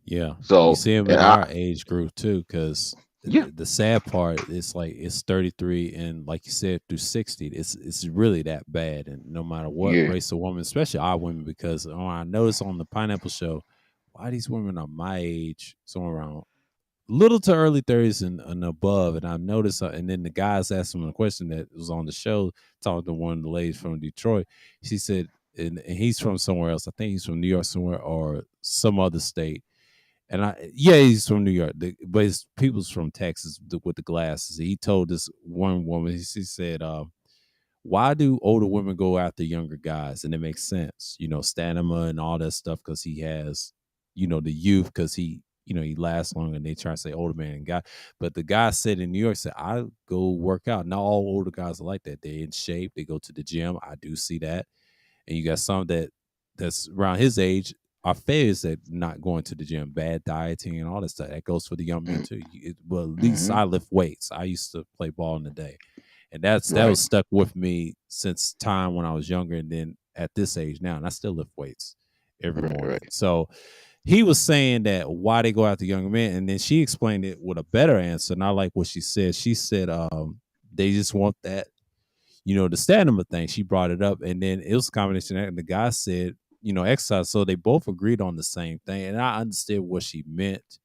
S1: Yeah, you
S3: So
S1: see them in
S3: and
S1: our age group too, because
S3: yeah,
S1: the sad part is like it's 33 and like you said through 60. It's really that bad, and no matter what
S3: yeah,
S1: race of woman, especially our women, because I noticed on the Pineapple Show, why these women are my age, somewhere around little to early 30s and above, and I noticed, and then the guys asked him a question that was on the show, talking to one of the ladies from Detroit. She said, and he's from somewhere else. I think he's from New York somewhere or some other state and yeah, he's from New York, but his people's from Texas with the glasses. He told this one woman, she said, why do older women go after younger guys? And it makes sense, stamina and all that stuff, because he has, the youth, because he lasts longer, and they try to say older man and guy. But the guy said in New York, said, I go work out. Not all older guys are like that. They're in shape. They go to the gym. I do see that. And you got some that's around his age, our failures at not going to the gym, bad dieting, and all that stuff. That goes for the young men too. Well, at least
S3: Mm-hmm.
S1: I lift weights. I used to play ball in the day, and that
S3: Right.
S1: was stuck with me since time when I was younger, and then at this age now, and I still lift weights every
S3: Right.
S1: morning.
S3: Right.
S1: So he was saying that why they go after younger men, and then she explained it with a better answer. And I like what she said. She said, they just want that, the stamina thing. She brought it up, and then it was a combination. And the guy said, exercise. So they both agreed on the same thing, and I understood what she meant.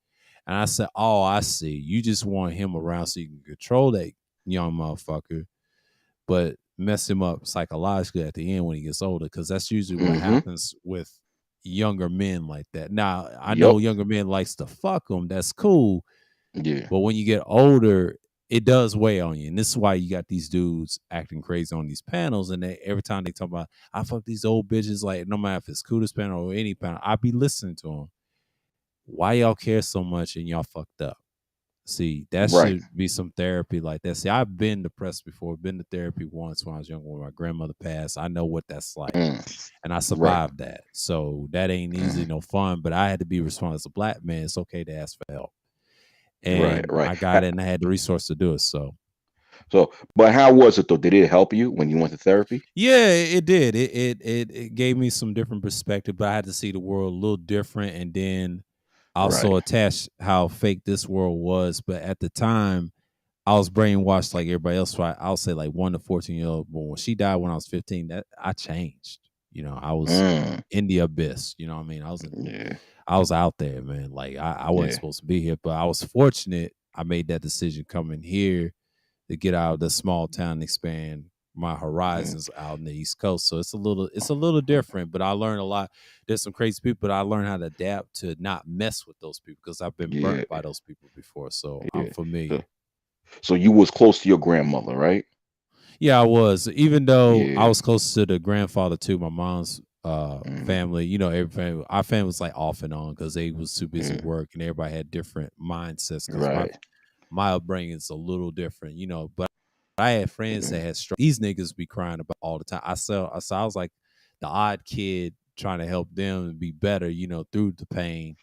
S1: And I said, "Oh, I see. You just want him around so you can control that young motherfucker, but mess him up psychologically at the end when he gets older, because that's usually what
S3: Mm-hmm.
S1: happens with younger men like that." Now, I know
S3: Yep.
S1: younger men likes to fuck them. That's cool,
S3: Yeah.
S1: but when you get older, it does weigh on you. And this is why you got these dudes acting crazy on these panels. And they every time they talk about, I fuck these old bitches, like no matter if it's Kudos panel or any panel, I be listening to them. Why y'all care so much and y'all fucked up? See, that
S3: Right.
S1: should be some therapy like that. See, I've been depressed before, been to therapy once when I was younger when my grandmother passed. I know what that's like.
S3: Mm.
S1: And I
S3: Right.
S1: survived that. So that ain't easy,
S3: Mm.
S1: no fun. But I had to be responsible as a black man. It's okay to ask for help.
S3: Right.
S1: And
S3: Right.
S1: I got it and I had the resource to do it. So
S3: So, but how was it though? Did it help you when you went to therapy?
S1: yeah, it did. It gave me some different perspective, but I had to see the world a little different, and then
S3: Right.
S1: also attach how fake this world was. But at the time, I was brainwashed like everybody else. So I'll say like 1 to 14-year-old. But when she died when I was 15, that I changed. I was
S3: Mm.
S1: in the abyss. You know what I mean?
S3: Yeah.
S1: I was out there, man. Like I wasn't
S3: Yeah.
S1: supposed to be here, but I was fortunate. I made that decision coming here to get out of the small town and expand my
S3: Mm.
S1: horizons out in the East Coast. So it's a little different, but I learned a lot. There's some crazy people, but I learned how to adapt to not mess with those people because I've been burnt
S3: Yeah.
S1: by those people before. So I'm
S3: Yeah. So,
S1: familiar.
S3: so you was close to your grandmother, right?
S1: Yeah, I was. Even though I
S3: Yeah.
S1: was close to the grandfather too, my mom's
S3: Mm.
S1: family, every family, our family was like off and on because they was too busy
S3: Yeah.
S1: work and everybody had different mindsets because my
S3: Right.
S1: my upbringing is a little different, but I had friends
S3: Mm.
S1: that had these niggas be crying about all the time. I was like the odd kid trying to help them be better, through the pain.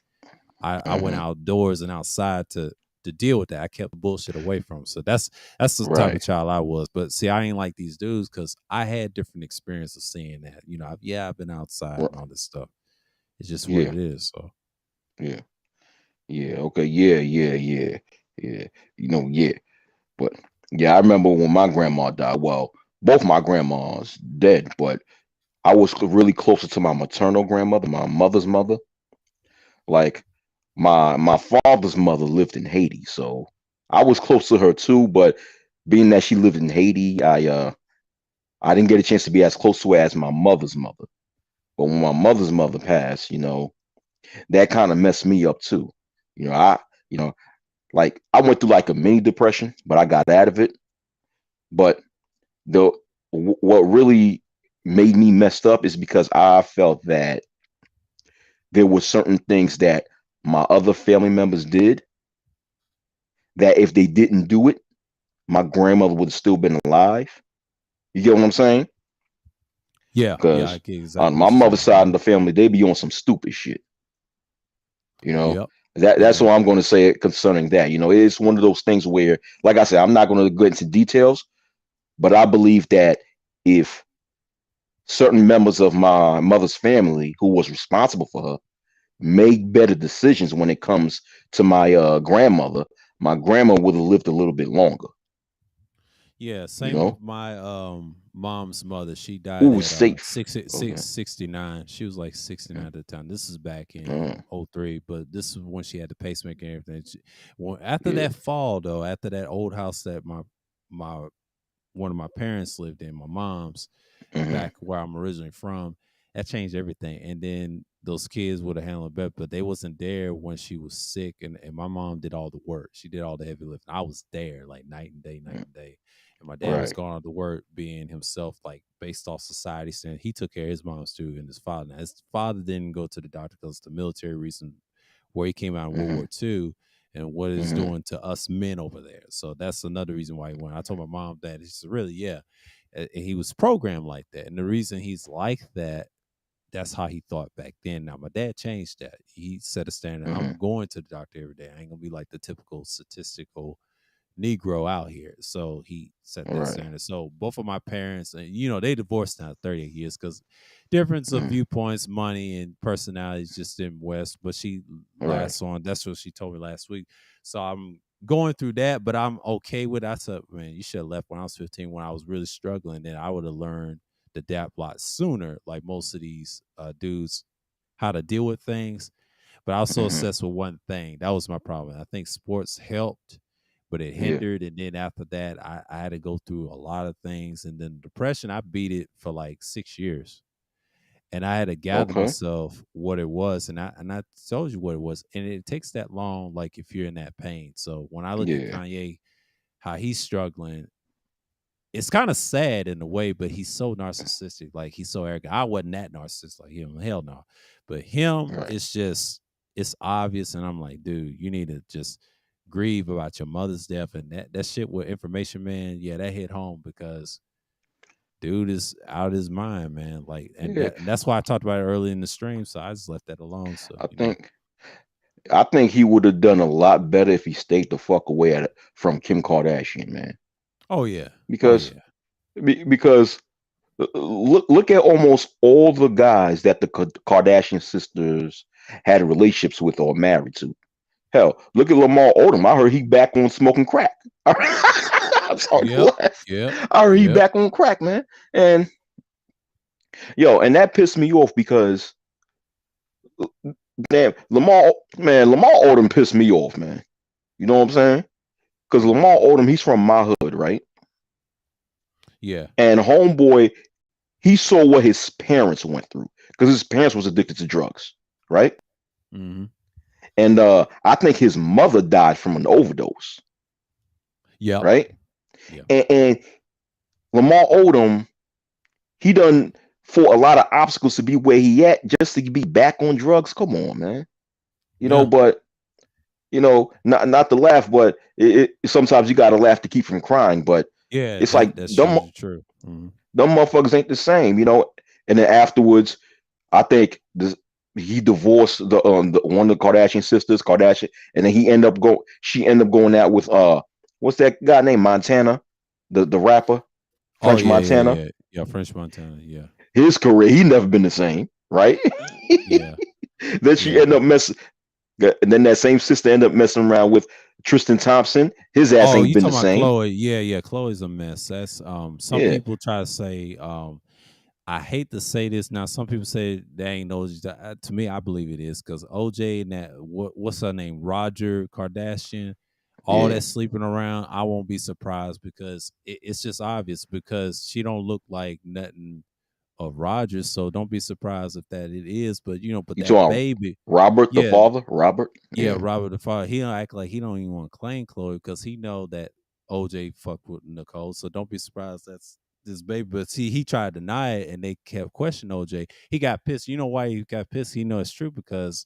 S1: I went
S3: Mm-hmm.
S1: outdoors and outside to deal with that. I kept the bullshit away from 'em. So that's the type of
S3: Right.
S1: child I was. But see, I ain't like these dudes because I had different experience of seeing that. I've been outside and
S3: Right.
S1: all this stuff. It's just what
S3: Yeah.
S1: it is. So
S3: Yeah. Yeah. Okay. Yeah. Yeah. Yeah. Yeah. Yeah. But yeah, I remember when my grandma died. Well, both my grandmas dead, but I was really closer to my maternal grandmother, my mother's mother. Like my father's mother lived in Haiti, so I was close to her too. But being that she lived in Haiti, I didn't get a chance to be as close to her as my mother's mother. But when my mother's mother passed, that kind of messed me up too. I you know like I went through like a mini depression, but I got out of it. But the what really made me messed up is because I felt that there were certain things that my other family members did that if they didn't do it, my grandmother would have still been alive. You get what I'm saying?
S1: yeah, yeah, I
S3: Because
S1: get
S3: on
S1: exactly
S3: my
S1: what you're
S3: mother's
S1: saying.
S3: side of the family, they be on some stupid shit. You know,
S1: Yep.
S3: that's
S1: Yep.
S3: what I'm going to say concerning that. It's one of those things where, like I said, I'm not going to go into details, but I believe that if certain members of my mother's family who was responsible for her make better decisions when it comes to my grandma would have lived a little bit longer.
S1: Yeah,
S3: You
S1: same
S3: know,
S1: with my mom's mother. She died
S3: who was
S1: at
S3: safe. Okay.
S1: 69. She was like 69 at the time. This is back in
S3: Mm,
S1: '03, but this is when she had the pacemaker and everything. After
S3: yeah.
S1: that fall though, after that old house that my one of my parents lived in, my mom's,
S3: Hmm.
S1: back where I'm originally from, that changed everything. And then those kids would have handled it better, but they wasn't there when she was sick. And my mom did all the work. She did all the heavy lifting. I was there like night and day, night and day. And my dad was
S3: Right.
S1: going out to work, being himself, like based off society standard. He took care of his moms too, and his father. Now, his father didn't go to the doctor because the military reason, where he came out in World
S3: Hmm.
S1: War II and what it's
S3: Hmm.
S1: doing to us men over there. So that's another reason why he went. I told my mom that. He said, really, yeah. And he was programmed like that. And the reason he's like that, that's how he thought back then. Now my dad changed that. He set a standard.
S3: Mm-hmm.
S1: I'm going to the doctor every day. I ain't gonna be like the typical statistical Negro out here. So he set
S3: All
S1: that
S3: right.
S1: standard. So both of my parents, they divorced now 38 years because difference of
S3: Mm-hmm.
S1: viewpoints, money, and personalities just didn't west. But she
S3: All right.
S1: last on. That's what she told me last week. So I'm going through that, but I'm okay with it. I said, man, you should have left when I was 15 when I was really struggling. Then I would have learned the adapt a lot sooner, like most of these dudes, how to deal with things. But I was so
S3: Mm-hmm.
S1: obsessed with one thing. That was my problem. I think sports helped, but it
S3: Yeah.
S1: hindered. And then after that, I had to go through a lot of things. And then depression, I beat it for like 6 years. And I had to gather
S3: Okay.
S1: myself what it was. And I told you what it was. And it takes that long, like if you're in that pain. So when I look at
S3: Yeah.
S1: Kanye, how he's struggling, it's kind of sad in a way, but he's so narcissistic. Like he's so arrogant. I wasn't that narcissist like him. Hell no. But him,
S3: All right.
S1: it's obvious. And I'm like, dude, you need to just grieve about your mother's death. And that shit with information, man. Yeah, that hit home because dude is out of his mind, man. Like,
S3: Yeah.
S1: and that's why I talked about it early in the stream. So I just left that alone. So,
S3: I think I think he would have done a lot better if he stayed the fuck away from Kim Kardashian, man.
S1: Oh yeah. Oh
S3: Because
S1: yeah.
S3: because look at almost all the guys that the Kardashian sisters had relationships with or married to. Hell, look at Lamar Odom. I heard he back on smoking crack. I'm sorry,
S1: Yep.
S3: what?
S1: Yep.
S3: I heard he
S1: Yep.
S3: back on crack, man. And and that pissed me off because damn, Lamar Odom pissed me off, man. You know what I'm saying? Because Lamar Odom, he's from my hood, right?
S1: Yeah.
S3: And homeboy, he saw what his parents went through because his parents was addicted to drugs, right?
S1: Mm-hmm.
S3: And I think his mother died from an overdose,
S1: Yep.
S3: right?
S1: Yep.
S3: And Lamar Odom, he done for a lot of obstacles to be where he at just to be back on drugs. Come on, man.
S1: Yeah.
S3: But not to laugh, but sometimes you gotta laugh to keep from crying. But
S1: Yeah,
S3: it's like
S1: that's usually true. Mm-hmm.
S3: them motherfuckers ain't the same. And then afterwards, I think he divorced the one of the Kardashian sisters, Kardashian, and then she ended up going out with what's that guy named Montana, the rapper,
S1: Oh
S3: French
S1: yeah, yeah,
S3: Montana.
S1: yeah, yeah. French Montana. Yeah,
S3: His career, he never been the same, right?
S1: yeah,
S3: Then she
S1: yeah.
S3: ended up messing, and then that same sister ended up messing around with Tristan Thompson. His ass
S1: Oh,
S3: ain't
S1: you
S3: been the
S1: talking about
S3: same.
S1: Chloe? Yeah, yeah. Chloe's a mess. That's Some
S3: Yeah,
S1: people try to say I hate to say this now. Some people say they ain't no. To me, I believe it is because OJ and that what's her name, Roger Kardashian, all
S3: yeah.
S1: that sleeping around. I won't be surprised because it's just obvious because she don't look like nothing of Rogers. So don't be surprised if that it is. But but
S3: You
S1: that
S3: talking
S1: baby,
S3: Robert the
S1: yeah,
S3: father? Robert?
S1: yeah,
S3: Yeah,
S1: Robert the father. He don't act like he don't even want to claim Chloe because he know that OJ fucked with Nicole. So don't be surprised that's this baby. But see, he tried to deny it, and they kept questioning OJ. He got pissed. You know why he got pissed? He know it's true because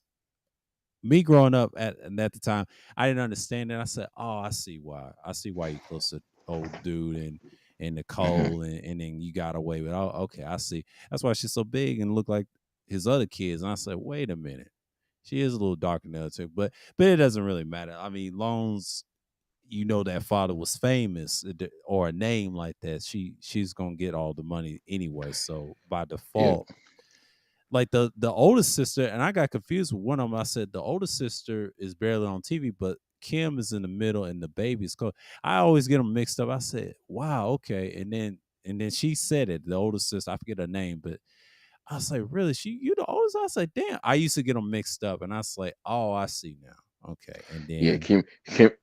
S1: me growing up at the time, I didn't understand it. I said, "Oh, I see why. I see why you close to old dude and
S3: hmm
S1: Nicole, and then you got away with. Oh, okay, I see. That's why she's so big and look like his other kids." And I said, "Wait a minute, she is a little darker than the other two, but it doesn't really matter. I mean, Loans, that father was famous or a name like that. She's gonna get all the money anyway. So by
S3: yeah.
S1: default." Like the oldest sister, and I got confused with one of them. I said the oldest sister is barely on TV, but Kim is in the middle, and the baby's close. I always get them mixed up. I said, "Wow, okay," and then she said it. The oldest sister, I forget her name, but I was like, "Really? You the oldest?" I was like, "Damn!" I used to get them mixed up, and I was like, "Oh, I see now." Okay, and
S3: Yeah,
S1: then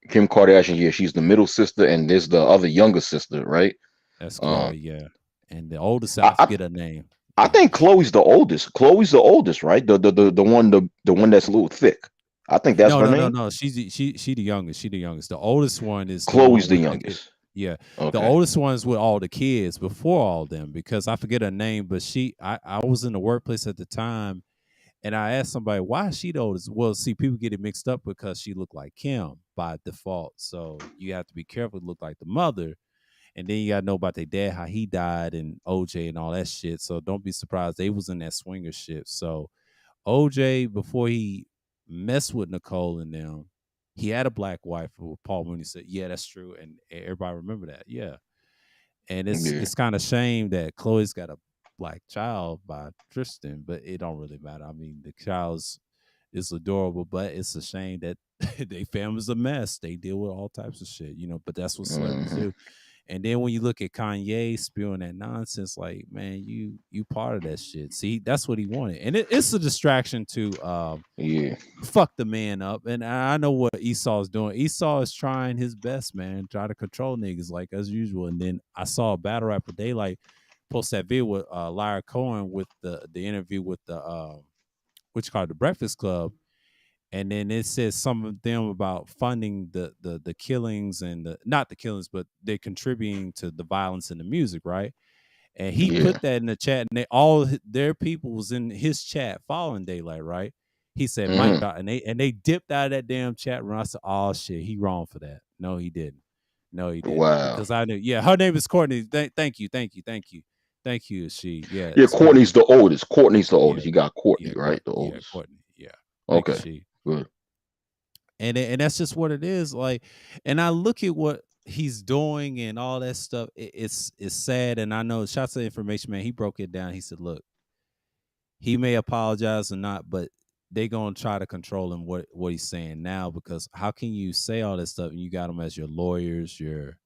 S3: Kim Kardashian. Yeah, she's the middle sister, and there's the other younger sister, right?
S1: that's
S3: Um,
S1: Chloe, yeah, and the oldest, I
S3: I
S1: forget her name.
S3: I
S1: Yeah,
S3: think Chloe's the oldest. Chloe's the oldest, right? The one that's a little thick. I think that's
S1: no,
S3: her
S1: no, no,
S3: name.
S1: no. She the youngest. She the youngest. The oldest one is the
S3: Chloe's
S1: one
S3: the
S1: with
S3: youngest.
S1: yeah. The
S3: Okay.
S1: oldest one is with all the kids before all them because I forget her name, but I was in the workplace at the time and I asked somebody why is she the oldest. Well, see, people get it mixed up because she looked like Kim by default, so you have to be careful to look like the mother. And then you gotta know about their dad, how he died, and OJ and all that shit. So don't be surprised they was in that swinger shit. So OJ, before he messed with Nicole and them, he had a black wife. Who Paul Mooney said, "Yeah, that's true," and everybody remember that. Yeah, and
S3: Yeah.
S1: it's kind of shame that Chloe's got a black child by Tristan, but it don't really matter. I mean, the child's is adorable, but it's a shame that they family's a mess. They deal with all types of shit, you know. But that's what celebrities
S3: Mm-hmm.
S1: do. And then when you look at Kanye spewing that nonsense, like, man, you part of that shit. See, that's what he wanted, and it's a distraction to
S3: Yeah.
S1: fuck the man up. And I know what Esau's doing. Esau is trying his best, man, try to control niggas like as usual. And then I saw a battle rapper Daylight post that video with Lyra Cohen with the interview with the which called the Breakfast Club. And then it says some of them about funding the killings and the not the killings, but they're contributing to the violence in the music, right? And he
S3: Yeah.
S1: put that in the chat, and all their people was in his chat following Daylight, right? He said Mike
S3: Mm-hmm.
S1: Dot, and they dipped out of that damn chat room. I said, "Oh shit, he wrong for that." No, he didn't. No, he didn't.
S3: Wow.
S1: Because I knew. Yeah, her name is Courtney. Thank you, thank you, thank you, thank you. She, yeah,
S3: Yeah,
S1: it's
S3: Courtney's
S1: Courtney.
S3: the oldest. Courtney's the
S1: Yeah,
S3: oldest. You got Courtney,
S1: yeah,
S3: right?
S1: Courtney.
S3: The
S1: Yeah,
S3: oldest.
S1: Courtney. Yeah, thank you,
S3: Okay.
S1: she.
S3: Good.
S1: And that's just what it is. Like, and I look at what he's doing and all that stuff. It's sad. And I know shots of information, man. He broke it down. He said, "Look, he may apologize or not, but they gonna try to control him what he's saying now because how can you say all this stuff and you got him as your lawyers, your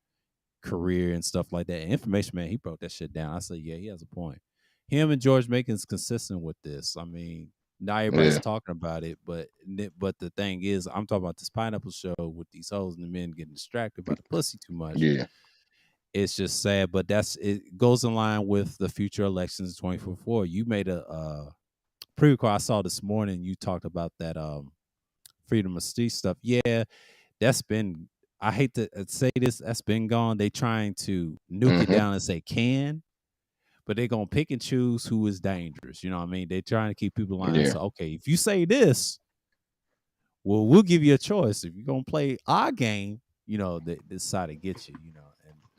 S1: career and stuff like that? And information, man, he broke that shit down. I said, yeah, he has a point. Him and George Macon's consistent with this. I mean, not everybody's
S3: Yeah.
S1: talking about it, but the thing is, I'm talking about this pineapple show with these hoes and the men getting distracted by the pussy too much.
S3: Yeah.
S1: It's just sad, but it goes in line with the future elections in 2024. You made a pre-record I saw this morning. You talked about that freedom of speech stuff. Yeah, that's been. I hate to say this. That's been gone. They trying to nuke it
S3: Mm-hmm.
S1: down and say can, but they're gonna pick and choose who is dangerous. You know what I mean? They're trying to keep people in line.
S3: Yeah.
S1: So okay, if you say this, well, we'll give you a choice. If you're gonna play our game, you know, they decide to get you. You know,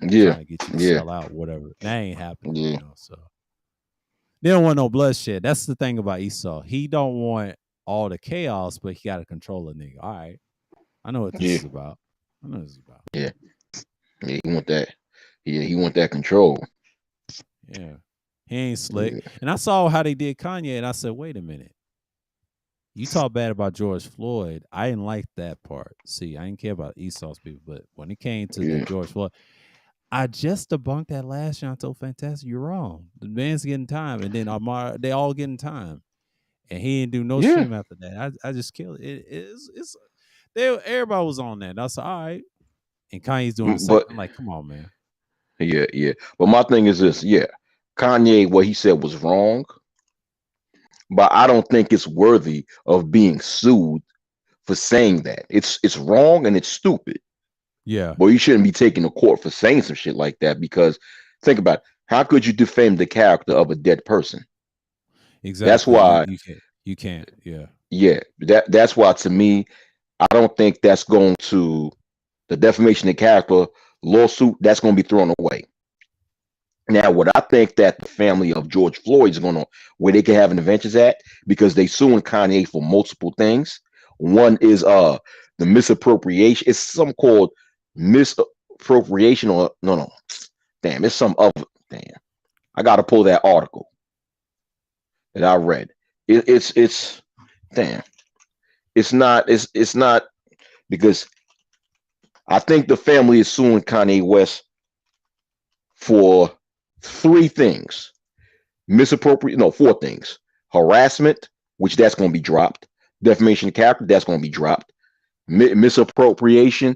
S1: and
S3: Yeah.
S1: trying to get you to
S3: Yeah.
S1: sell out, whatever. That ain't happening. You
S3: Yeah.
S1: know, so. They don't want no bloodshed. That's the thing about Esau. He don't want all the chaos, but he got to control a nigga. All right, I know what this
S3: Yeah.
S1: is about. I know what this is about.
S3: Yeah. Yeah. He want that. Yeah. He want that control.
S1: Yeah, he ain't slick.
S3: Yeah.
S1: And I saw how they did Kanye, and I said, wait a minute. You talk bad about George Floyd. I didn't like that part. See, I didn't care about Esau's people, but when it came to the
S3: Yeah.
S1: George Floyd, I just debunked that last year. I told Fantastic, you're wrong. The man's getting time, and then Amar, they all getting time. And he didn't do no
S3: Yeah.
S1: stream after that. I just killed it. It's everybody was on that. That's all right. And Kanye's doing the same.
S3: But
S1: I'm like, come on, man.
S3: yeah. Yeah. But my thing is this. Yeah. Kanye, what he said was wrong, but I don't think it's worthy of being sued for saying that. It's wrong and it's stupid.
S1: Yeah,
S3: But you shouldn't be taken to court for saying some shit like that because think about it, how could you defame the character of a dead person? That's
S1: exactly.
S3: why,
S1: You can't. You can't. Yeah.
S3: yeah, that's why to me, I don't think that's going to the defamation of character lawsuit. That's going to be thrown away. Now, what I think that the family of George Floyd is going to where they can have an advantage at because they suing Kanye for multiple things. One is the misappropriation. It's some called misappropriation or no. Damn, it's some other damn. I gotta pull that article that I read. It's damn. It's not because I think the family is suing Kanye West for three things. Four things. Harassment, which that's going to be dropped. Defamation of character, that's going to be dropped. Misappropriation,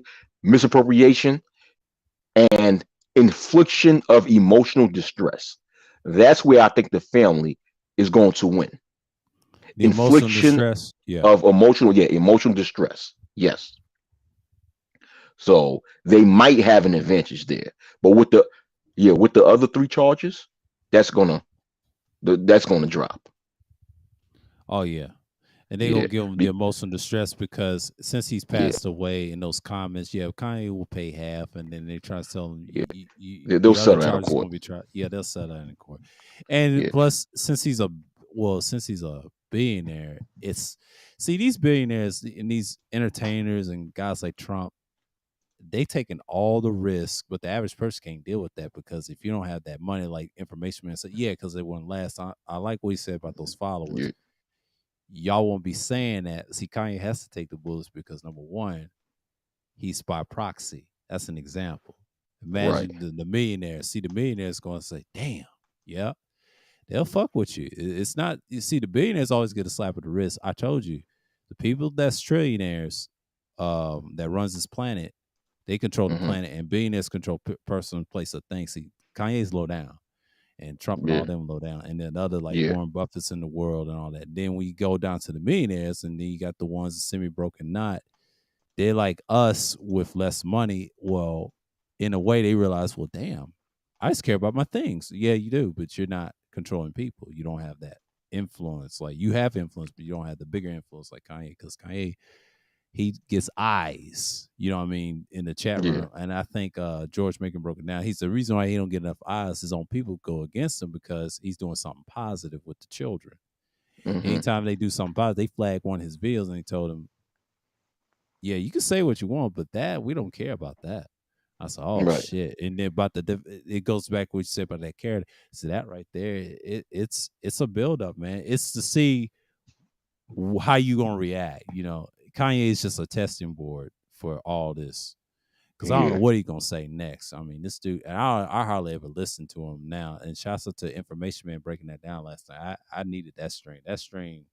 S3: and infliction of emotional distress. That's where I think the family is going to win.
S1: The emotional
S3: Infliction
S1: distress. Yeah.
S3: of emotional distress. Yes. So they might have an advantage there. But with the other three charges, that's gonna drop.
S1: Oh yeah. And they gonna
S3: yeah,
S1: give him the emotional distress because since he's
S3: yeah,
S1: passed away in those comments, yeah, Kanye will pay half, and then they try to tell him
S3: yeah. They'll
S1: the other
S3: settle out of
S1: charges
S3: court.
S1: gonna be tried. Yeah, they'll settle that in court. And
S3: Yeah,
S1: plus, since he's a billionaire, it's see these billionaires and these entertainers and guys like Trump, they taking all the risk, but the average person can't deal with that because if you don't have that money, like information man said, yeah, because it wouldn't last. I like what he said about those followers.
S3: yeah,
S1: Y'all won't be saying that. See, Kanye has to take the bullets because number one, he's by proxy. That's an example.
S3: right.
S1: Imagine the millionaire. See, the millionaire is going to say, "Damn, yeah, they'll fuck with you." It's not. You see, the billionaires always get a slap at the wrist. I told you, the people that's trillionaires, that runs this planet, they control the
S3: Hmm.
S1: planet, and billionaires control person, place, or thing. See, Kanye's low down, and Trump and
S3: Yeah,
S1: all them low down, and then other like
S3: yeah,
S1: Warren Buffett's in the world and all that. Then we go down to the millionaires, and then you got the ones semi broken not. They're like us with less money. Well, in a way, they realize, well, damn, I just care about my things. Yeah, you do, but you're not controlling people. You don't have that influence. Like you have influence, but you don't have the bigger influence like Kanye, because Kanye he gets eyes, you know what I mean, in the chat
S3: yeah.
S1: room. And I think George Macon broke it down. He's the reason why he don't get enough eyes. His own people go against him because he's doing something positive with the children.
S3: Hmm.
S1: Anytime they do something positive, they flag one of his videos and he told him, yeah, you can say what you want, but that we don't care about that. I said, oh
S3: Right.
S1: shit. And then about it goes back to what you said about that character. So that right there, it's a buildup, man. It's to see how you gonna react. You know, Kanye is just a testing board for all this because I don't know
S3: Yeah,
S1: what he's gonna say next. I mean, this dude, and I hardly ever listen to him now. And shouts out to Information Man breaking that down last night. I needed that stream. That stream.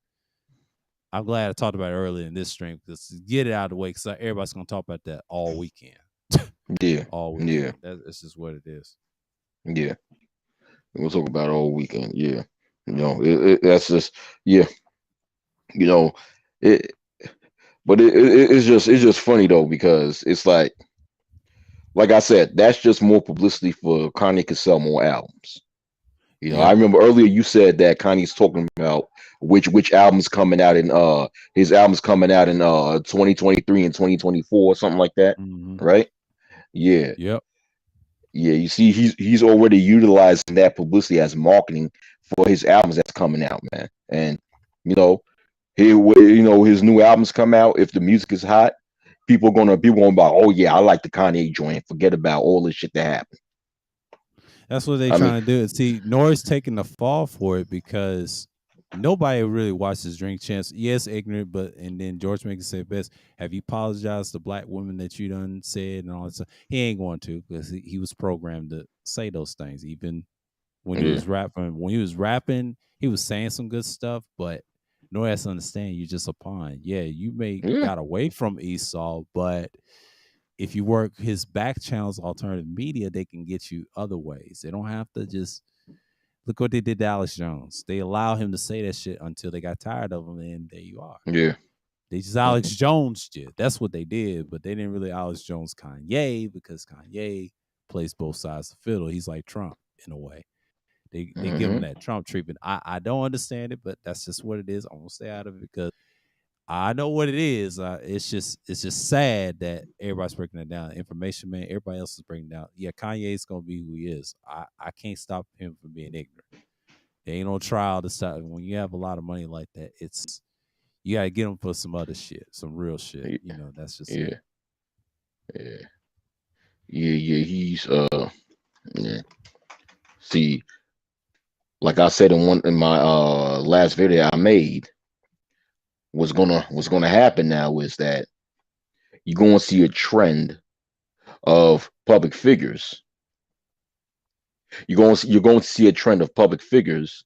S1: I'm glad I talked about it earlier in this stream because to get it out of the way because everybody's gonna talk about that all weekend.
S3: yeah,
S1: All
S3: yeah,
S1: weekend. That's just what it is.
S3: yeah. We'll talk about it all weekend. Yeah, that's just yeah. You know, it. But it's just funny though because it's like I said, that's just more publicity for Kanye could sell more albums. I
S1: Yep.
S3: remember earlier you said that Kanye's talking about which albums coming out in his albums coming out in 2023 and 2024 something like that,
S1: Mm-hmm.
S3: right? Yeah.
S1: Yep.
S3: Yeah, you see he's already utilizing that publicity as marketing for his albums that's coming out, man. And you know, his new albums come out, if the music is hot, people gonna buy, oh yeah, I like the Kanye joint. Forget about all this shit that happened.
S1: That's what they
S3: I mean,
S1: trying to do. See, Norris taking the fall for it because nobody really watches Drink Champs. Yes, ignorant, but and then George Mason said best. Have you apologized to black women that you done said and all that stuff? He ain't going to because he was programmed to say those things. Even when he
S3: yeah,
S1: was rapping, he was saying some good stuff, but Norris has to understand you just a pawn. Yeah, you may
S3: yeah,
S1: got away from Esau, but if you work his back channels, alternative media, they can get you other ways. They don't have to just look what they did to Alex Jones. They allow him to say that shit until they got tired of him, and there you are.
S3: yeah,
S1: They just Alex Jones did. That's what they did, but they didn't really Alex Jones Kanye because Kanye plays both sides of the fiddle. He's like Trump in a way. They give him
S3: hmm,
S1: that Trump treatment. I don't understand it, but that's just what it is. I'm gonna stay out of it because I know what it is. It's just sad that everybody's breaking it down. Information man, everybody else is breaking down. Yeah, Kanye's gonna be who he is. I can't stop him from being ignorant. There ain't no trial to stop. When you have a lot of money like that, it's you gotta get him for some other shit, some real shit.
S3: yeah,
S1: That's just it.
S3: yeah, yeah, yeah. He's yeah. See, like I said in my last video I made, what's gonna happen now is that you're gonna see a trend of public figures. You're going to see a trend of public figures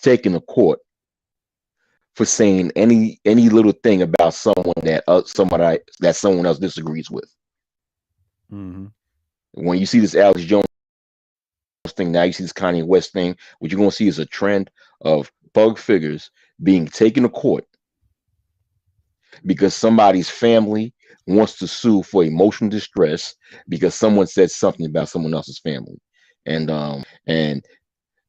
S3: taking to court for saying any little thing about somebody that someone else disagrees with.
S1: Mm-hmm.
S3: When you see this Alex Jones thing, now you see this Kanye West thing. What you're going to see is a trend of public figures being taken to court because somebody's family wants to sue for emotional distress because someone said something about someone else's family, and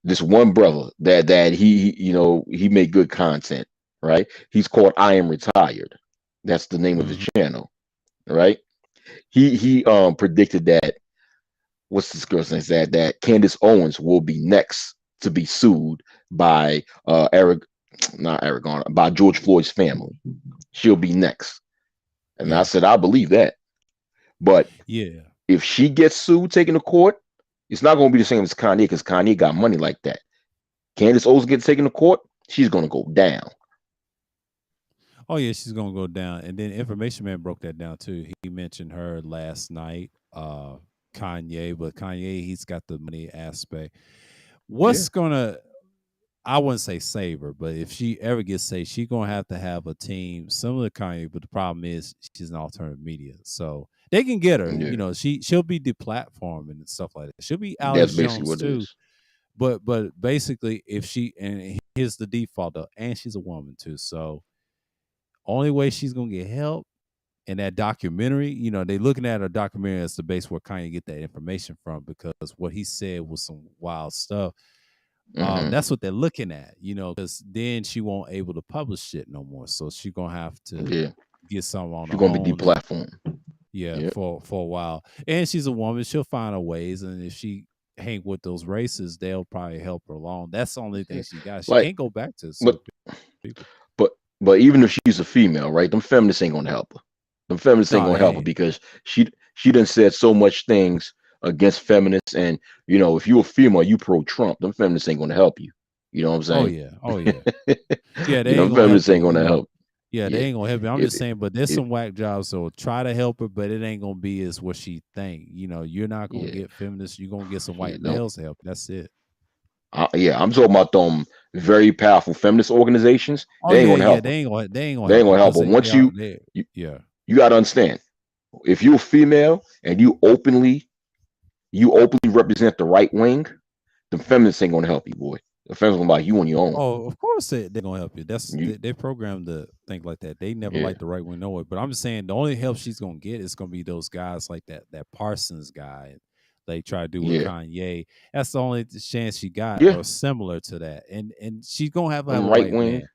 S3: this one brother that he made good content. right? He's called I Am Retired. That's the name of his
S1: Mm-hmm.
S3: channel, right? He predicted that, what's this girl's name? That Candace Owens will be next to be sued by Eric, not Eric Garner, by George Floyd's family. She'll be next. And I
S1: Yeah.
S3: said, I believe that. But
S1: Yeah.
S3: if she gets sued, taken to court, it's not going to be the same as Kanye because Kanye got money like that. Candace Owens gets taken to court, she's going to go down.
S1: Oh yeah, she's gonna go down. And then Information Man broke that down too. He mentioned her last night, Kanye, but Kanye, he's got the money aspect.
S3: Yeah.
S1: What's gonna, I wouldn't say save her, but if she ever gets saved, she's gonna have a team similar to Kanye. But the problem is she's an alternative media. So they can get her.
S3: Yeah.
S1: She'll be deplatforming and stuff like that. She'll be
S3: That's
S1: Alex
S3: basically
S1: Jones
S3: what it
S1: too.
S3: is.
S1: But basically if she, and here's the default though, and she's a woman too. So only way she's gonna get help in that documentary, they looking at a documentary as the base where Kanye get that information from, because what he said was some wild stuff.
S3: Hmm.
S1: That's what they're looking at, because then she won't able to publish it no more. So she gonna have to
S3: Yeah.
S1: get something on her
S3: She's going to be
S1: own, and
S3: deplatformed.
S1: yeah,
S3: Yeah.
S1: for a while. And she's a woman; she'll find her ways. And if she hang with those races, they'll probably help her along. That's the only thing
S3: Yeah.
S1: she got. She
S3: Like,
S1: can't go back to
S3: but
S1: certain people.
S3: but even if she's a female, right? Them feminists ain't gonna help her. Them feminists ain't
S1: No,
S3: gonna
S1: they
S3: help her
S1: ain't.
S3: because she done said so much things against feminists, and if you're a female, you pro Trump. Them feminists ain't gonna help you. You know what I'm
S1: Oh
S3: saying?
S1: yeah, oh yeah, yeah. They ain't
S3: Them
S1: gonna help
S3: feminists
S1: you.
S3: ain't gonna help.
S1: Yeah, they
S3: Yeah.
S1: ain't gonna help you. I'm
S3: If
S1: just saying, but there's
S3: if
S1: some whack jobs, so try to help her, but it ain't gonna be as what she think. You're not gonna
S3: yeah,
S1: get feminists. You're gonna get some
S3: yeah,
S1: white
S3: no,
S1: males to help. That's it.
S3: yeah, I'm talking about them very powerful feminist organizations.
S1: Oh
S3: They ain't
S1: yeah,
S3: gonna
S1: yeah.
S3: help her.
S1: They ain't gonna
S3: They ain't
S1: help you
S3: gonna help
S1: because
S3: her.
S1: they
S3: Once
S1: are they.
S3: you
S1: Yeah.
S3: you gotta understand, if you're a female and you openly represent the right wing, the feminists ain't gonna help you, boy. The feminists gonna be like, you on your own.
S1: Oh, of course they're gonna help you.
S3: You,
S1: They programmed to think like that. They never
S3: yeah,
S1: liked the right one, no way. But I'm just saying the only help she's gonna get is gonna be those guys like that Parsons guy. They try to do with
S3: yeah,
S1: Kanye. That's the only chance she got,
S3: yeah.
S1: or similar to that. And she's gonna have
S3: Them
S1: a
S3: right
S1: white
S3: wing,
S1: man.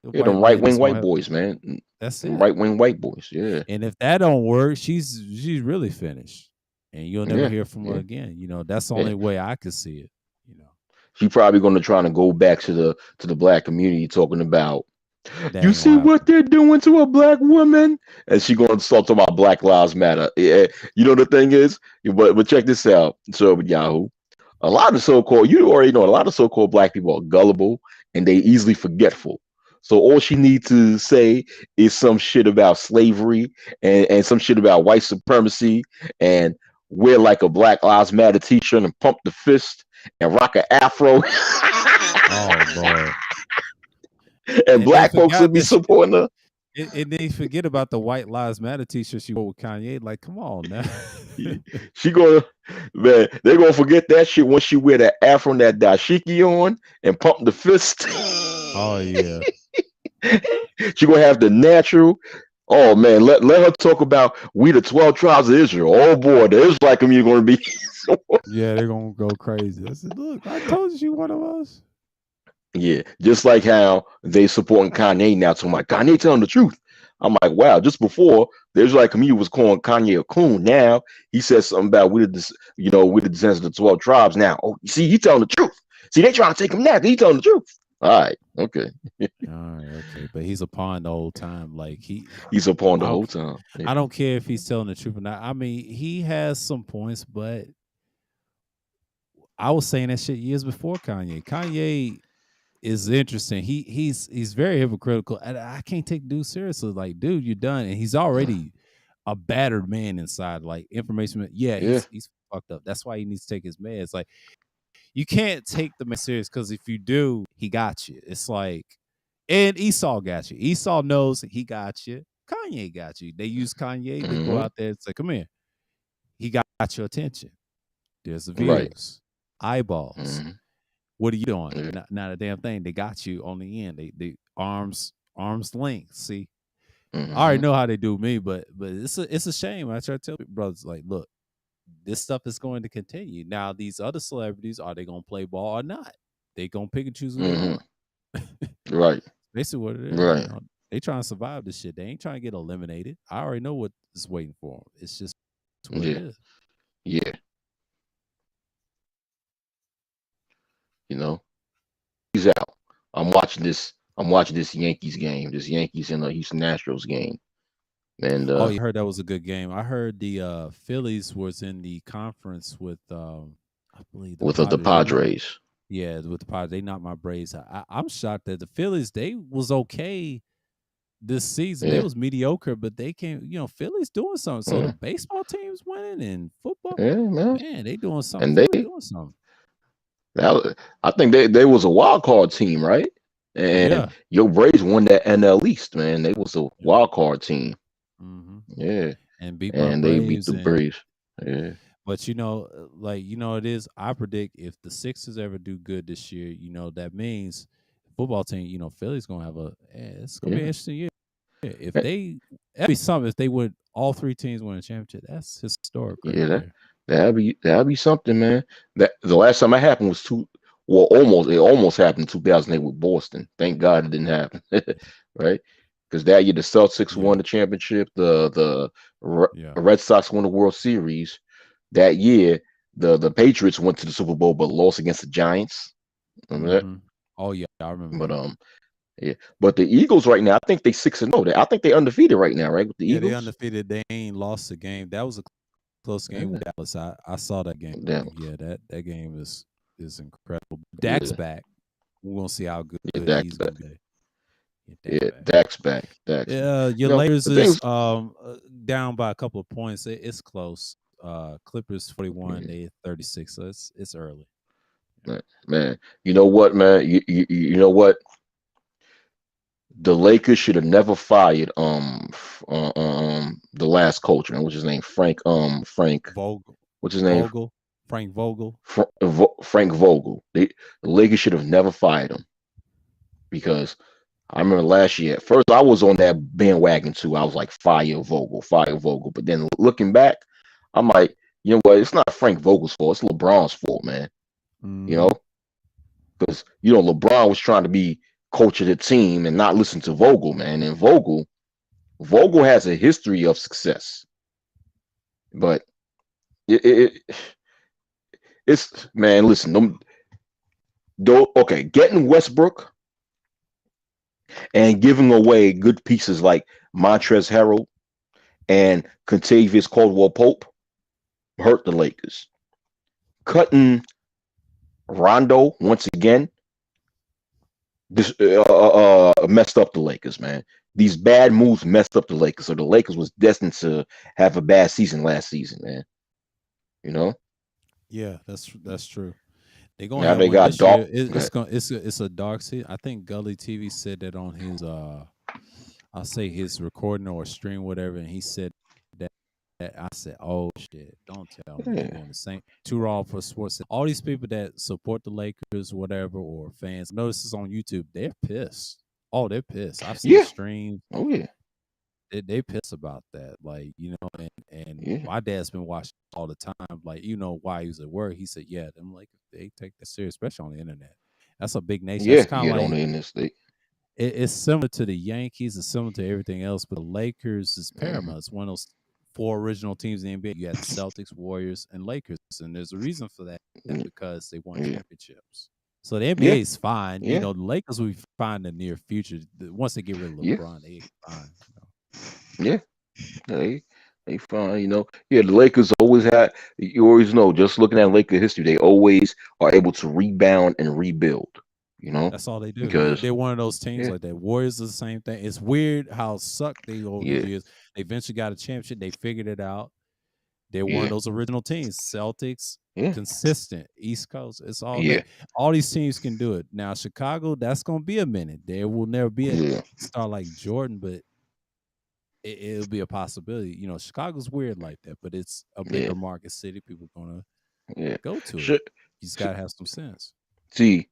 S1: The
S3: yeah, them
S1: white
S3: right
S1: man
S3: wing
S1: that's gonna
S3: white
S1: help.
S3: boys, man.
S1: That's
S3: Them
S1: it.
S3: right wing white boys, yeah,
S1: And if that don't work, she's really finished, and you'll never
S3: yeah,
S1: hear from her
S3: yeah,
S1: again. That's the
S3: yeah.
S1: only way I could see it. You know
S3: She probably gonna try to go back to the black community talking about,
S1: that
S3: you
S1: ain't
S3: see
S1: gonna
S3: what
S1: happen.
S3: they're doing to a black woman, and she gonna start talking about Black Lives Matter. Yeah, the thing is, but check this out. So with Yahoo, a lot of so-called, you already know, a lot of so-called black people are gullible and they easily forgetful. So all she needs to say is some shit about slavery and some shit about white supremacy and wear like a Black Lives Matter t-shirt and pump the fist and rock an afro.
S1: Oh Lord.
S3: And
S1: And they
S3: black folks will
S1: forgot
S3: be
S1: that she,
S3: supporting her.
S1: and they forget about the White Lives Matter T-shirt she wore with Kanye. Like, come on now.
S3: She gonna, man, they gonna forget that shit once she wear that afro and that dashiki on and pump the fist.
S1: Oh yeah,
S3: She gonna have the natural. Oh man, let her talk about we the 12 tribes of Israel. Oh boy, the Israelite community gonna be.
S1: yeah, they're gonna go crazy. I said, look, I told you she one of us.
S3: Yeah, just like how they supporting Kanye now. So I'm like, Kanye telling the truth. I'm like, wow. Just before the Israelite community was calling Kanye a coon. Now he says something about we the descendants of the 12 tribes. Now, oh, you see, he telling the truth. See, they trying to take him now. He telling the truth. All right, okay.
S1: All right, okay, but he's a pawn the whole time. Like
S3: He's a pawn the
S1: I
S3: whole
S1: don't,
S3: time. Yeah,
S1: I don't care if he's telling the truth or not. I mean, he has some points, but I was saying that shit years before Kanye. Kanye is interesting. He's very hypocritical, and I can't take dude seriously. Like, dude, you're done, and he's already a battered man inside. Like, information, yeah,
S3: yeah,
S1: he's fucked up. That's why he needs to take his meds. Like, you can't take the man serious because if you do, he got you. It's like, and Esau got you. Esau knows he got you. Kanye got you. They use Kanye to go
S3: hmm
S1: out there and say, "Come here." He got your attention. There's the
S3: right.
S1: views, eyeballs.
S3: hmm
S1: What are you doing?
S3: Yeah,
S1: Not a damn thing. They got you on the end. They arms length. See, I already
S3: hmm
S1: know how they do me, but it's a shame. I try to tell brothers like, look, this stuff is going to continue. Now, these other celebrities, are they gonna play ball or not? They gonna pick and choose who they
S3: hmm
S1: want.
S3: right.
S1: Basically what it is,
S3: Right.
S1: they trying to survive this shit. They ain't trying to get eliminated. I already know what is waiting for them. It's just what it
S3: Yeah.
S1: is.
S3: Yeah. You know, he's out. I'm watching this. I'm watching this Yankees game. This Yankees and the Houston Astros game. And
S1: Oh, you heard that was a good game. I heard the Phillies was in the conference with I believe the
S3: with the
S1: Padres. They not
S3: Padres.
S1: Yeah, with the Padres. They knocked my Braves out. I'm shocked that the Phillies, they was okay this season. They
S3: Yeah.
S1: was mediocre, but they came, Philly's doing something. So the
S3: Yeah.
S1: baseball team's winning and football,
S3: Yeah, man.
S1: man, they doing something.
S3: And
S1: Philly doing something.
S3: I think they was a wild card team, right? And
S1: Yeah.
S3: your Braves won that NL East, man. They was a
S1: Yeah.
S3: wild card team.
S1: Mm-hmm.
S3: Yeah.
S1: And beat my
S3: And they beat
S1: Braves.
S3: the Braves. Yeah.
S1: But it is. I predict if the Sixers ever do good this year, that means football team. Philly's gonna have it's gonna be an
S3: Yeah.
S1: interesting year. If that'd be something. If they would, all three teams win a championship. That's historic right
S3: Yeah,
S1: there.
S3: that'd be something, man. That the last time that happened was it almost happened in 2008 with Boston. Thank God it didn't happen, right? Because that year the Celtics
S1: Yeah,
S3: won the championship, the
S1: yeah.
S3: Red Sox won the World Series. That year, the Patriots went to the Super Bowl but lost against the Giants. Remember that?
S1: Mm-hmm. Oh yeah, I remember
S3: But
S1: that.
S3: yeah. But the Eagles right now, I think they 6-0. I think they undefeated right now, right? With the
S1: Yeah, they
S3: Eagles.
S1: undefeated. They ain't lost a game. That was a close game
S3: Yeah.
S1: with Dallas. I saw that game.
S3: Damn.
S1: Yeah, that game is incredible.
S3: Yeah.
S1: Dak's back. We're gonna see how good
S3: Yeah, Dak's
S1: he's
S3: back.
S1: gonna be.
S3: Yeah,
S1: Back.
S3: Dak's back. Dak's back.
S1: Yeah, your Lakers
S3: The
S1: is
S3: things.
S1: down by a couple of points. It's close. Clippers 41,
S3: Yeah,
S1: they 36. So it's early.
S3: man. You know what, man? You know what? The Lakers should have never fired the last coach, man. What's his name? Frank.
S1: Vogel,
S3: What's his name?
S1: Frank Vogel.
S3: Frank Vogel. The Lakers should have never fired him because I remember last year. At first, I was on that bandwagon too. I was like, fire Vogel, fire Vogel. But then looking back, I'm like, you know what? It's not Frank Vogel's fault. It's LeBron's fault, man. You know,
S1: Mm-hmm.
S3: because LeBron was trying to be coach of the team and not listen to Vogel, man. And Vogel has a history of success, but it's man. Listen, okay, getting Westbrook and giving away good pieces like Montrezl Harrell and Contavious Caldwell Pope hurt the Lakers. Cutting Rondo once again this messed up the Lakers, man. These bad moves messed up the Lakers. So the Lakers was destined to have a bad season last season, man. You know?
S1: Yeah, that's true. They're gonna
S3: Now
S1: have
S3: they
S1: one
S3: got
S1: this
S3: dark.
S1: year. It's a dark season. I think Gully TV said that on his I'll say his recording or stream, whatever, and he said that I said, "Oh shit, don't tell me they're
S3: Yeah,
S1: doing the same." Too raw for sports. All these people that support the Lakers, whatever, or fans. Notice this on YouTube. They're pissed. Oh, they're pissed. I've seen
S3: yeah.
S1: streams.
S3: Oh yeah,
S1: They pissed about that. Like, and
S3: yeah,
S1: my dad's been watching all the time. Like, why he was at work. He said, yeah, them like they take that serious, especially on the internet. That's a big nation. That's
S3: yeah.
S1: kind of
S3: Yeah, on
S1: like
S3: the internet state.
S1: it's similar to the Yankees, it's similar to everything else, but the Lakers is
S3: Mm-hmm.
S1: paramount. It's one of those four original teams in the NBA. You had the Celtics, Warriors, and Lakers. And there's a reason for that because they won
S3: Yeah,
S1: championships. So the
S3: yeah,
S1: NBA is fine.
S3: yeah,
S1: The Lakers will be fine in the near future. Once they get rid of
S3: yeah,
S1: LeBron, they fine.
S3: yeah. They fine, Yeah, the Lakers always had. You always know. Just looking at Laker history, they always are able to rebound and rebuild.
S1: That's all they do.
S3: Because
S1: They're one of those teams
S3: yeah,
S1: like that. Warriors is the same thing. It's weird how sucked they over those
S3: yeah,
S1: years. They eventually got a championship. They figured it out. They're one of
S3: yeah,
S1: those original teams. Celtics,
S3: yeah,
S1: consistent. East Coast. It's all
S3: yeah,
S1: all these teams can do it. Now Chicago, that's gonna be a minute. There will never be a
S3: yeah,
S1: star like Jordan, but it'll be a possibility. Chicago's weird like that, but it's a
S3: yeah,
S1: bigger market city. People gonna
S3: yeah.
S1: go to it.
S3: Sh-
S1: You just gotta have some sense.
S3: See,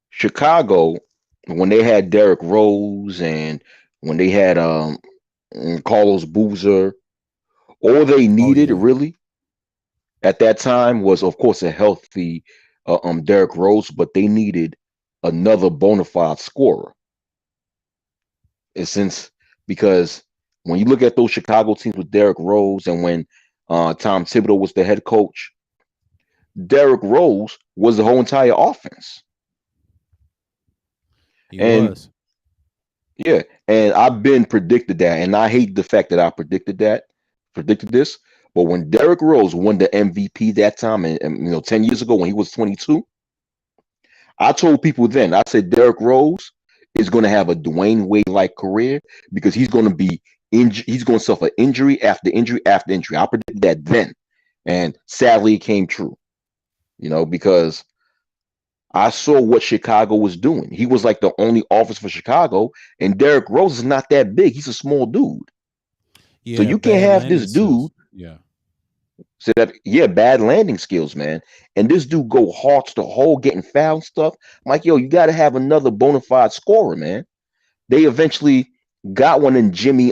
S3: Chicago, when they had Derrick Rose and when they had Carlos Boozer, all they
S1: Oh
S3: needed
S1: yeah.
S3: really at that time was, of course, a healthy Derrick Rose, but they needed another bona fide scorer. since because when you look at those Chicago teams with Derrick Rose and when Tom Thibodeau was the head coach, Derrick Rose was the whole entire offense.
S1: He
S3: And
S1: was.
S3: yeah, and I've been predicted that, and I hate the fact that I predicted this. But when Derrick Rose won the MVP that time, and 10 years ago when he was 22, I told people then, I said Derrick Rose is going to have a Dwayne Wade like career because he's going to be he's going to suffer injury after injury after injury. I predicted that then, and sadly it came true. Because I saw what Chicago was doing. He was like the only officer for Chicago, and Derrick Rose is not that big. He's a small dude. So
S1: Yeah,
S3: you can't
S1: bad
S3: have
S1: landing
S3: this dude
S1: skills. Yeah.
S3: say that, yeah, bad landing skills, man. And this dude go hearts to hole, getting foul stuff. I'm like, yo, you got to have another bona fide scorer, man. They eventually got one in Jimmy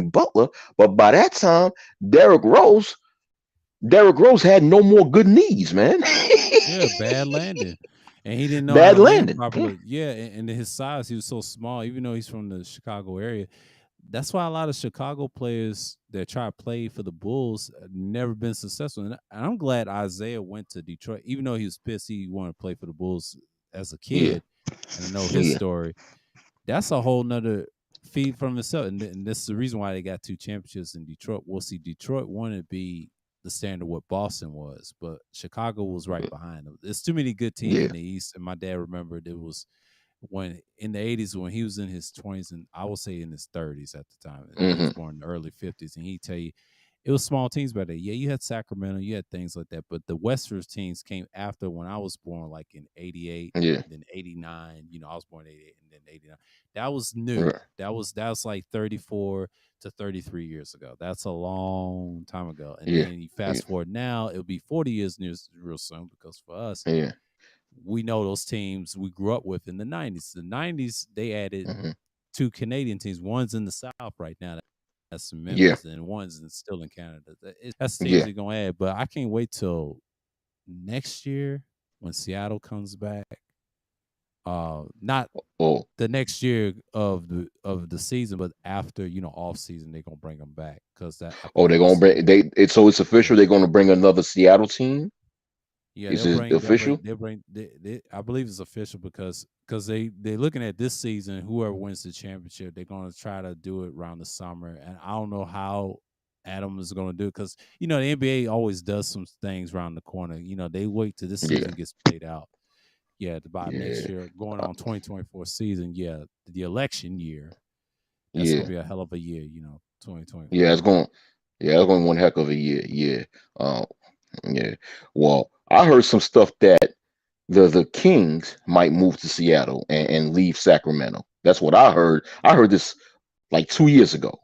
S3: Butler, but by that time, Derrick Rose, Derrick Rose had no more good knees, man.
S1: Yeah, bad landing. And he didn't know how
S3: Bad
S1: to land
S3: landing. Yeah,
S1: properly. Yeah, and his size, he was so small, even though he's from the Chicago area. That's why a lot of Chicago players that try to play for the Bulls never been successful. And I'm glad Isaiah went to Detroit, even though he was pissed he wanted to play for the Bulls as a
S3: yeah,
S1: kid. And I know his
S3: yeah,
S1: story. That's a whole nother feed from itself. And this is the reason why they got 2 championships in Detroit. We'll see, Detroit wanted to be the standard what Boston was, but Chicago was right behind them. There's too many good teams
S3: yeah.
S1: in the East. And my dad remembered it was when in the 80s when he was in his 20s and I will say in his 30s at the time. He
S3: Hmm.
S1: was born in the early 50s, and he'd tell you it was small teams back then. Yeah, you had Sacramento, you had things like that, but the Western teams came after when I was born, like in 88,
S3: Yeah,
S1: then 89. I was born in 88 and then 89. That was new.
S3: right.
S1: That was like 34 to 33 years ago. That's a long time ago. And
S3: Yeah,
S1: then you
S3: yeah,
S1: fast forward now, it'll be 40 years near real soon because for us,
S3: yeah.
S1: we know those teams we grew up with in the 90s. The 90s, they added
S3: Hmm.
S1: 2 Canadian teams. One's in the South right now. That's in
S3: Yeah,
S1: Memphis, and one's still in Canada. That's the teams
S3: yeah.
S1: they're going to add. But I can't wait till next year when Seattle comes back. Not
S3: Oh,
S1: the next year of the season, but after off season, they're gonna bring them back because that I
S3: oh,
S1: think
S3: they're
S1: that
S3: gonna
S1: was
S3: bring so it's
S1: yeah.
S3: official. They're gonna bring another Seattle team.
S1: Yeah,
S3: Is
S1: they'll
S3: it
S1: bring they'll bring
S3: official?
S1: they'll bring I believe it's official because they're looking at this season. Whoever wins the championship, they're gonna try to do it around the summer. And I don't know how Adam is gonna do it because the NBA always does some things around the corner. They wait till this
S3: Yeah,
S1: season gets played out. Yeah, about next
S3: yeah,
S1: year, going
S3: uh,
S1: on 2024 season. Yeah, the election year. That's gonna
S3: yeah,
S1: be a hell of a year.
S3: yeah.
S1: 2024.
S3: It's going one heck of a year. Yeah, uh, yeah. Well, I heard some stuff that the Kings might move to Seattle and leave Sacramento. That's what I heard. I heard this like 2 years ago,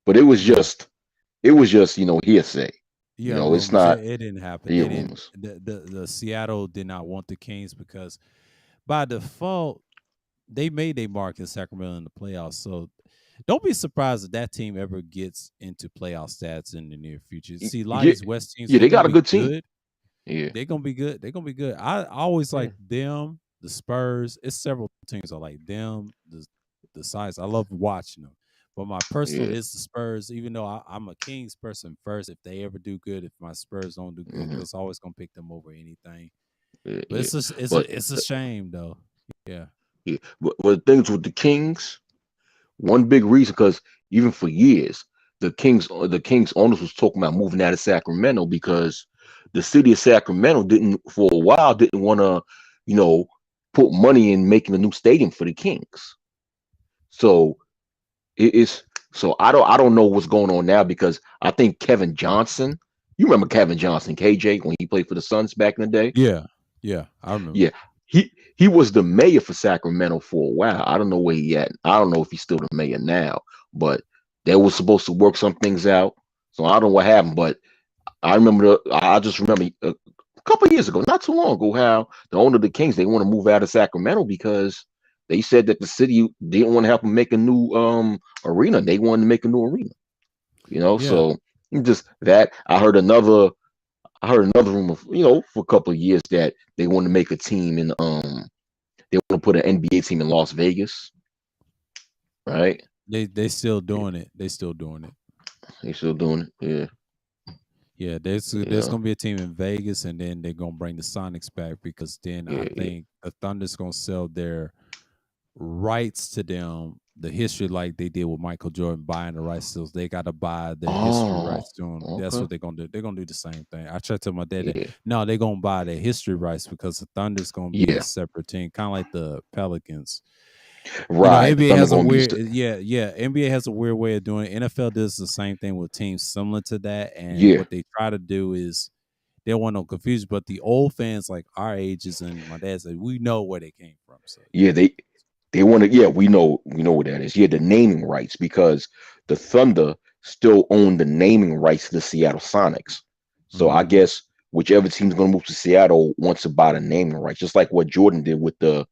S3: but
S1: Yeah.
S3: it was just hearsay.
S1: Yeah,
S3: It's
S1: rumors.
S3: not
S1: It didn't happen.
S3: yeah
S1: They didn't.
S3: rumors.
S1: The Seattle did not want the Kings because by default they made a mark in Sacramento in the playoffs. So don't be surprised if that team ever gets into playoff stats in the near future. See, a lot of
S3: Yeah,
S1: these West teams
S3: yeah.
S1: they're
S3: They
S1: gonna
S3: got a
S1: be
S3: good team.
S1: good.
S3: Yeah,
S1: They're gonna be good. They're gonna be good. I always
S3: yeah,
S1: like them, the Spurs. It's several teams I like them. The size. I love watching them. But my personal
S3: yeah.
S1: is the Spurs. Even though I'm a Kings person first, if they ever do good, if my Spurs don't do good,
S3: Hmm.
S1: because I'm always gonna pick them over anything.
S3: Yeah,
S1: But
S3: yeah.
S1: it's just it's
S3: But
S1: a it's a shame though. Yeah.
S3: yeah, but things with the Kings. One big reason, because even for years, the Kings owners was talking about moving out of Sacramento because the city of Sacramento didn't for a while didn't want to, you know, put money in making a new stadium for the Kings. So it is so I don't know what's going on now because I think Kevin Johnson, you remember Kevin Johnson, KJ, when he played for the Suns back in the day?
S1: Yeah. Yeah. I remember.
S3: Yeah, he was the mayor for Sacramento for a while. I don't know where he at. I don't know if he's still the mayor now, but they were supposed to work some things out. So I don't know what happened, but I just remember a couple of years ago, not too long ago, how the owner of the Kings they want to move out of Sacramento because they said that the city didn't want to help them make a new arena. They wanted to make a new arena.
S1: Yeah.
S3: So just that I heard another rumor, for a couple of years that they want to make a team in they want to put an NBA team in Las Vegas. right?
S1: They still
S3: Yeah,
S1: doing it. They still doing it.
S3: they still doing it. Yeah,
S1: Yeah, there's
S3: yeah,
S1: gonna be a team in Vegas, and then they're gonna bring the Sonics back because then I
S3: yeah, yeah,
S1: think the Thunder's gonna sell their rights to them. The history, like they did with Michael Jordan buying the rights, so they got to buy their history
S3: Oh,
S1: rights to them. That's
S3: okay.
S1: what they're gonna do. They're gonna do the same thing. I tried to tell my dad that
S3: Yeah,
S1: no, they're gonna buy their history rights because the Thunder's gonna be a
S3: yeah.
S1: separate team, kind of like the Pelicans.
S3: Right. The
S1: NBA
S3: Thunder
S1: has a
S3: gonna be
S1: weird yeah, NBA has a weird way of doing it. NFL does the same thing with teams similar to that, and
S3: yeah,
S1: what they try to do is they don't want no confusion. But the old fans, like our ages and my dad said, we know where they came from. So
S3: yeah. They want to. Yeah, we know what that is. Yeah, the naming rights because the Thunder still own the naming rights to the Seattle Sonics. So I
S1: hmm
S3: guess whichever team's gonna move to Seattle wants to buy the naming rights, just like what Jordan did with the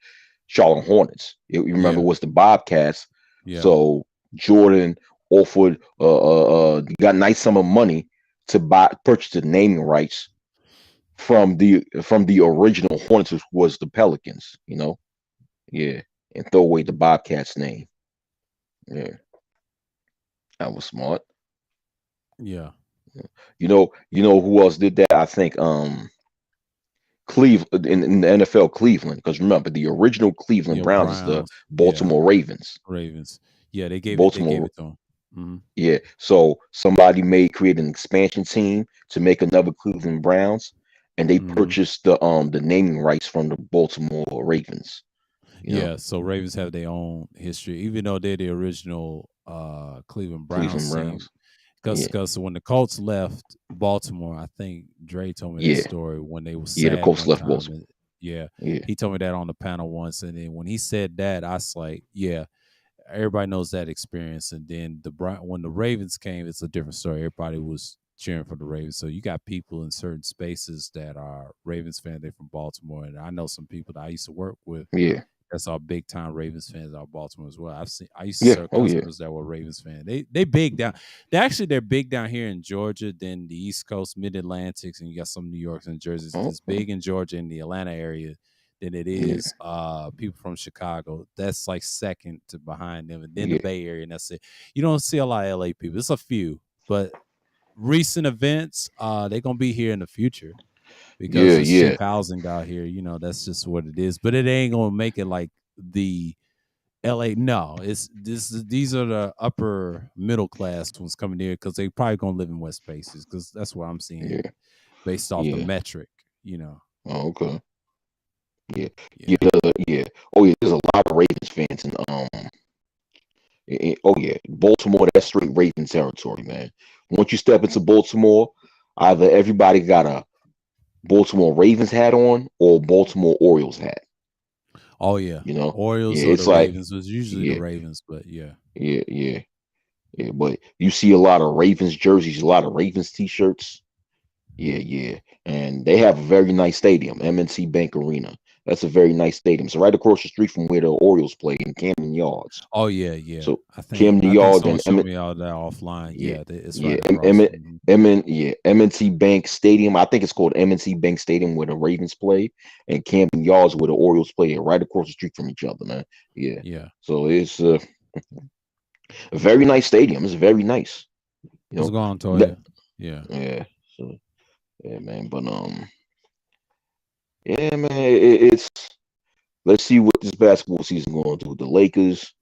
S3: Charlotte Hornets. You remember
S1: yeah,
S3: it was the Bobcats.
S1: yeah,
S3: So Jordan offered got a nice sum of money to purchase the naming rights from the original Hornets, which was the Pelicans. Yeah, and throw away the Bobcats name. Yeah, that was smart.
S1: yeah,
S3: You know who else did that? I think Cleveland in the NFL, Cleveland, because remember the original Cleveland
S1: yeah.
S3: Browns is the
S1: Browns, yeah,
S3: Baltimore Ravens.
S1: Ravens, yeah. They gave
S3: Baltimore,
S1: it to them. hmm
S3: yeah. So somebody may create an expansion team to make another Cleveland Browns, and they
S1: hmm
S3: purchased the naming rights from the Baltimore Ravens. You know,
S1: Yeah, so Ravens have their own history, even though they're the original Cleveland Browns
S3: Cleveland
S1: team.
S3: Browns.
S1: Because
S3: Yeah,
S1: because when the Colts left Baltimore, I think Dre told me that
S3: yeah,
S1: story when they was
S3: yeah. The
S1: sad
S3: Colts
S1: one
S3: left
S1: time.
S3: Baltimore.
S1: And yeah,
S3: Yeah,
S1: he told me that on the panel once, and then when he said that, I was like, yeah, everybody knows that experience. And then when the Ravens came, it's a different story. Everybody was cheering for the Ravens. So you got people in certain spaces that are Ravens fans. They're from Baltimore, and I know some people that I used to work with
S3: yeah,
S1: that's our big time Ravens fans out of Baltimore as well. I used to
S3: yeah.
S1: serve
S3: Oh yeah,
S1: customers that were Ravens fans. They big down. They're big down here in Georgia, then the East Coast, Mid Atlantics, and you got some New Yorks and Jerseys. It's
S3: okay.
S1: big in Georgia and the Atlanta area than it
S3: Yeah,
S1: is people from Chicago. That's like second to behind them, and then the
S3: yeah,
S1: Bay Area, and that's it. You don't see a lot of LA people. It's a few, but recent events, they're gonna be here in the future because
S3: yeah,
S1: it's cheap
S3: yeah,
S1: housing out here. That's just what it is. But it ain't gonna make it like the LA. No, it's this. These are the upper middle class ones coming here because they probably gonna live in West Spaces because that's what I'm seeing
S3: yeah,
S1: based off the
S3: yeah.
S1: metric. You know,
S3: Oh, okay. Yeah, yeah,
S1: yeah,
S3: yeah. Oh yeah, there's a lot of Ravens fans in oh yeah, Baltimore. That's straight Raven territory, man. Once you step into Baltimore, either everybody got a Baltimore Ravens hat on or Baltimore Orioles hat.
S1: oh yeah,
S3: You know, yeah,
S1: Orioles or the
S3: it's like
S1: Ravens was usually the
S3: yeah,
S1: Ravens, but yeah,
S3: yeah, yeah, yeah. But you see a lot of Ravens jerseys, a lot of Ravens t-shirts. Yeah, yeah. And they have a very nice stadium, M&T Bank Arena. That's a very nice stadium. It's right across the street from where the Orioles play in Camden Yards.
S1: oh yeah, yeah.
S3: So
S1: I think
S3: Camden
S1: I think
S3: Yards
S1: someone
S3: and
S1: showed me all that offline.
S3: yeah,
S1: Yeah, it's
S3: yeah,
S1: right across.
S3: Yeah, M&T Bank Stadium. I think it's called M&T Bank Stadium where the Ravens play, and Camden Yards where the Orioles play, right across the street from each other, man. Yeah.
S1: Yeah,
S3: So it's a very nice stadium. It's very nice. You
S1: what's
S3: know.
S1: going on,
S3: Ne-
S1: Toya? Yeah,
S3: yeah. So yeah, man. But yeah, man. It's let's see what this basketball season going to do. The Lakers,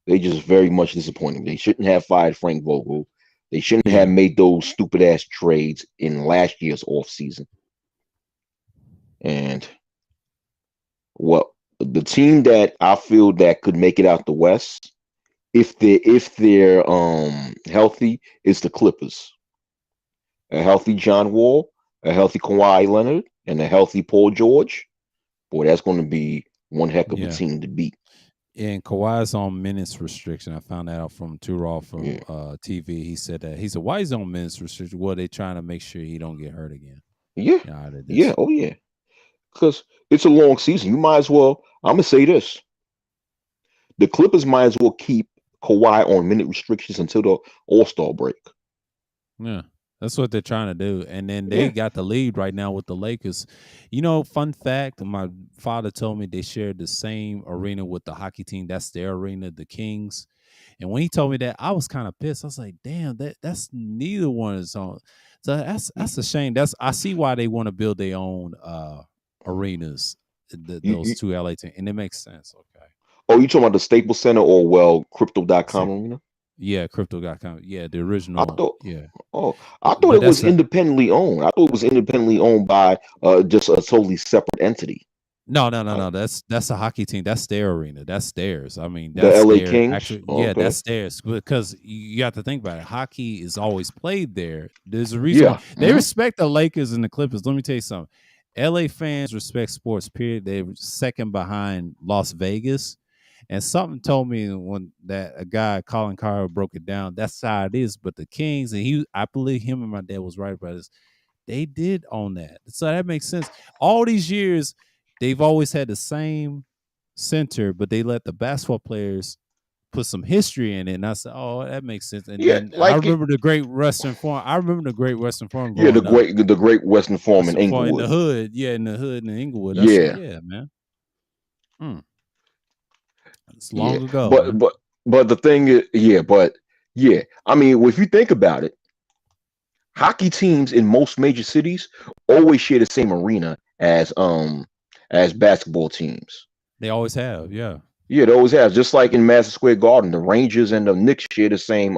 S3: they just very much disappointing. They shouldn't have fired Frank Vogel. They shouldn't have
S1: yeah,
S3: made those stupid ass trades in last year's off season. And what the team that I feel that could make it out the West, if they're healthy, is the Clippers. A healthy John Wall, a healthy Kawhi Leonard, and a healthy Paul George. Boy, that's going to be one heck of a
S1: yeah.
S3: team to beat.
S1: And Kawhi's on minutes restriction. I found that out from Turol from
S3: Yeah,
S1: TV. He said that. He said, "Why is he on minutes restriction? Well, they trying to make sure he don't get hurt again.
S3: yeah,
S1: Yeah, out of
S3: yeah.
S1: this.
S3: Oh yeah. Because it's a long season. You might as well. I'm gonna say this: the Clippers might as well keep Kawhi on minute restrictions until the All Star break.
S1: Yeah, that's what they're trying to do. And then they
S3: Yeah,
S1: got the lead right now with the Lakers. Fun fact: my father told me they shared the same arena with the hockey team. That's their arena, the Kings. And when he told me that, I was kind of pissed. I was like, damn, that's neither one is on. So that's a shame. I see why they want to build their own arenas,
S3: You,
S1: those
S3: you,
S1: two LA teams, and it makes sense. Okay.
S3: oh, you talking about the Staples Center or Crypto.com
S1: Same.
S3: arena?
S1: Yeah, crypto.com. Yeah, the
S3: I
S1: original.
S3: thought.
S1: Yeah.
S3: Oh, I
S1: Yeah,
S3: thought
S1: but
S3: it was
S1: that's a
S3: independently owned. I thought it was independently owned by just a totally separate entity.
S1: no. That's a hockey team. That's their arena. That's theirs. I mean,
S3: The
S1: that's
S3: LA
S1: their
S3: Kings.
S1: actually.
S3: Oh,
S1: Yeah,
S3: okay.
S1: that's theirs because you have to think about it. Hockey is always played there. There's a reason why
S3: Yeah.
S1: they
S3: Hmm.
S1: respect the Lakers and the Clippers. Let me tell you something. LA fans respect sports. Period. They're second behind Las Vegas. And something told me when that a guy, Colin Carr, broke it down. That's how it is. But the Kings, I believe him and my dad was right about this. They did own that. So that makes sense. All these years, they've always had the same center, but they let the basketball players put some history in it. And I said, oh, that makes sense. And
S3: Yeah,
S1: then I
S3: like it.
S1: remember the Great Western Forum. I remember the Great Western Forum
S3: Yeah,
S1: growing up.
S3: the Great Western Forum in
S1: Western Forum in the
S3: Inglewood.
S1: hood. Yeah, in the hood in Inglewood. That's
S3: Yeah,
S1: yeah, man. Hmm. It's
S3: yeah.
S1: long ago,
S3: But
S1: man.
S3: but but the thing is, yeah, but yeah. I mean, well, if you think about it, hockey teams in most major cities always share the same arena as basketball teams.
S1: They always have, yeah.
S3: Yeah, they always have. Just like in Madison Square Garden, the Rangers and the Knicks share the same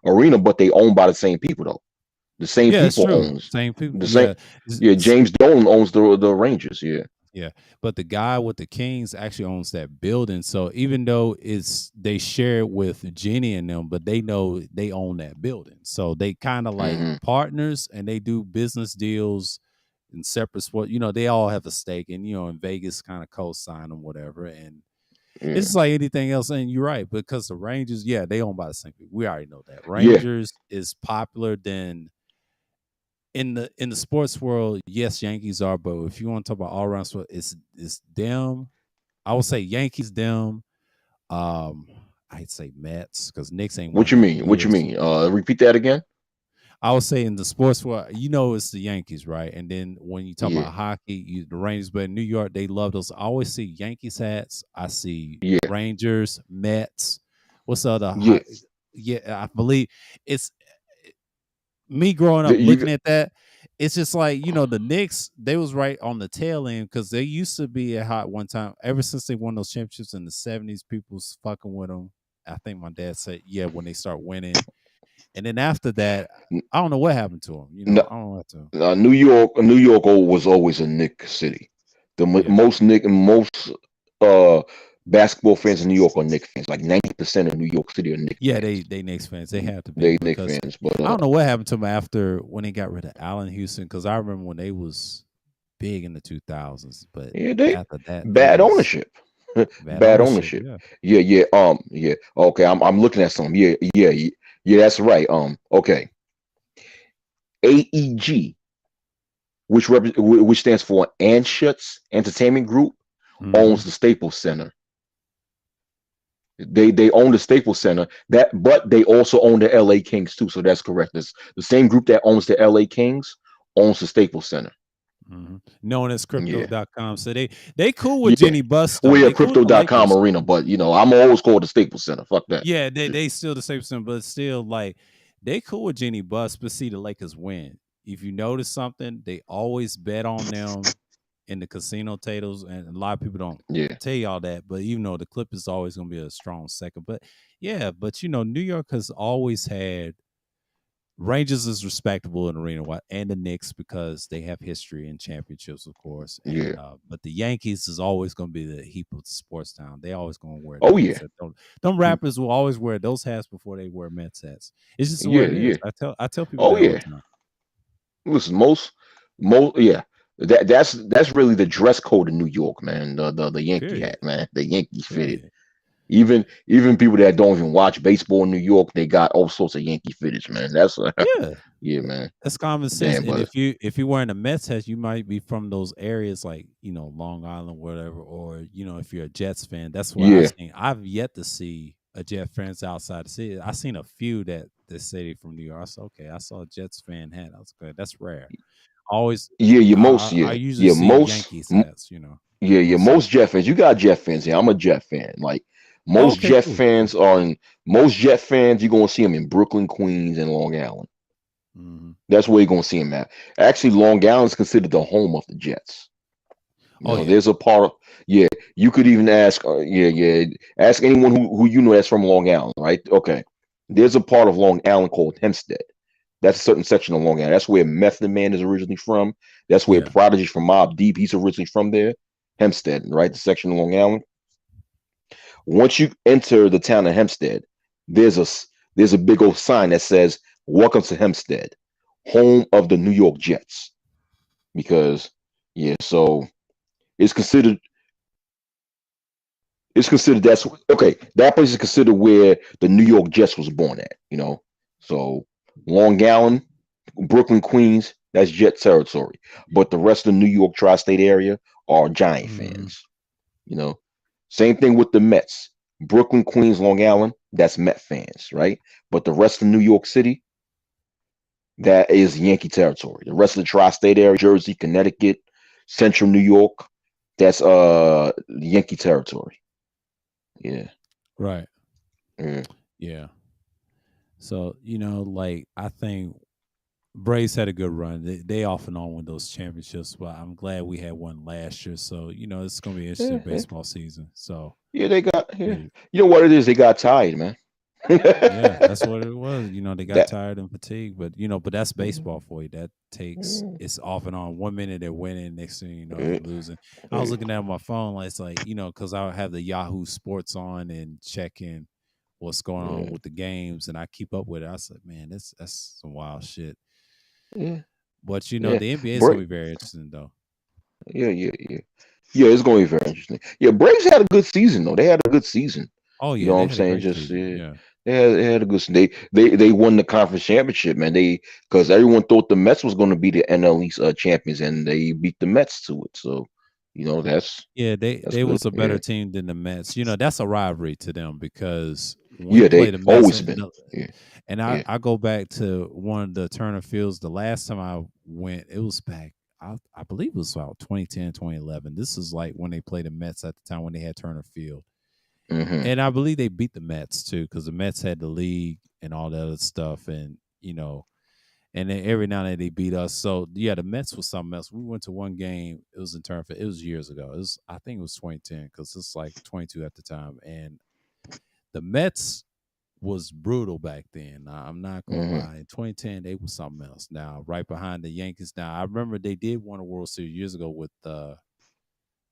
S3: arena, but they owned by the same people though. The same
S1: Yeah, it's
S3: people
S1: true.
S3: owns
S1: Same people.
S3: the same.
S1: Yeah.
S3: Yeah, James Dolan owns the Rangers. Yeah,
S1: Yeah, but the guy with the Kings actually owns that building. So even though it's they share it with Jenny and them, but they know they own that building. So they kind of like
S3: hmm
S1: partners and they do business deals in separate sport. They all have a stake and in Vegas kind of co-sign them, whatever. And it's
S3: yeah,
S1: just like anything else. And you're right, because the Rangers, yeah, they own by the same people. We already know that.
S3: yeah.
S1: Rangers is popular than in the sports world, yes, Yankees are, but if you want to talk about all around sport, it's them. I would say Yankees, them. Um, I'd say Mets because Knicks ain't
S3: What
S1: won
S3: you
S1: nothing
S3: mean?
S1: in
S3: What you
S1: years.
S3: mean? Repeat that again.
S1: I would say in the sports world, it's the Yankees, right? And then when you talk
S3: Yeah,
S1: about hockey, the Rangers, but in New York, they love those. I always see Yankees hats. I see
S3: yeah,
S1: Rangers, Mets. What's the other?
S3: yeah.
S1: Yeah, I believe it's me growing up
S3: You
S1: looking at that, it's just like the Knicks. They was right on the tail end because they used to be at hot one time. Ever since they won those championships in the '70s, people's fucking with them. I think my dad said, yeah, when they start winning, and then after that, I don't know what happened to them.
S3: no,
S1: I don't know what to.
S3: New York was always a Nick city.
S1: Yeah,
S3: Most uh basketball fans in New York are Nick fans. Like 90% of New York City are Nick
S1: yeah,
S3: fans.
S1: they Knicks fans. They have to be
S3: They Nick
S1: because
S3: fans, but
S1: I don't know what happened to them after when they got rid of Allen Houston. Because I remember when they was big in the 2000s, but
S3: yeah, they
S1: after that, they
S3: bad
S1: just
S3: ownership.
S1: bad
S3: Bad
S1: ownership.
S3: ownership.
S1: Yeah.
S3: Yeah, yeah, yeah. Okay, I'm looking at some. Yeah, that's right. Okay. AEG, which stands for Anschutz Entertainment Group,
S1: Mm-hmm.
S3: owns the Staples Center. They own the Staples Center, but they also own the LA Kings too. So that's correct. It's the same group that owns the LA Kings owns the Staples Center.
S1: Known as
S3: Yeah,
S1: crypto.com. So they cool with
S3: yeah.
S1: Jenny Buss though.
S3: We are
S1: They cool with the
S3: Crypto.com
S1: Lakers.
S3: arena, but I'm always called the Staples Center. Fuck that.
S1: Yeah, they still the same thing, but still like they cool with Jenny Buss, but see the Lakers win. If you notice something, they always bet on them in the casino titles, and a lot of people don't
S3: Yeah,
S1: tell y'all that. But even though the Clippers is always gonna be a strong second, but yeah, but New York has always had Rangers is respectable in arena and the Knicks because they have history and championships, of course.
S3: yeah.
S1: And but the Yankees is always going to be the heap of sports town. They always going to wear
S3: Oh
S1: Yankees
S3: yeah,
S1: hats. Them rappers will always wear those hats before they wear Mets hats. It's just what
S3: yeah,
S1: it is.
S3: yeah.
S1: I tell people
S3: Oh
S1: that all
S3: yeah.
S1: the time.
S3: Listen, most yeah. That's really the dress code in New York, man. The Yankee
S1: Period.
S3: hat, man. The Yankee fitted.
S1: Period.
S3: Even people that don't even watch baseball in New York, they got all sorts of Yankee fitteds, man. That's
S1: Yeah.
S3: yeah, man.
S1: That's common sense.
S3: Damn,
S1: And
S3: but
S1: if you're wearing a Mets hat, you might be from those areas like, Long Island, whatever, or if you're a Jets fan, that's what I've
S3: yeah,
S1: seen. I've yet to see a Jet fans outside the city. I've seen a few that say they from New York. I said, okay, I saw a Jets fan hat. I was good. That's rare. Always I usually see Yankees hats.
S3: yeah,
S1: On
S3: most
S1: stuff.
S3: Jet fans. You got Jet fans here. I'm a Jet fan. Like
S1: Oh,
S3: most
S1: okay,
S3: Jet
S1: cool, cool.
S3: fans are in Most Jet fans, you're gonna see them in Brooklyn, Queens, and Long Island.
S1: Mm-hmm.
S3: That's where you're gonna see them at. Actually, Long Island is considered the home of the Jets. You
S1: Oh
S3: know,
S1: yeah,
S3: there's a part of, yeah. You could even ask, ask anyone who you know that's from Long Island, right? Okay, there's a part of Long Island called Hempstead. That's a certain section of Long Island. That's where Method Man is originally from. That's where
S1: yeah,
S3: Prodigy from Mobb Deep, he's originally from there. Hempstead, right? The section of Long Island. Once you enter the town of Hempstead, there's a big old sign that says "Welcome to Hempstead, home of the New York Jets." Because yeah, so it's considered that's okay. That place is considered where the New York Jets was born at. You know, so Long Island, Brooklyn, Queens, that's Jet territory. But the rest of the New York tri-state area are Giant
S1: mm-hmm.
S3: fans. You know, same thing with the Mets. Brooklyn, Queens, Long Island, that's Met fans, right? But the rest of New York City, that is Yankee territory. The rest of the tri-state area, Jersey, Connecticut, Central New York, that's Yankee territory. Yeah.
S1: Right,
S3: Yeah.
S1: yeah. So like I think Braves had a good run. They off and on win those championships, but I'm glad we had one last year. So it's gonna be an interesting
S3: Yeah, yeah.
S1: baseball season. So
S3: Yeah, they got yeah.
S1: yeah,
S3: You know what it is? They got tired, man.
S1: yeah, that's what it was. They got
S3: That
S1: tired and fatigued, but but that's baseball for you. That takes it's off and on. 1 minute they're winning, next thing you know they're
S3: yeah,
S1: losing. I was
S3: yeah,
S1: looking at my phone, like it's like because I have the Yahoo Sports on and checking what's going on
S3: yeah,
S1: with the games, and I keep up with it. I said, man, that's some wild shit.
S3: yeah,
S1: But
S3: yeah.
S1: the NBA is
S3: Bra-
S1: gonna be very interesting though.
S3: yeah, yeah, yeah. Yeah, it's going to be very interesting. Yeah, Braves had a good season though. They had a good season.
S1: Oh
S3: You
S1: yeah,
S3: know what
S1: they
S3: I'm
S1: had a
S3: saying?
S1: great
S3: Just
S1: season.
S3: yeah,
S1: Yeah.
S3: they had a good. They won the conference championship, man. They because everyone thought the Mets was going to be the NL East champions, and they beat the Mets to it. So,
S1: Yeah, they
S3: that's
S1: they
S3: good.
S1: was a better
S3: Yeah,
S1: team than the Mets. That's a rivalry to them because when you
S3: yeah.
S1: play
S3: They
S1: the Mets
S3: always
S1: and
S3: been. Yeah,
S1: I
S3: yeah.
S1: I go back to one of the Turner Fields. The last time I went, it was back. I believe it was about 2010, 2011. This is like when they played the Mets at the time when they had Turner Field,
S3: Mm-hmm.
S1: and I believe they beat the Mets too because the Mets had the league and all that other stuff, and and then every now and then they beat us. So yeah, the Mets was something else. We went to one game. It was in turn for it was years ago. I think it was 2010 because it's like 22 at the time. And the Mets was brutal back then. Now, I'm not gonna
S3: Mm-hmm.
S1: lie. In 2010, they was something else. Now right behind the Yankees. Now I remember they did win a World Series years ago with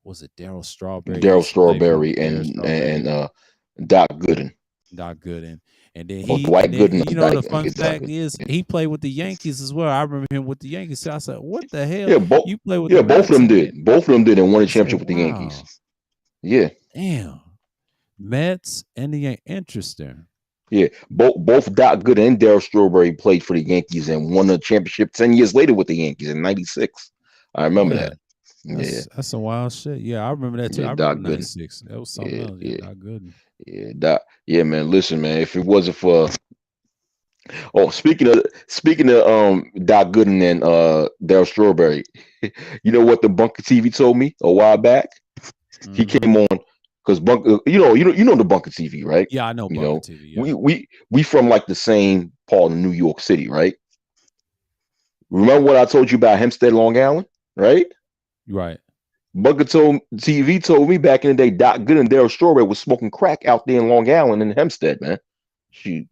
S1: was it Darryl Strawberry
S3: Daryl
S1: used to play for
S3: Strawberry
S1: Darryl
S3: and
S1: Strawberry,
S3: Doc Gooden
S1: Doc Gooden, and then
S3: or
S1: he and
S3: Dwight
S1: then
S3: Gooden.
S1: the fun
S3: Doc
S1: fact
S3: Gooden.
S1: is he played with the Yankees as well. I remember him with the Yankees. So I said, "What the hell?
S3: Yeah, both.
S1: You play with the
S3: Yeah, both of
S1: Mets?"
S3: them did. Both of them did and won a
S1: I said,
S3: championship with the Yankees.
S1: "Wow,
S3: Yeah,
S1: damn, Mets and the Interesting."
S3: yeah. Both Doc Gooden and Daryl Strawberry played for the Yankees and won a championship 10 years later with the Yankees in '96. I remember
S1: Yeah,
S3: that. Yeah,
S1: that's some wild shit. Yeah, I remember that too.
S3: yeah.
S1: I
S3: Doc
S1: remember
S3: Gooden.
S1: '96. That was something
S3: Yeah,
S1: else. Yeah,
S3: yeah,
S1: not good.
S3: yeah. Doc. Yeah, man. Listen, man. If it wasn't for oh, speaking of Doc Gooden and Daryl Strawberry, you know what the Bunker TV told me a while back? He
S1: Mm-hmm.
S3: came on because Bunker, you know the Bunker TV, right?
S1: Yeah, I know
S3: You
S1: Bunker
S3: know,
S1: TV. Yeah,
S3: we from like the same part of New York City, right? Remember what I told you about Hempstead, Long Island, right?
S1: right.
S3: Bunker told TV told me back in the day, Doc Good and Daryl Strawberry was smoking crack out there in Long Island and Hempstead, man. Shoot,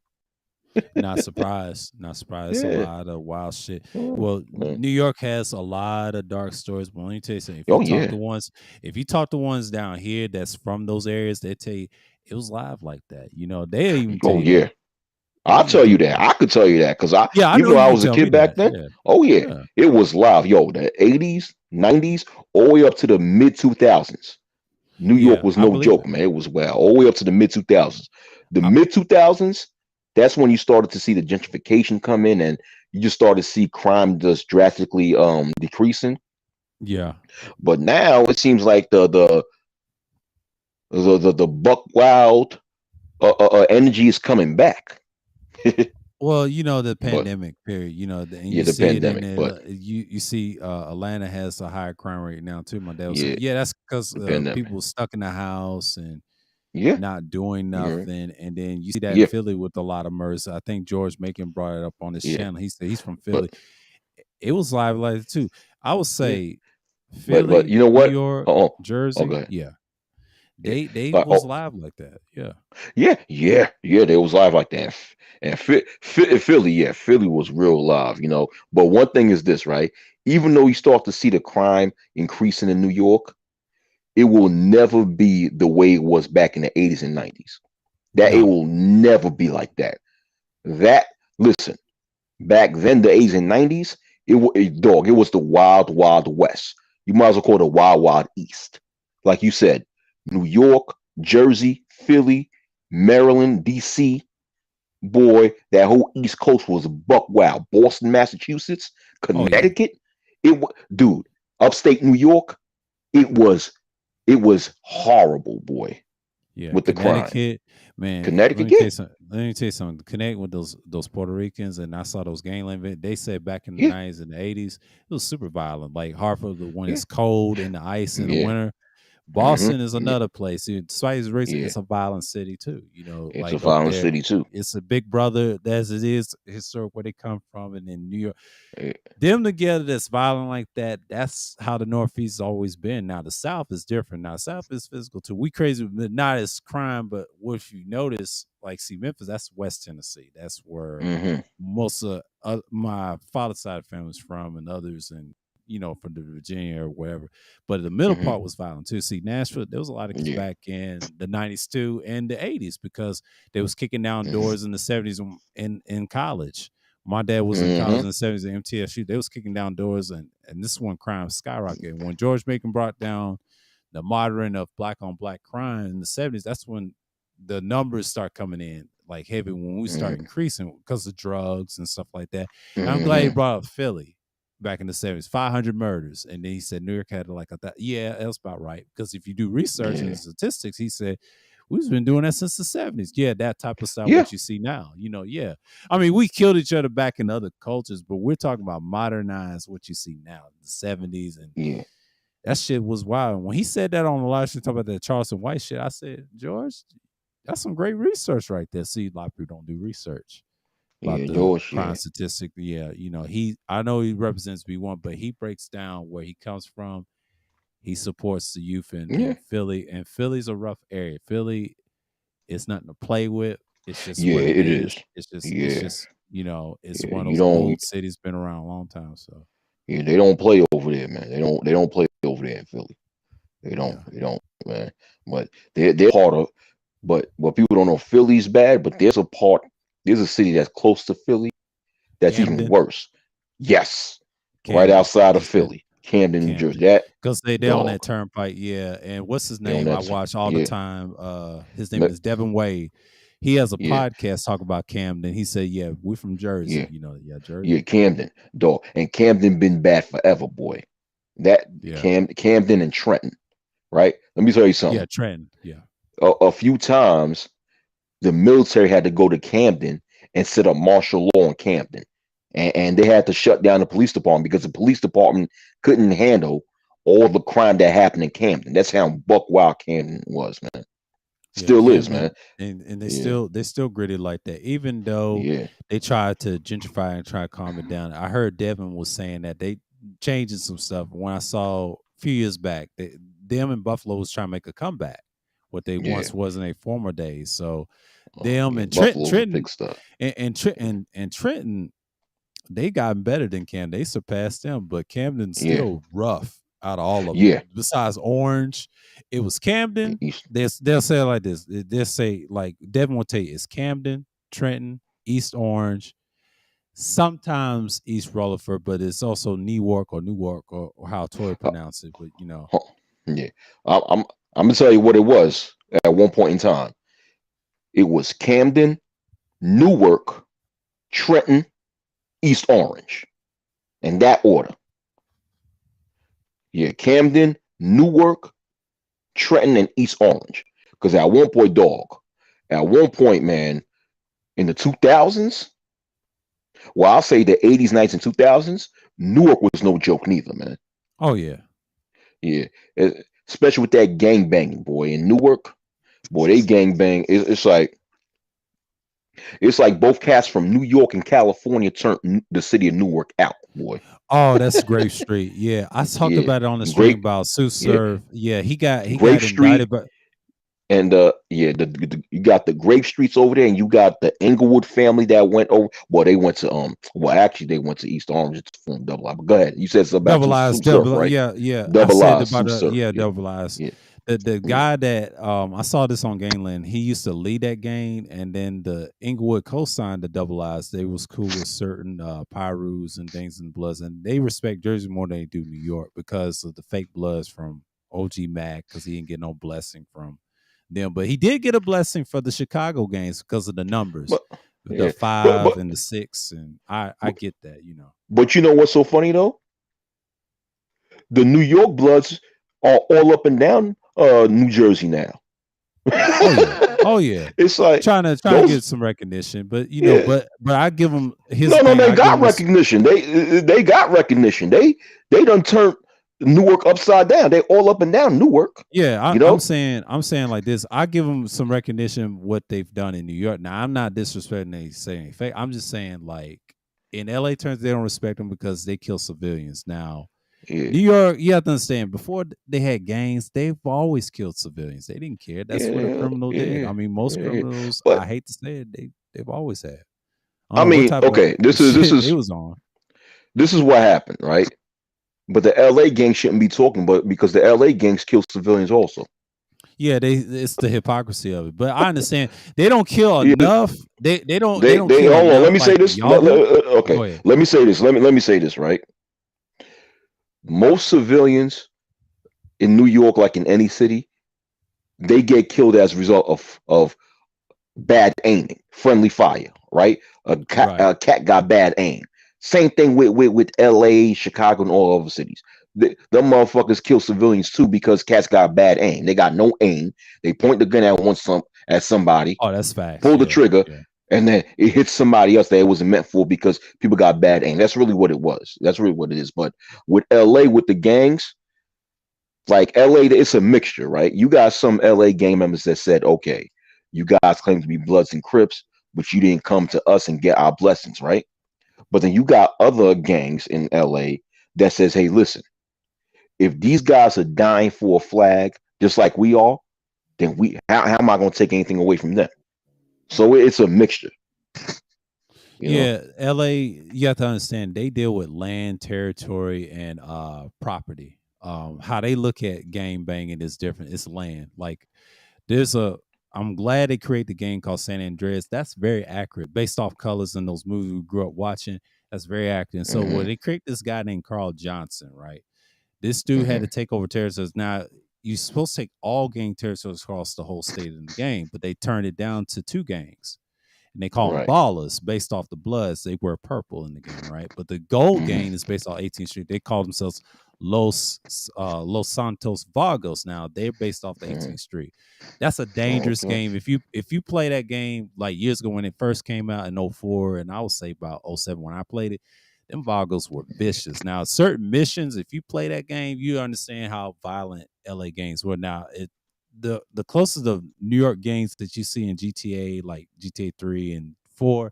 S1: Not surprised. Not surprised. It's a
S3: yeah.
S1: lot of wild shit.
S3: Oh,
S1: Well,
S3: man.
S1: New York has a lot of dark stories. But let me tell you something.
S3: Oh, yeah.
S1: If you talk to ones down here that's from those areas, they tell you it was live like that. They'll even tell
S3: Oh,
S1: you
S3: yeah.
S1: that. They'll
S3: I'll
S1: even
S3: tell
S1: tell
S3: you
S1: you
S3: that.
S1: that.
S3: I could tell you that because
S1: Yeah, I
S3: even
S1: know
S3: though
S1: you
S3: I
S1: can
S3: was a
S1: tell me
S3: kid back
S1: that.
S3: then,
S1: Yeah.
S3: oh yeah,
S1: Yeah.
S3: it was live. Yo, the '80s, '90s, all the way up to the mid 2000s. New York
S1: Yeah.
S3: was
S1: I
S3: no
S1: believe
S3: joke,
S1: it.
S3: man. It was wild. All the way up to the mid 2000s. The
S1: I,
S3: mid 2000s, that's when you started to see the gentrification come in, and you just started to see crime just drastically decreasing.
S1: yeah.
S3: But now it seems like the buck wild energy is coming back.
S1: Well, the
S3: But
S1: pandemic period, and
S3: yeah,
S1: you
S3: the
S1: see it in
S3: pandemic.
S1: it.
S3: But
S1: You see, Atlanta has a higher crime rate now too. My dad was saying,
S3: yeah,
S1: yeah, that's because
S3: the pandemic.
S1: people stuck in the house and
S3: Yeah.
S1: not doing
S3: Yeah.
S1: nothing. And then you see that in
S3: Yeah.
S1: Philly with a lot of murders. I think George Macon brought it up on his
S3: Yeah.
S1: channel. He said he's from
S3: But
S1: Philly. It was live like that too. I would
S3: yeah.
S1: say
S3: But
S1: Philly,
S3: you know
S1: New
S3: what?
S1: York,
S3: Oh, go
S1: Jersey,
S3: ahead.
S1: yeah.
S3: Yeah.
S1: They
S3: But
S1: was live like that. Yeah.
S3: yeah. They was live like that. And Philly, yeah, Philly was real live, you know. But one thing is this, right? Even though you start to see the crime increasing in New York, it will never be the way it was back in the 80s and 90s. That it
S1: No.
S3: will never be like that. That listen, back then, the 80s and 90s, it was the wild, wild west. You might as well call it the wild, wild east. Like you said, New York, Jersey, Philly, Maryland, DC, boy, that whole East Coast was buck wild. Boston, Massachusetts,
S1: Oh yeah.
S3: Connecticut, dude, upstate New York, it was it was horrible, boy,
S1: Yeah,
S3: with the crime.
S1: Connecticut, man. Let
S3: Connecticut,
S1: me tell
S3: yeah,
S1: you something. Let me tell you something. Connect with those Puerto Ricans, and I saw those gangland. They said back in the
S3: yeah,
S1: '90s and the '80s, it was super violent. Like Hartford, when
S3: yeah,
S1: it's cold and the ice in the
S3: yeah,
S1: winter.
S3: hmm,
S1: Boston is
S3: yeah,
S1: another place. Despite its race,
S3: yeah.
S1: it's a violent city too. You know,
S3: It's a
S1: like up
S3: violent
S1: there,
S3: city too.
S1: it's a big brother as it is historic where they come from, and in New York
S3: Yeah,
S1: them together that's violent like that, that's how the Northeast has always been. Now the South is different. Now South is physical too. We crazy, but not as crime. But what if you notice, like, see, Memphis, that's West Tennessee. That's where
S3: hmm,
S1: most of my father's side of the family is from, and others, and from the Virginia or whatever. But the middle
S3: hmm,
S1: part was violent too. See, Nashville, there was a lot of kids
S3: yeah,
S1: back in the '90s too, and the '80s because they was kicking down
S3: hmm,
S1: doors in the '70s in college. My dad was in college
S3: hmm,
S1: in the '70s at MTSU. They was kicking down doors, and this is when crime skyrocketed. When George Macon brought down the moderating of black on black crime in the '70s, that's when the numbers start coming in like heavy. When we start
S3: hmm,
S1: increasing because of drugs and stuff like that. And I'm glad he
S3: hmm,
S1: brought up Philly back in the '70s, 500 murders, and then he said New York had like a yeah, that's about right. Because if you do research and
S3: yeah,
S1: statistics, he said we've been doing that since the '70s. Yeah, that type of stuff,
S3: yeah,
S1: what you see now. Yeah. I mean, we killed each other back in other cultures, but we're talking about modernized what you see now, the '70s, and
S3: yeah,
S1: that shit was wild. When he said that on the live stream, talking about that Charleston White shit, I said, George, that's some great research right there. See, a lot of people don't do research about
S3: yeah,
S1: the
S3: George,
S1: crime
S3: yeah,
S1: statistic. Yeah, I know he represents B1, but he breaks down where he comes from. He supports the youth
S3: yeah,
S1: in Philly, and Philly's a rough area. Philly is nothing to play with. It's just
S3: yeah,
S1: what it
S3: it is.
S1: is. It's
S3: Yeah,
S1: just it's
S3: yeah,
S1: one of
S3: you
S1: those
S3: don't,
S1: old cities been around a long time. So
S3: yeah, they don't play over there, man. They don't play over there in Philly.
S1: yeah,
S3: They don't, man. But they're part of. But what people don't know, Philly's bad. But there's a city that's close to Philly that's even
S1: Camden,
S3: worse. Yes, right
S1: Camden,
S3: outside of
S1: yeah,
S3: Philly, Camden, New Jersey.
S1: Camden,
S3: That
S1: because they on that
S3: dog,
S1: turnpike. Yeah, and what's his
S3: they on
S1: name? I
S3: that.
S1: watch all the
S3: Yeah,
S1: time. His name
S3: ma-
S1: is Devin Wade. He has a
S3: yeah,
S1: podcast talk about Camden. He said, "Yeah, we're from Jersey.
S3: yeah,
S1: Yeah, Jersey.
S3: yeah. Camden, dog, and Camden been bad forever, boy. That
S1: Yeah,
S3: Camden and Trenton, right? Let me tell you
S1: yeah,
S3: something.
S1: Trenton. Yeah,
S3: A few times the military had to go to Camden and set up martial law in Camden. And they had to shut down the police department because the police department couldn't handle all the crime that happened in Camden. That's how buck wild Camden was, man.
S1: yeah,
S3: Still is, man.
S1: Camden, and
S3: Yeah,
S1: they still gritty like that. Even though
S3: yeah,
S1: they tried to gentrify and try to calm it down. I heard Devin was saying that they changing some stuff. When I saw a few years back, them and Buffalo was trying to make a comeback. What they
S3: yeah.
S1: once was in their former days. So
S3: Oh,
S1: them
S3: yeah.
S1: and
S3: Buffalo's a
S1: Trenton
S3: big stuff.
S1: and Trenton, they got better than Camden. They surpassed them, but Camden's
S3: Yeah,
S1: still rough out of all of them.
S3: yeah.
S1: Besides Orange, it was Camden.
S3: East,
S1: They'll say it like this. They'll say, like, Devin will tell you it's Camden, Trenton, East Orange, sometimes East Rutherford, but it's also Newark or Newark or how Tory
S3: uh,
S1: pronounce it. But
S3: huh, yeah. I'm gonna tell you what it was at one point in time. It was Camden, Newark, Trenton, East Orange, in that order. Yeah, Camden, Newark, Trenton, and East Orange. Because at one point, dog, at one point, man, in the 2000s, well, I'll say the 80s, 90s, and 2000s, Newark was no joke neither, man.
S1: oh yeah,
S3: Yeah, especially with that gang banging, boy, in Newark. Boy, they gang bang. It's like both cats from New York and California turned the city of Newark out. Boy,
S1: Oh, that's Grape Street. Yeah, I talked
S3: yeah,
S1: about it on the stream
S3: Grape,
S1: about Sue
S3: yeah,
S1: Surf. Yeah, he
S3: Grape
S1: got indicted,
S3: Street.
S1: but
S3: And yeah, you got the Grape Streets over there, and you got the Englewood family that went over. Well, they went to well, actually, they went to East Orange to form Double I. But go ahead, you said something about
S1: Double Eyes,
S3: Sue Surf,
S1: double
S3: right?
S1: yeah, yeah. I
S3: Double
S1: said
S3: I,
S1: about
S3: Sue Surf, yeah,
S1: Double Eyes.
S3: yeah,
S1: The
S3: yeah.
S1: guy that I saw this on Gangland, he used to lead that gang, and then the Inglewood co-signed the Double Eyes. They was cool with certain Pyrus and things and Bloods, and they respect Jersey more than they do New York because of the fake Bloods from OG Mac, because he didn't get no blessing from them, but he did get a blessing for the Chicago games because of the numbers,
S3: But
S1: the
S3: yeah, but
S1: 5
S3: but
S1: and the 6, and I
S3: but,
S1: get that, you know.
S3: but you know what's so funny though? The New York Bloods are all up and down New Jersey now.
S1: Oh yeah. Oh yeah.
S3: It's like
S1: Trying to get
S3: those.
S1: some recognition, but you know,
S3: Yeah,
S1: but I give them. Here's
S3: no,
S1: the
S3: no,
S1: thing:
S3: they
S1: I give
S3: got
S1: them.
S3: recognition. They got recognition. They done turned Newark upside down. They all up and down Newark.
S1: Yeah,
S3: You
S1: I'm
S3: know.
S1: saying like this. I give them some recognition what they've done in New York. Now I'm not disrespecting they saying fake. I'm just saying like in LA terms they don't respect them because they kill civilians. Now
S3: Yeah,
S1: New York, you have to understand, before they had gangs, they've always killed civilians. They didn't care. That's what a
S3: yeah,
S1: criminal did.
S3: yeah,
S1: I mean, most
S3: yeah.
S1: criminals,
S3: But
S1: I hate to say it, they've always had. I don't
S3: I
S1: know what
S3: mean,
S1: type of
S3: okay, this is this
S1: shit they
S3: is
S1: was on.
S3: this is what happened, right? But the LA gang shouldn't be talking, but because the LA gangs kill civilians also.
S1: Yeah, it's the hypocrisy of it. But I understand they don't kill
S3: Yeah,
S1: enough. They don't
S3: they
S1: kill
S3: hold on.
S1: enough
S3: Let me say
S1: like
S3: this.
S1: y'all do.
S3: Okay,
S1: Go ahead.
S3: let me say this. Let me say this. Right, most civilians in New York, like in any city, they get killed as a result of bad aiming, friendly fire, right?
S1: Right.
S3: A cat got bad aim. Same thing with LA, Chicago, and all other cities. Them motherfuckers kill civilians too because cats got bad aim. They got no aim. They point the gun at somebody,
S1: Oh, that's facts.
S3: pull the
S1: Yeah.
S3: trigger,
S1: Yeah.
S3: and then it hits somebody else that it wasn't meant for because people got bad aim. That's really what it was. That's really what it is. But with LA, with the gangs, like LA, it's a mixture, right? You got some LA gang members that said, okay, you guys claim to be Bloods and Crips, but you didn't come to us and get our blessings, right? But then you got other gangs in LA that says, hey, listen, if these guys are dying for a flag, just like we are, then how am I going to take anything away from them? So it's a mixture, you know?
S1: Yeah, LA, you have to understand they deal with land, territory, and property. How they look at game banging is different. It's land. Like there's a I'm glad they create the game called San Andreas. That's very accurate based off colors in those movies we grew up watching. That's very accurate. And so when
S3: Hmm.
S1: they create this guy named Carl Johnson, right? This dude had
S3: Hmm.
S1: to take over territories. Now you're supposed to take all gang territories across the whole state in the game, but they turned it down to 2 gangs and they call them
S3: Right.
S1: ballers based off the Bloods. They wear purple in the game, right? But the gold
S3: Hmm.
S1: gang is based off 18th Street. They call themselves Los Santos Vagos. Now they're based off the
S3: Hmm.
S1: 18th Street. That's a dangerous
S3: Okay.
S1: game. If you play that game like years ago when it first came out in '04, and I would say about '07 when I played it, them Vagos were vicious. Now certain missions, if you play that game, you understand how violent LA games were. Now the closest of New York gangs that you see in GTA, like GTA 3 and 4,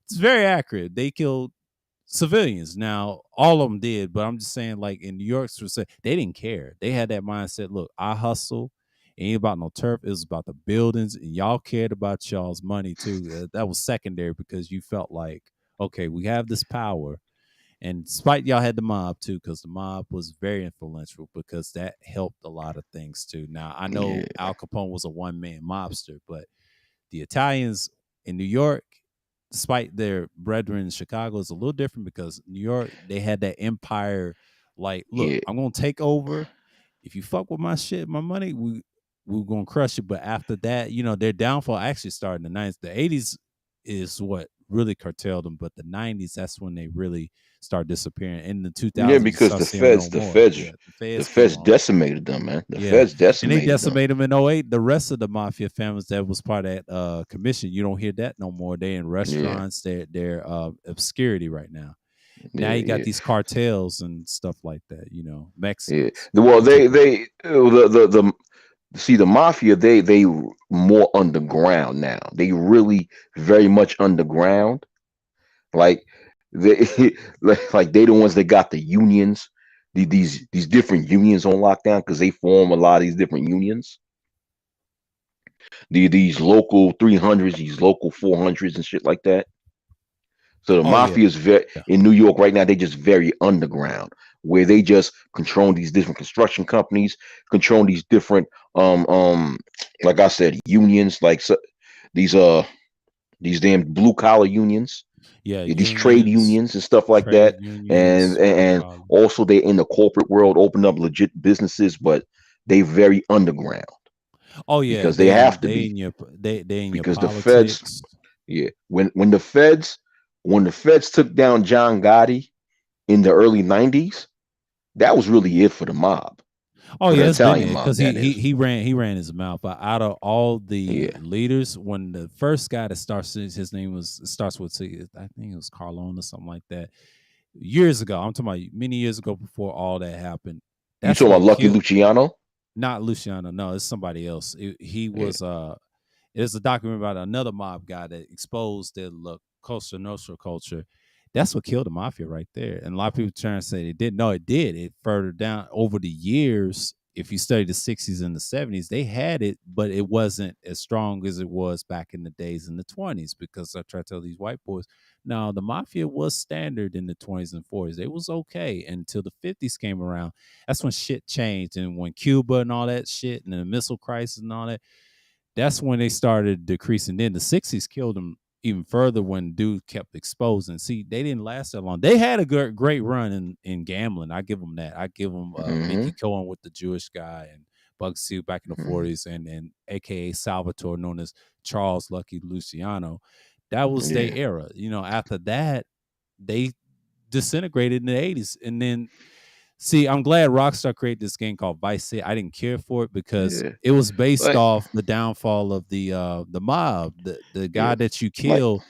S1: it's very accurate. They killed civilians. Now, all of them did, but I'm just saying, like in New York, they didn't care. They had that mindset. Look, I hustle. It ain't about no turf. It was about the buildings, and y'all cared about y'all's money too. That was secondary because you felt like, okay, we have this power. And despite y'all had the mob too, because the mob was very influential because that helped a lot of things too. Now I know
S3: Yeah.
S1: Al Capone was a one man mobster, but the Italians in New York, despite their brethren in Chicago, is a little different because New York, they had that empire. Like, look,
S3: Yeah.
S1: I'm gonna take over. If you fuck with my shit, my money, we're gonna crush it. But after that, their downfall actually started in the 90s. The 80s is what really curtailed them, but the 90s, that's when they really start disappearing. In the
S3: Yeah,
S1: 2000s, you
S3: because
S1: start
S3: the
S1: seeing them
S3: feds,
S1: no more. Yeah, the
S3: the
S1: feds came
S3: feds
S1: on.
S3: decimated them, man. The
S1: Yeah,
S3: feds
S1: and they
S3: decimated them.
S1: decimated them in '08. The rest of the mafia families that was part of that commission, you don't hear that no more. They in
S3: Yeah,
S1: restaurants. They're obscurity right now. Now
S3: yeah,
S1: you got
S3: yeah,
S1: these cartels and stuff like that.
S3: yeah.
S1: Mexicans
S3: Well,
S1: who take over.
S3: the see the mafia, they more underground now. They really very much underground. Like they like they the ones that got the unions, these different unions on lockdown because they form a lot of these different unions. These local 300s, these local 400s and shit like that. So the
S1: Oh yeah,
S3: mafia is very in New York right now. They just very underground, where they just control these different construction companies, control these different like I said, unions, like these these damn blue collar unions,
S1: yeah.
S3: these trade
S1: Unions,
S3: unions and stuff like
S1: trade
S3: that,
S1: unions, blue
S3: and
S1: collar.
S3: also they're in the corporate world, open up legit businesses, but they very underground
S1: Oh yeah,
S3: because they have to
S1: they
S3: be
S1: in your they in your
S3: because the feds,
S1: politics.
S3: yeah, when the feds took down John Gotti in the early '90s, that was really it for the mob,
S1: Oh
S3: for the
S1: yeah, it's been
S3: Italian
S1: there
S3: mob.
S1: because
S3: That is,
S1: he ran his mouth. But out of all the
S3: yeah.
S1: leaders, when the first guy that starts his name was starts with I think it was Carlone or something like that. Years ago, I'm talking about many years ago before all that happened.
S3: You
S1: That's
S3: talking about
S1: what
S3: Lucky
S1: killed
S3: Luciano?
S1: not Luciano. No, it's somebody else. He
S3: Yeah.
S1: was it's a document about another mob guy that exposed their Costa Nostra culture. That's what killed the mafia right there. And a lot of people trying to say they didn't. No, it did. It further down over the years. If you study the 60s and the 70s, they had it, but it wasn't as strong as it was back in the days in the 20s. Because I try to tell these white boys, no, the mafia was standard in the 20s and 40s. It was okay until the 50s came around. That's when shit changed. And when Cuba and all that shit and the missile crisis and all that, that's when they started decreasing. Then the 60s killed them even further when dude kept exposing. See, they didn't last that long. They had a great run in gambling. I give them that. I give them
S3: Hmm.
S1: Mickey Cohen with the Jewish guy and Bugsy back in the 40s and AKA Salvatore, known as Charles Lucky Luciano. That was their
S3: Yeah.
S1: era. You know, after that, they disintegrated in the 80s. And then see, I'm glad Rockstar created this game called Vice City. I didn't care for it because
S3: Yeah.
S1: it was based
S3: Like,
S1: off the downfall of the mob. The
S3: yeah.
S1: guy that you
S3: Like,
S1: kill,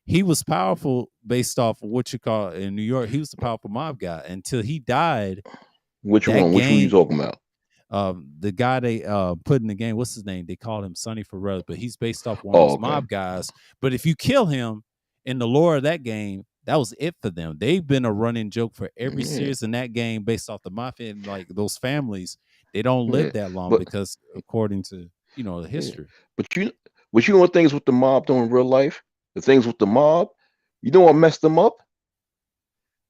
S1: he was powerful based off of what you call in New York. He was the powerful mob guy until he died.
S3: which
S1: That
S3: one? Which one you
S1: game,
S3: talking about?
S1: the guy they put in the game, what's his name? They called him Sonny Ferrell, but he's based off one of
S3: Oh,
S1: those
S3: okay.
S1: mob guys. But if you kill him in the lore of that game, that was it for them. They've been a running joke for every
S3: Yeah.
S1: series in that game based off the mafia and like those families. They don't
S3: Yeah.
S1: live that long
S3: But
S1: because according to the
S3: yeah.
S1: history.
S3: But you know what things with the mob do in real life? The things with the mob, you know what messed them up?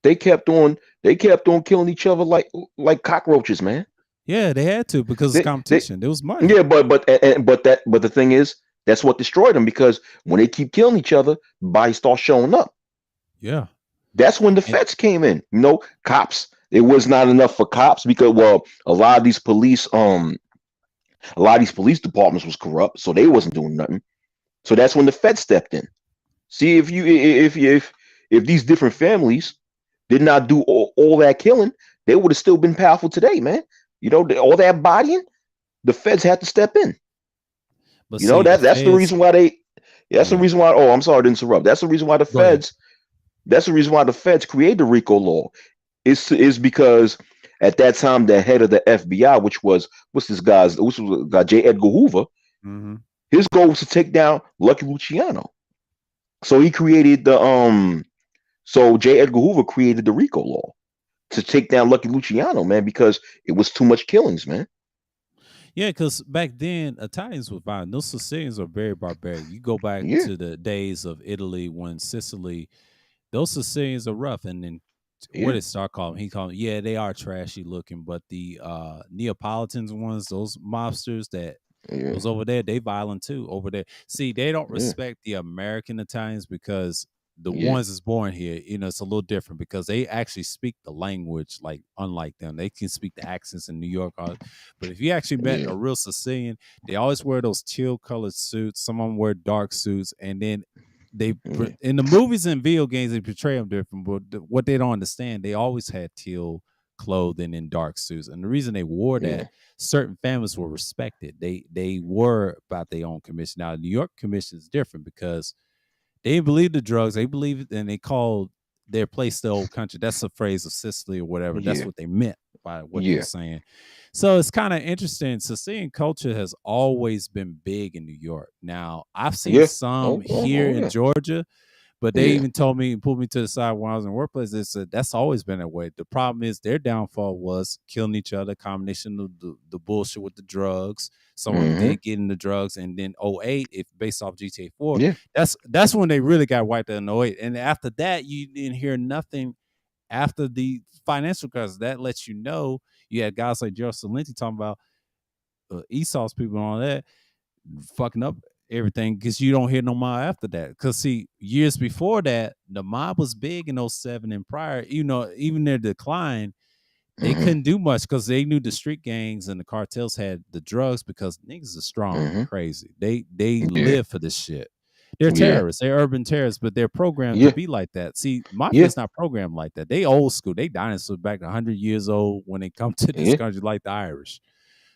S3: They kept on killing each other like cockroaches, man.
S1: Yeah, they had to because it's
S3: They
S1: competition. There was money.
S3: yeah, but the thing is, that's what destroyed them because when they keep killing each other, bodies start showing up.
S1: Yeah.
S3: That's when the
S1: And
S3: feds came in. You know, cops. It was not enough for cops because well, a lot of these police departments was corrupt, so they wasn't doing nothing. So that's when the feds stepped in. See if these different families did not do all that killing, they would have still been powerful today, man. You know, all that bodying, the feds had to step in.
S1: but
S3: You know
S1: see the
S3: that's the
S1: feds,
S3: reason why they. That's the
S1: yeah.
S3: reason why. Oh, I'm sorry to interrupt. That's the reason why the
S1: Go ahead.
S3: feds. That's the reason why the feds created the RICO law. Is because at that time the head of the FBI, which was J. Edgar Hoover,
S1: Mm-hmm.
S3: his goal was to take down Lucky Luciano. So he created the so J. Edgar Hoover created the RICO law to take down Lucky Luciano, man, because it was too much killings, man.
S1: Yeah, because back then Italians were violent. Those Sicilians are very barbaric. You go back
S3: Yeah,
S1: to the days of Italy when Sicily, those Sicilians are rough. And then what
S3: yeah,
S1: did Star call them? He called them, yeah, they are trashy looking, but the Neapolitans ones, those mobsters that
S3: yeah,
S1: those over there, they violent too over there. See, they don't
S3: yeah,
S1: respect the American Italians because the
S3: yeah,
S1: ones that's born here, it's a little different because they actually speak the language like unlike them. They can speak the accents in New York. But if you actually met
S3: yeah,
S1: a real Sicilian, they always wear those teal colored suits. Some of them wear dark suits, and then
S3: yeah,
S1: in the movies and video games they portray them different. But what they don't understand, they always had teal clothing and dark suits, and the reason they wore
S3: yeah,
S1: that, certain families were respected. They were about their own commission. Now, New York commission is different because they believe the drugs. They believe, and they called their place, the old country. That's a phrase of Sicily or whatever. That's
S3: Yeah.
S1: what they meant by what they're
S3: Yeah.
S1: saying. So it's kind of interesting. Sicilian culture has always been big in New York. Now I've seen
S3: Yeah.
S1: some
S3: Oh,
S1: here in
S3: yeah.
S1: Georgia, but they
S3: Yeah.
S1: even told me and pulled me to the side when I was in the workplace. They said that's always been that way. The problem is their downfall was killing each other, combination of the bullshit with the drugs. Some of them
S3: Mm-hmm.
S1: did get into drugs, and then '08, if based off GTA 4,
S3: Yeah.
S1: that's when they really got wiped out in '08. And after that, you didn't hear nothing after the financial crisis. That lets you know you had guys like Gerald Salenti talking about Esau's people and all that fucking up everything because you don't hear no more after that. Because see, years before that, the mob was big in '07 and prior. You know, even their decline, they
S3: Mm-hmm.
S1: couldn't do much because they knew the street gangs and the cartels had the drugs because niggas are strong
S3: Mm-hmm.
S1: and crazy. They
S3: Yeah.
S1: live for this shit. They're
S3: Yeah.
S1: terrorists. They're urban terrorists, but they're programmed to
S3: Yeah.
S1: be like that. See, mafia
S3: Yeah.
S1: is not programmed like that. They old school. They dinosaurs back 100 years old when they come to this
S3: Yeah.
S1: country, like the Irish.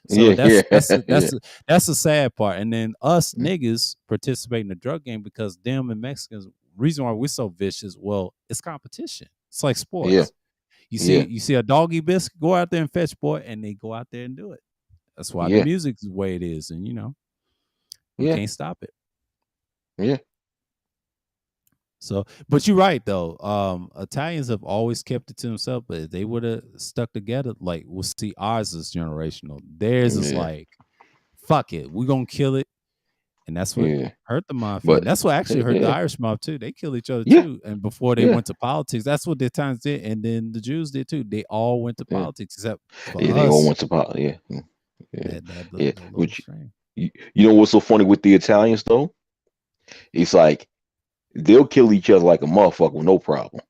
S1: So
S3: Yeah.
S1: that's
S3: Yeah.
S1: that's the-
S3: Yeah.
S1: that's the sad part. And then us niggas participate in the drug game because them and Mexicans. Reason why we're so vicious, well, it's competition. It's like
S3: Yeah.
S1: sports.
S3: Yeah.
S1: You see a doggy biscuit, go out there and fetch, boy, and they go out there and do it. That's why the
S3: Yeah.
S1: music's the way it is, and we
S3: Yeah.
S1: can't stop it.
S3: Yeah.
S1: So, but you're right though. Italians have always kept it to themselves, but if they would have stuck together, like we'll see ours is generational. Theirs is
S3: Yeah.
S1: like, fuck it, we're gonna kill it. And that's what
S3: Yeah.
S1: hurt the mafia. And
S3: But
S1: that's what actually hurt the
S3: yeah.
S1: Irish mob too. They killed each other
S3: Yeah.
S1: too. And before they
S3: Yeah.
S1: went to politics, that's what the Italians did. And then the Jews did too. They all went to
S3: Yeah.
S1: politics except for
S3: Yeah. They all
S1: us.
S3: went to power. Yeah. Yeah.
S1: Yeah,
S3: Yeah.
S1: the little
S3: Which
S1: extreme.
S3: you know what's so funny with the Italians though? It's like they'll kill each other like a motherfucker with no problem.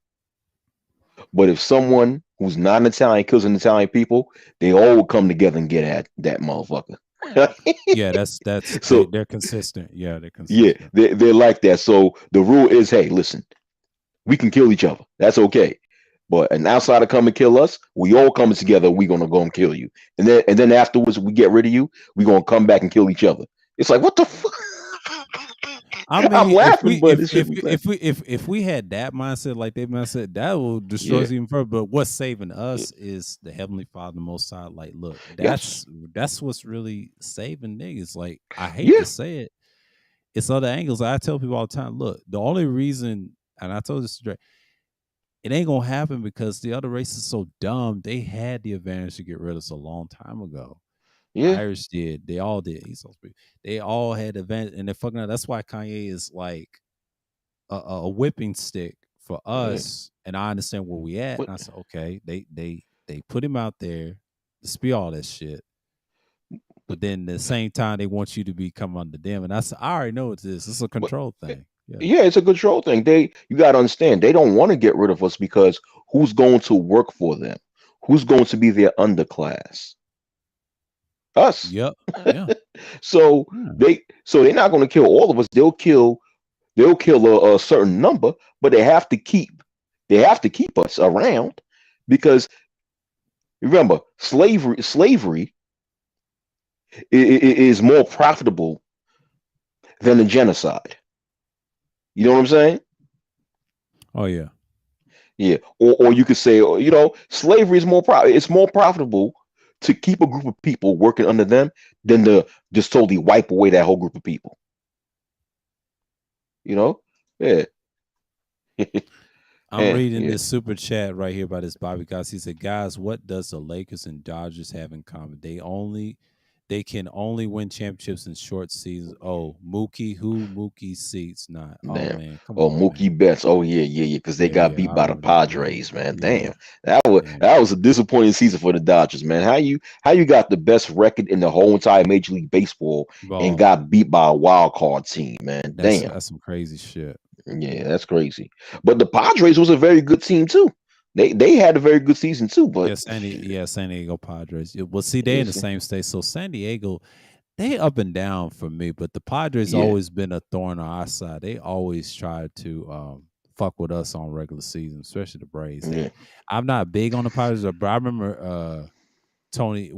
S3: But if someone who's not an Italian kills an Italian people, they all will come together and get at that motherfucker.
S1: Yeah, that's
S3: So
S1: they're consistent. Yeah, they're
S3: yeah,
S1: consistent.
S3: they're like that. So the rule is, hey, listen, we can kill each other. That's okay. But an outsider come and kill us, we all coming together, we gonna go and kill you. And then afterwards we get rid of you, we gonna come back and kill each other. It's like what the fuck?
S1: I
S3: I'm
S1: mean,
S3: laughing, but it should be funny.
S1: if we had that mindset, like they mindset, that will destroy us
S3: Yeah.
S1: even further. But what's saving
S3: Yeah.
S1: us is the Heavenly Father, the Most High. Like, look,
S3: Yes.
S1: that's what's really saving niggas. Like, I hate
S3: Yeah.
S1: to say it, it's other angles. I tell people all the time, look, the only reason, and I told this straight, it ain't gonna happen because the other race is so dumb. They had the advantage to get rid of us a long time ago.
S3: Yeah.
S1: Irish did. They all did. They all had advantage, and they're fucking up. That's why Kanye is like a whipping stick for
S3: Yeah.
S1: us. And I understand where we at.
S3: But
S1: And I said, okay, they put him out there to spew all that shit. But then at the same time, they want you to become under them. And I said, I already know what this is. It's a
S3: but
S1: control thing. Yeah.
S3: yeah, it's a control thing. You gotta understand, they don't want to get rid of us because who's going to work for them? Who's going to be their underclass? Us.
S1: Yep. Yeah.
S3: So
S1: Yeah.
S3: they're not going to kill all of us. They'll kill a certain number, but they have to keep us around because remember, slavery is more profitable than the genocide. You know what I'm saying?
S1: Oh yeah.
S3: Yeah. Or you could say, slavery is it's more profitable to keep a group of people working under them than to just totally wipe away that whole group of people. You know? Yeah.
S1: I'm reading
S3: Yeah.
S1: this super chat right here by this Bobby Goss. He said, guys, what does the Lakers and Dodgers have in common? They can only win championships in short seasons. Oh, Mookie seats not. Oh
S3: Damn.
S1: man, come
S3: Oh,
S1: on,
S3: Mookie
S1: man.
S3: Betts. Oh yeah, because they got beat
S1: I
S3: by the
S1: remember that.
S3: Padres, man.
S1: Yeah.
S3: Damn. That was a disappointing season for the Dodgers, man. How you got the best record in the whole entire Major League Baseball and got beat by a wild card team, man? Damn.
S1: That's some crazy shit.
S3: Yeah, that's crazy. But the Padres was a very good team too. They had a very good season too. But
S1: San Diego Padres. Well, see, they're in the same state. So San Diego, they up and down for me, but the Padres always been a thorn on our side. They always try to fuck with us on regular season, especially the Braves. I'm not big on the Padres, but I remember Tony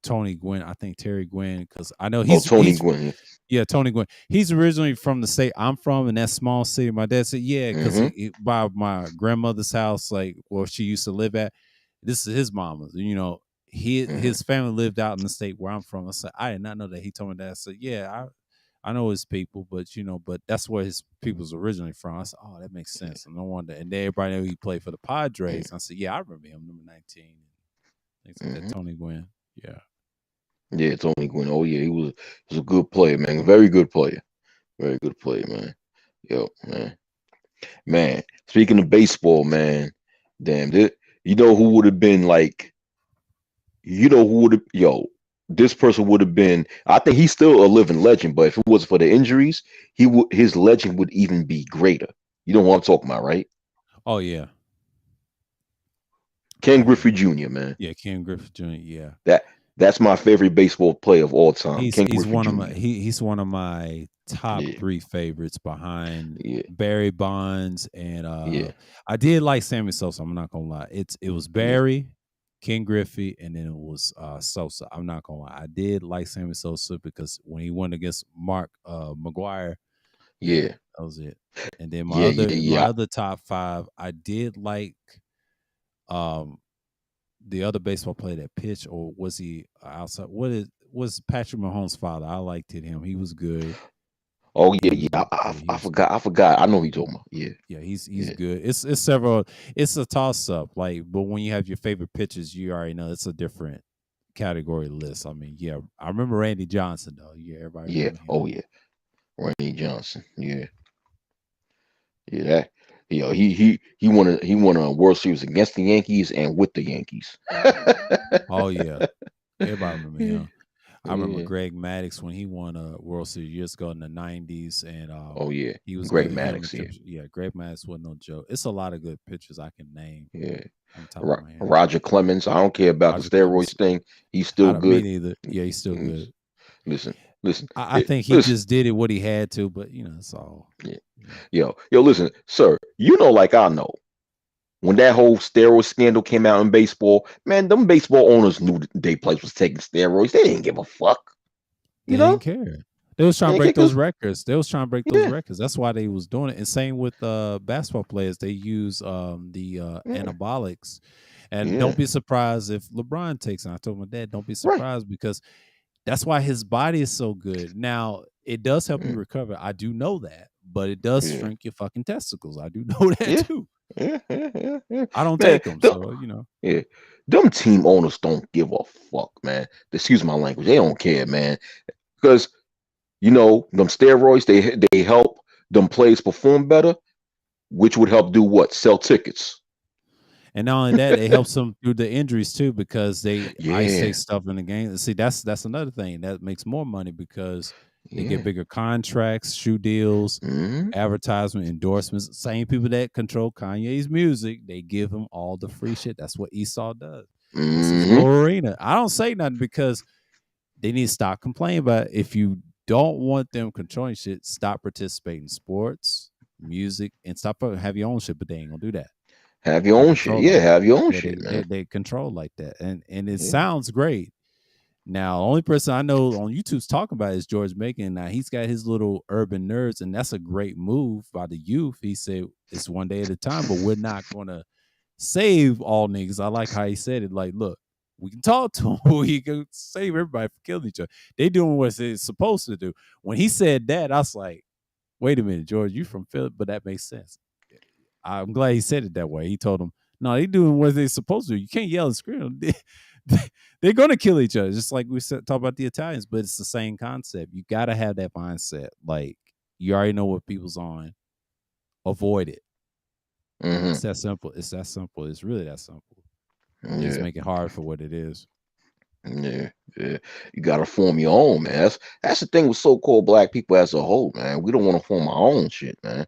S1: Tony Gwynn. I think Terry Gwynn, because I know
S3: Oh, Tony
S1: he's
S3: Gwynn.
S1: yeah, Tony Gwynn. He's originally from the state I'm from, in that small city. My dad said, yeah, because
S3: Mm-hmm.
S1: by my grandmother's house, like where she used to live at, this is his mama's. You know,
S3: Mm-hmm.
S1: his family lived out in the state where I'm from. I said, I did not know that. He told me that. I said, yeah, I know his people, but you know, but that's where his people's originally from. I said, oh, that makes sense. And no wonder. And then everybody knew he played for the Padres. I said, yeah, I remember him, number 19. Things like that.
S3: Mm-hmm.
S1: Tony Gwynn. Yeah.
S3: Yeah, Tony Gwynn. Oh yeah, he was a good player, man. Very good player. Very good player, man. Yo, man. Man, speaking of baseball, man, damn, you know who would have been like, you know who would have, yo, this person would have been, I think he's still a living legend, but if it wasn't for the injuries, his legend would even be greater. You know what I'm talking about, right?
S1: Oh yeah.
S3: Ken
S1: Yeah.
S3: Griffey Jr., man.
S1: Yeah. Ken Griffith Jr. Yeah.
S3: That's my favorite baseball player of all time, Ken
S1: He's
S3: Griffey
S1: one of my
S3: Jr.
S1: he's one of my top
S3: Yeah,
S1: 3 favorites behind
S3: yeah,
S1: Barry Bonds and
S3: yeah,
S1: I did like Sammy Sosa. I'm not gonna lie. It was
S3: yeah,
S1: Barry, Ken Griffey, and then it was Sosa. I'm not gonna lie. I did like Sammy Sosa because when he went against Mark McGuire, yeah,
S3: yeah,
S1: that was it. And then
S3: yeah, yeah,
S1: my
S3: yeah.
S1: other top 5, I did like um the other baseball player that pitched, or was he outside? Was Patrick Mahomes' father? I liked him. He was good.
S3: Oh yeah, yeah.
S1: Yeah, he
S3: I
S1: was good.
S3: forgot. I forgot. I know who you talking about. Yeah,
S1: Yeah, he's
S3: yeah,
S1: good. It's several. It's a toss up. Like, but when you have your favorite pitchers, you already know it's a different category list. I mean, yeah, I remember Randy Johnson though. Yeah, everybody
S3: yeah.
S1: remember him.
S3: Oh yeah, Randy Johnson. Yeah, yeah. That, you know, he won a World Series against the Yankees and with the Yankees.
S1: Oh yeah, everybody remember
S3: Yeah,
S1: him. I remember
S3: yeah.
S1: Greg Maddux when he won a World Series years ago in the '90s, and
S3: Oh yeah,
S1: he was
S3: great
S1: good. Him and
S3: Maddox. Yeah,
S1: Yeah, Greg Maddux wasn't no joke. It's a lot of good pitchers I can name
S3: yeah.
S1: on the top of my head.
S3: Roger Clemens. I don't care about the
S1: Roger Clemens.
S3: steroids thing. He's
S1: I
S3: still
S1: don't mean
S3: good.
S1: either. Yeah, he's still
S3: Mm,
S1: good.
S3: Listen, listen,
S1: I think he
S3: listen.
S1: just did it what he had to, but you know, it's all.
S3: Yeah.
S1: Yeah.
S3: Yo, listen, sir. You know, like I know. When that whole steroid scandal came out in baseball, man, them baseball owners knew that they place was taking steroids. They didn't give a fuck. You
S1: They didn't
S3: know?
S1: care. They was trying to
S3: They
S1: break
S3: didn't
S1: those
S3: care
S1: records. They was trying to break those
S3: yeah,
S1: records. That's why they was doing it. And same with basketball players. They use the
S3: yeah,
S1: anabolics. And
S3: yeah.
S1: don't be surprised if LeBron takes it. I told my dad, don't be
S3: Right.
S1: surprised because that's why his body is so good. Now, it does help you
S3: Yeah,
S1: recover. I do know that, but it does
S3: yeah,
S1: shrink your fucking testicles. I do know that
S3: yeah,
S1: too.
S3: yeah.
S1: I don't
S3: Man,
S1: take them, so you know.
S3: yeah. Them team owners don't give a fuck, man. Excuse my language. They don't care, man. Because them steroids, they help them players perform better, which would help do what? Sell tickets.
S1: And not only that, it helps them through the injuries too because they isolate
S3: Yeah,
S1: stuff in the game. See, that's another thing that makes more money because they get
S3: yeah.
S1: bigger contracts, shoe deals,
S3: Mm-hmm.
S1: advertisement, endorsements. Same people that control Kanye's music, they give him all the free shit. That's what Esau does. It's his
S3: Mm-hmm.
S1: little arena. I don't say nothing because they need to stop complaining about it. If you don't want them controlling shit, stop participating in sports, music, and stop have your own shit. But they ain't gonna do that.
S3: Have your
S1: They
S3: own shit.
S1: control
S3: Yeah,
S1: like that.
S3: have your own
S1: Yeah,
S3: shit, man.
S1: they control like that, and it
S3: Yeah.
S1: sounds great. Now, the only person I know on YouTube's talking about is George Macon. Now he's got his little urban nerds, and that's a great move by the youth. He said it's one day at a time, but we're not gonna save all niggas. I like how he said it. Like, look, we can talk to them, we can save everybody from killing each other. They doing what they're supposed to do. When he said that, I was like, wait a minute, George, you from Philly, but that makes sense. I'm glad he said it that way. He told them, no, they doing what they're supposed to do. You can't yell and scream. They're going to kill each other, just like we said, talk about the Italians, but it's the same concept. You got to have that mindset. Like, you already know what people's on. Avoid it.
S3: Mm-hmm.
S1: It's that simple. It's that simple. It's really that simple. They just
S3: Yeah,
S1: make it hard for what it is.
S3: yeah, yeah. You gotta form your own, man. That's the thing with so-called black people as a whole, man. We don't want to form our own shit, man.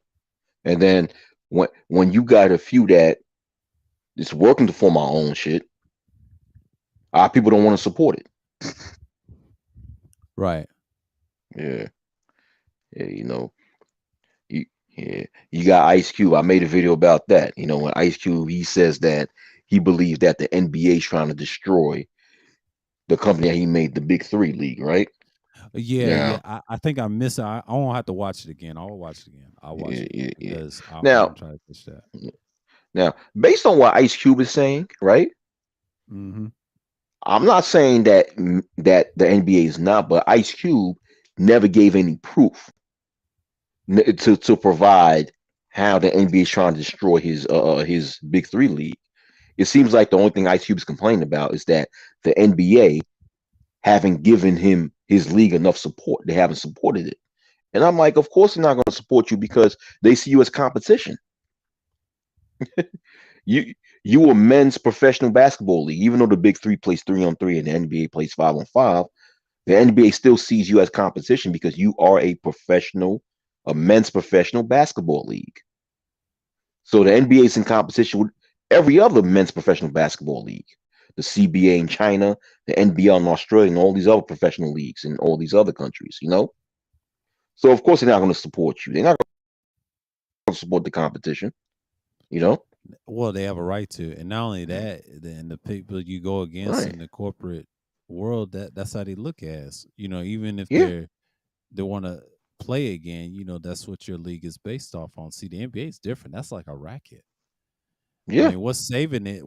S3: And then when you got a few that is working to form our own shit, our people don't want to support it.
S1: Right.
S3: Yeah, yeah. You got Ice Cube. I made a video about that. When Ice Cube he says that he believes that the NBA is trying to destroy the company that he made, the Big Three League, right?
S1: Yeah,
S3: Now,
S1: yeah. I think I missed it. I won't have to watch it again. I'll watch it again. I'll watch
S3: yeah,
S1: it
S3: yeah,
S1: again
S3: yeah.
S1: because I
S3: Now,
S1: want to try to catch that.
S3: now, based on what Ice Cube is saying, right?
S1: Mm-hmm.
S3: I'm not saying that that the NBA is not, but Ice Cube never gave any proof to provide how the NBA is trying to destroy his Big Three league. It seems like the only thing Ice Cube is complaining about is that the NBA haven't given him his league enough support. They haven't supported it. And I'm like, of course they're not going to support you because they see you as competition. You you a men's professional basketball league, even though the Big Three plays 3-on-3 and the NBA plays 5-on-5. The NBA still sees you as competition because you are a men's professional basketball league. So the NBA is in competition with every other men's professional basketball league, the CBA in China, the NBL in Australia, and all these other professional leagues in all these other countries. So of course they're not going to support you. They're not going to support the competition. You know,
S1: Well, they have a right to, and not only that, then the people you go against
S3: right?
S1: in the corporate world, that's how they look at us. Even if
S3: Yeah,
S1: they want to play again, that's what your league is based off on. See, the NBA is different. That's like a racket. I
S3: yeah.
S1: mean, what's saving it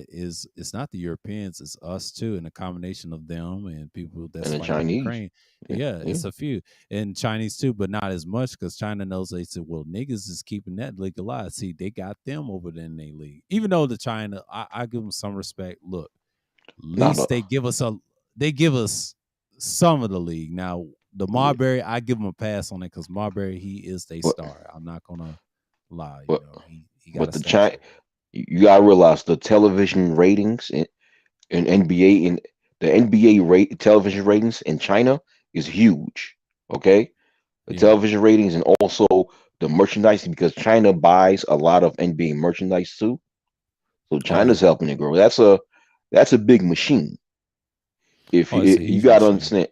S1: is it's not the Europeans, it's us too, and a combination of them and people
S3: And
S1: that's
S3: the
S1: fighting
S3: Chinese.
S1: Ukraine.
S3: Yeah,
S1: Yeah,
S3: yeah.
S1: it's a few. And Chinese too, but not as much because China knows they said, well, niggas is keeping that league alive. See, they got them over there in their league. Even though the China, I give them some respect. Look, at
S3: Not
S1: least they give us some of the league. Now, the
S3: yeah,
S1: Marbury, I give him a pass on it because Marbury, he is their
S3: but
S1: star. I'm not gonna lie,
S3: but
S1: he got
S3: but
S1: a
S3: the China.
S1: statue.
S3: You gotta realize the television ratings in NBA in the NBA rate television ratings in China is huge. Okay, the
S1: Yeah.
S3: television ratings and also the merchandising because China buys a lot of NBA merchandise too. So
S1: Oh
S3: China's
S1: yeah.
S3: helping it grow. That's a big machine. If
S1: Oh, it's a
S3: you
S1: huge
S3: gotta
S1: machine.
S3: understand,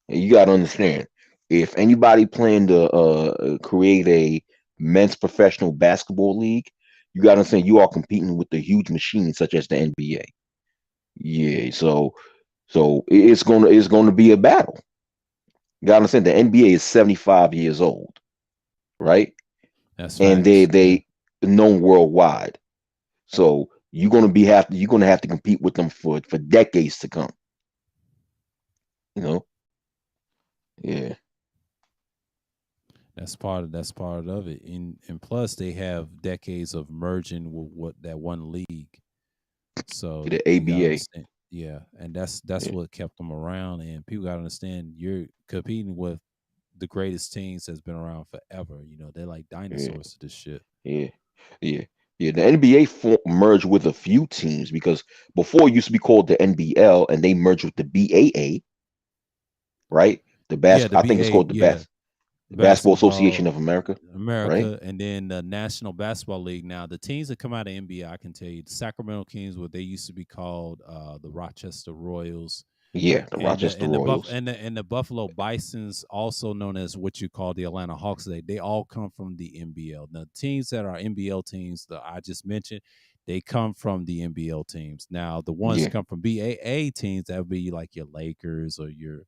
S3: you gotta understand. If anybody plan to create a men's professional basketball league, you gotta understand you are competing with the huge machines such as the NBA. Yeah, so it's gonna be a battle. You gotta understand the NBA is 75 years old, right?
S1: That's
S3: And
S1: facts. Yeah.
S3: they known worldwide. So you're gonna have to compete with them for decades to come. You know? Yeah,
S1: That's part of it. And plus they have decades of merging with what that one league. So
S3: the
S1: you gotta
S3: ABA.
S1: understand. Yeah. And that's
S3: Yeah,
S1: what kept them around. And people gotta understand you're competing with the greatest teams that's been around forever. They're like
S3: yeah,
S1: dinosaurs to this shit.
S3: yeah, yeah. Yeah, the NBA merged with a few teams because before it used to be called the NBL and they merged with the BAA, right?
S1: Yeah, the
S3: I think it's
S1: BA,
S3: called
S1: yeah.
S3: the Basketball Association
S1: Basketball
S3: of America, right?
S1: America, and then the National Basketball League. Now, the teams that come out of NBA, I can tell you, the Sacramento Kings, what they used to be called, the Rochester Royals,
S3: Yeah, the
S1: and the
S3: Rochester
S1: and the Buff
S3: Royals.
S1: and the Buffalo Bisons, also known as what you call the Atlanta Hawks. They all come from the NBL. The teams that are NBL teams that I just mentioned, they come from the NBL teams. Now, the ones that
S3: Yeah,
S1: come from BAA teams, that would be like your Lakers or your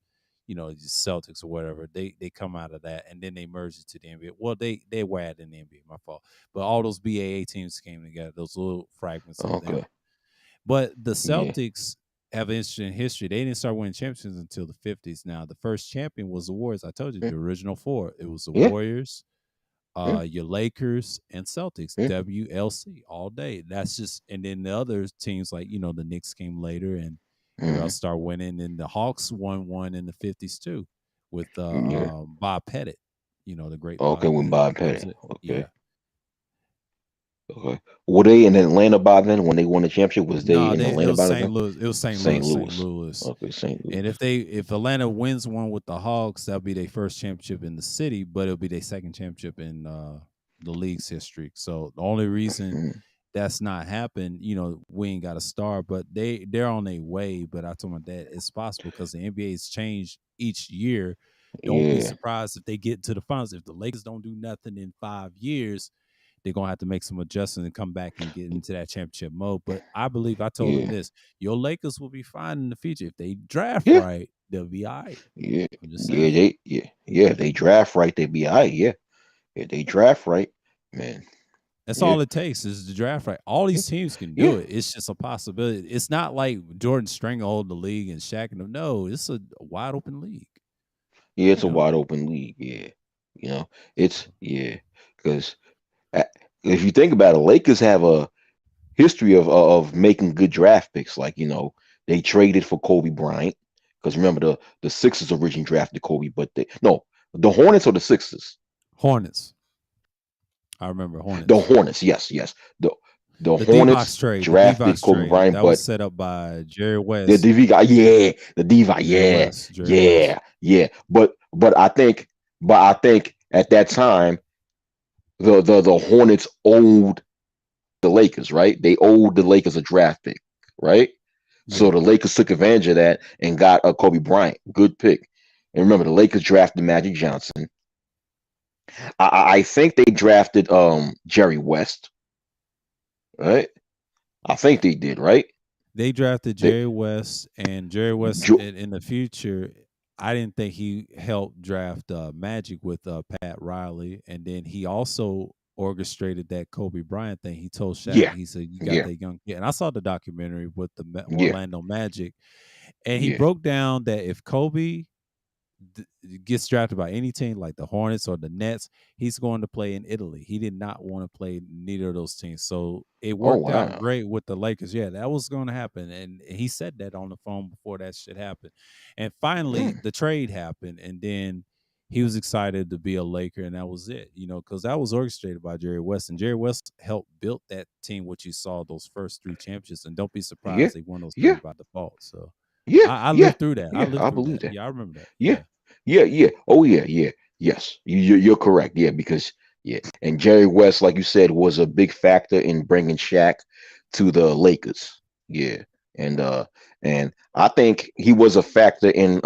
S1: Celtics or whatever. They come out of that and then they merge it to the NBA. Well, they were at in the NBA, my fault. But all those BAA teams came together, those little fragments of
S3: okay.
S1: them. But the
S3: Yeah,
S1: Celtics have an interesting history. They didn't start winning championships until the 50s. Now, the first champion was the Warriors. I told you
S3: yeah,
S1: the original four. It was the
S3: yeah,
S1: Warriors,
S3: yeah,
S1: your Lakers and Celtics,
S3: yeah.
S1: WLC all day. That's just, and then the other teams like the Knicks came later and everybody
S3: Mhm,
S1: else started winning. And the Hawks won one in the 50s too with
S3: yeah.
S1: Bob Pettit. The great
S3: Okay,
S1: Bob
S3: with
S1: Pettit.
S3: Bob
S1: That was
S3: Petty.
S1: it.
S3: Okay,
S1: Yeah.
S3: okay. Were they in Atlanta by then when they won the championship? Was they
S1: No,
S3: in
S1: it
S3: Atlanta
S1: was
S3: by
S1: St.
S3: then?
S1: Louis. It was St.
S3: St.
S1: Louis. St.
S3: Louis.
S1: Louis.
S3: Okay, St.
S1: And
S3: Louis.
S1: if Atlanta wins one with the Hawks, that'll be their first championship in the city, but it'll be their second championship in the league's history. So the only reason
S3: Mhm,
S1: that's not happened, we ain't got a star, but they're on their way. But I told my dad it's possible because the NBA has changed each year. Don't be
S3: yeah,
S1: surprised if they get into the finals. If the Lakers don't do nothing in 5 years, they're gonna have to make some adjustments and come back and get into that championship mode. But I believe I told him
S3: Yeah,
S1: this: your Lakers will be fine in the future if they draft
S3: yeah,
S1: right. They'll be all right.
S3: yeah,
S1: I'm just
S3: yeah.
S1: saying.
S3: If they draft right, they be all right. Yeah, if they draft right, man.
S1: That's
S3: Yeah,
S1: all it takes is the draft right. All
S3: yeah,
S1: these teams can
S3: yeah,
S1: do it. It's just a possibility. It's not like Jordan Stranglehold the league and Shaq and them. No, it's a wide open league.
S3: yeah. It's
S1: You
S3: a
S1: know.
S3: wide open league. Yeah, you know, it's yeah. Because if you think about it, Lakers have a history of making good draft picks. Like they traded for Kobe Bryant because remember the Sixers originally drafted Kobe, but the Hornets or the Sixers.
S1: Hornets. I remember
S3: The
S1: Hornets.
S3: Hornets, yes, yes. The
S1: The D-Box
S3: Hornets
S1: trade. The
S3: drafted
S1: D-Box
S3: Kobe
S1: trade
S3: Bryant,
S1: that was
S3: but
S1: set up by Jerry
S3: the
S1: West.
S3: DV guy, yeah, the Divi,
S1: Jerry
S3: yeah,
S1: West. Jerry West.
S3: yeah, yeah. But I think at that time the Hornets owed the Lakers, right? They owed the Lakers a draft pick, right? So
S1: Yeah.
S3: the Lakers took advantage of that and got a Kobe Bryant, good pick. And remember, the Lakers drafted Magic Johnson. I think they drafted Jerry West, right? I think they did, right?
S1: They drafted
S3: They,
S1: Jerry West, and Jerry West
S3: Jo-
S1: in the future. I didn't think he helped draft Magic with Pat Riley, and then he also orchestrated that Kobe Bryant thing. He told Shaq,
S3: yeah,
S1: he said, "You got
S3: yeah,
S1: that young kid." And I saw the documentary with the
S3: yeah,
S1: Orlando Magic, and he
S3: yeah.
S1: broke down that if Kobe gets drafted by any team like the Hornets or the Nets, he's going to play in Italy. He did not want to play neither of those teams. So it
S3: Oh
S1: worked out
S3: wow.
S1: great with the Lakers. Yeah, that was going to happen. And he said that on the phone before that shit happened. And finally,
S3: Mm,
S1: the trade happened. And then he was excited to be a Laker. And that was it, because that was orchestrated by Jerry West. And Jerry West helped build that team, which you saw those first three championships. And don't be
S3: yeah,
S1: surprised they won those
S3: yeah,
S1: three by default. So
S3: yeah,
S1: I
S3: yeah,
S1: lived through that. I
S3: yeah.
S1: lived
S3: I
S1: through
S3: believe
S1: that.
S3: that.
S1: Yeah, I remember that.
S3: Yeah,
S1: Yeah.
S3: yeah, yeah. Oh yeah, yeah. Yes, you're correct. Yeah, because yeah, and Jerry West, like you said, was a big factor in bringing Shaq to the Lakers. Yeah, and and I think he was a factor in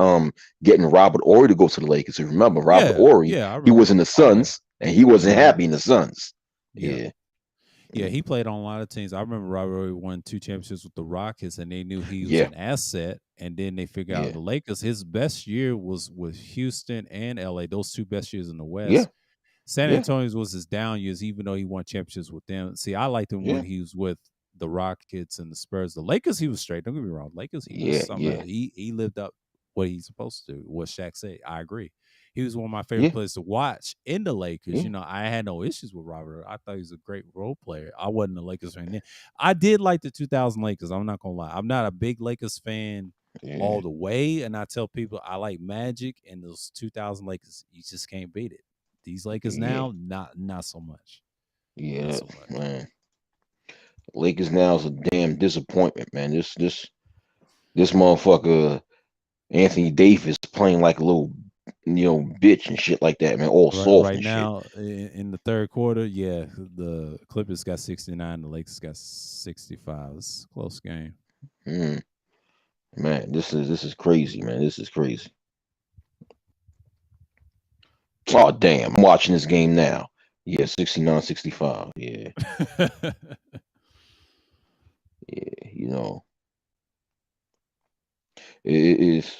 S3: getting Robert Ory to go to the Lakers. You remember Robert
S1: Yeah,
S3: Ory?
S1: yeah, I
S3: He
S1: remember
S3: was in
S1: that.
S3: the
S1: Yeah,
S3: Suns, and he wasn't
S1: yeah, I
S3: happy in
S1: remember
S3: the
S1: that.
S3: Suns.
S1: Yeah,
S3: Yeah,
S1: yeah, he played on a lot of teams. I remember Robert Ory won 2 championships with the Rockets, and they knew he was
S3: yeah,
S1: an asset. And then they figured out
S3: yeah,
S1: the Lakers. His best year was with Houston and LA. Those 2 best years in the
S3: yeah,
S1: West. San
S3: yeah,
S1: Antonio's was his down years, even though he won championships with them. See, I liked him when
S3: yeah,
S1: he was with the Rockets and the Spurs. The Lakers, he was straight. Don't get me wrong. Lakers, he was
S3: yeah,
S1: something
S3: yeah,
S1: else. He lived up what he's supposed to. What Shaq said. I agree. He was one of my favorite
S3: yeah,
S1: players to watch in the Lakers.
S3: yeah,
S1: I had no issues with Robert. I thought he was a great role player. I wasn't a Lakers fan then. I did like the 2000 Lakers. I'm not gonna lie. I'm not a big Lakers fan all
S3: yeah,
S1: the way, and I tell people I like Magic and those 2000 Lakers. You just can't beat it. These Lakers
S3: yeah,
S1: now, not so much. Not
S3: yeah,
S1: so much.
S3: man. Lakers now is a damn disappointment, man. This motherfucker Anthony Davis playing like a little bitch and shit like that, man. All soft
S1: Right
S3: and shit.
S1: now in the third quarter, yeah, the Clippers got 69, the Lakers got 65. It's a close game.
S3: Mm, man, this is crazy, man. This is crazy. Oh damn, I'm watching this game now. Yeah, 69-65. Yeah, yeah. It is,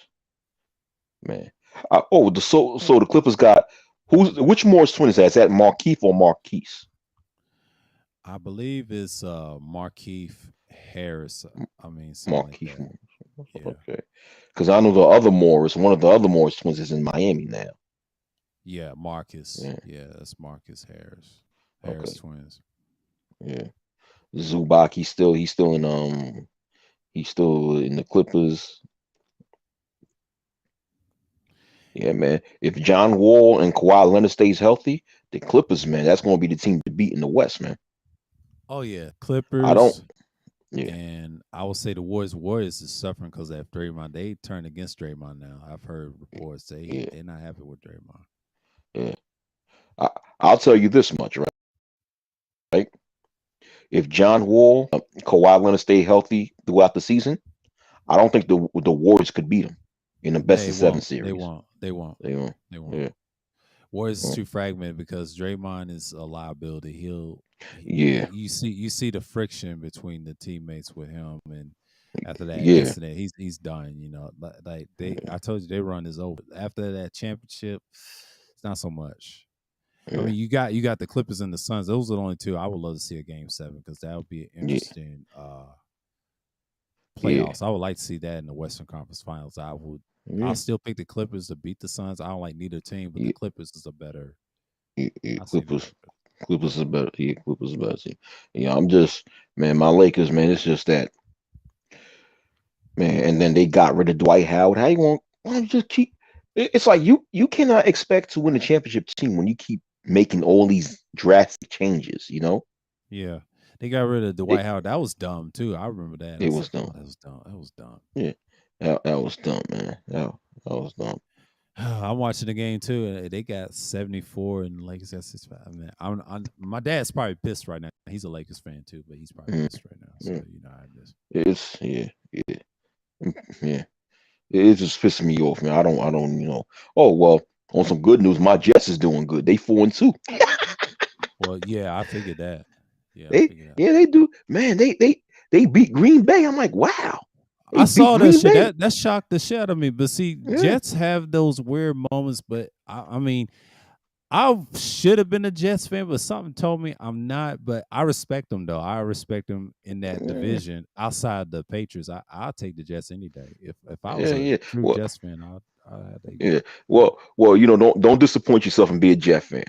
S3: man. So the Clippers got which Morris twin is that? Is that Markeith or Marquise?
S1: I believe it's Markeith Harris. I mean, something like
S3: Markeith
S1: that.
S3: Morris.
S1: Yeah.
S3: Okay. Because I know the other Morris, one of the other Morris twins is in Miami now.
S1: Yeah, Marcus.
S3: Yeah.
S1: Yeah, that's Marcus Harris. Harris
S3: Okay.
S1: twins.
S3: Yeah. Zubac, he's still in the Clippers. Yeah, man. If John Wall and Kawhi Leonard stays healthy, the Clippers, man, that's going to be the team to beat in the West, man.
S1: Oh yeah,
S3: I don't.
S1: Clippers.
S3: Yeah,
S1: And I would say the Warriors is suffering because of Draymond. They turned against Draymond now. I've heard reports
S3: yeah,
S1: they're not happy with Draymond.
S3: yeah. I, I'll tell you this much, right? Right? If John Wall, Kawhi Leonard stay healthy throughout the season, I don't think the Warriors could beat them in the best
S1: They
S3: of seven
S1: won't. They
S3: series.
S1: won't. They won't.
S3: They won't.
S1: They won't.
S3: Yeah,
S1: Warriors is too fragmented because Draymond is a liability.
S3: Yeah,
S1: You see the friction between the teammates with him, and after that
S3: yeah,
S1: incident, he's done. Like I told you, their run is over. After that championship, it's not so much. I
S3: yeah,
S1: mean, you got the Clippers and the Suns. Those are the only two I would love to see a game 7 because that would be an
S3: yeah,
S1: interesting
S3: yeah,
S1: playoffs. I would like to see that in the Western Conference Finals. I'll
S3: yeah,
S1: still pick the Clippers to beat the Suns. I don't like neither team, but the
S3: yeah,
S1: Clippers is a better.
S3: yeah.
S1: I see them
S3: Clippers,
S1: better.
S3: Clippers is better. Yeah, Clippers is better. See, yeah, I'm just man, my Lakers, man. It's just that man, and then they got rid of Dwight Howard. How you want? Why don't you just keep? It's like you cannot expect to win a championship team when you keep making all these drastic changes. You know,
S1: Yeah, they got rid of
S3: it
S1: Dwight Howard. That was dumb too. I remember that. I
S3: it
S1: said,
S3: was
S1: "Oh,
S3: dumb.
S1: that was dumb. That was dumb."
S3: Yeah, that was dumb, man. That was dumb.
S1: I'm watching the game too, and they got 74, and the Lakers got 65. Man, my dad's probably pissed right now. He's a Lakers fan too, but he's probably
S3: Mm,
S1: pissed right now. So
S3: mm.
S1: I just
S3: It's yeah, yeah. It just pisses me off, man. I don't, Oh well, on some good news, my Jets is doing good. They 4-2.
S1: well, yeah, I figured that. Yeah, I
S3: They,
S1: figured that.
S3: yeah, they do. Man, they beat Green Bay. I'm like, wow, they
S1: I
S3: beat
S1: saw that
S3: Green
S1: shit.
S3: Bay.
S1: That shocked the shit out of me. But see,
S3: Yeah,
S1: Jets have those weird moments. But I mean, I should have been a Jets fan, but something told me I'm not. But I respect them though. I respect them in that
S3: yeah,
S1: division. Outside the Patriots, I'll take the Jets any day. If I was
S3: yeah,
S1: a
S3: yeah.
S1: true
S3: Well,
S1: Jets fan, I'd have they.
S3: yeah. Well, don't disappoint yourself and be a Jet fan.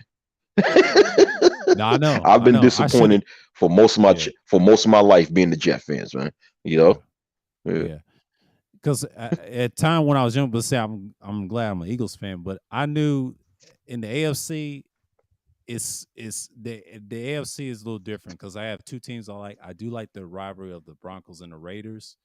S1: No, I know,
S3: I've
S1: I
S3: been
S1: know. I should have.
S3: disappointed for most of
S1: Yeah,
S3: my life being the Jet fans, man. You
S1: yeah,
S3: know. Yeah,
S1: yeah. Because at time when I was young, but say I'm glad I'm an Eagles fan. But I knew in the AFC it's the AFC is a little different because I have two teams I like. I do like the rivalry of the Broncos and the Raiders.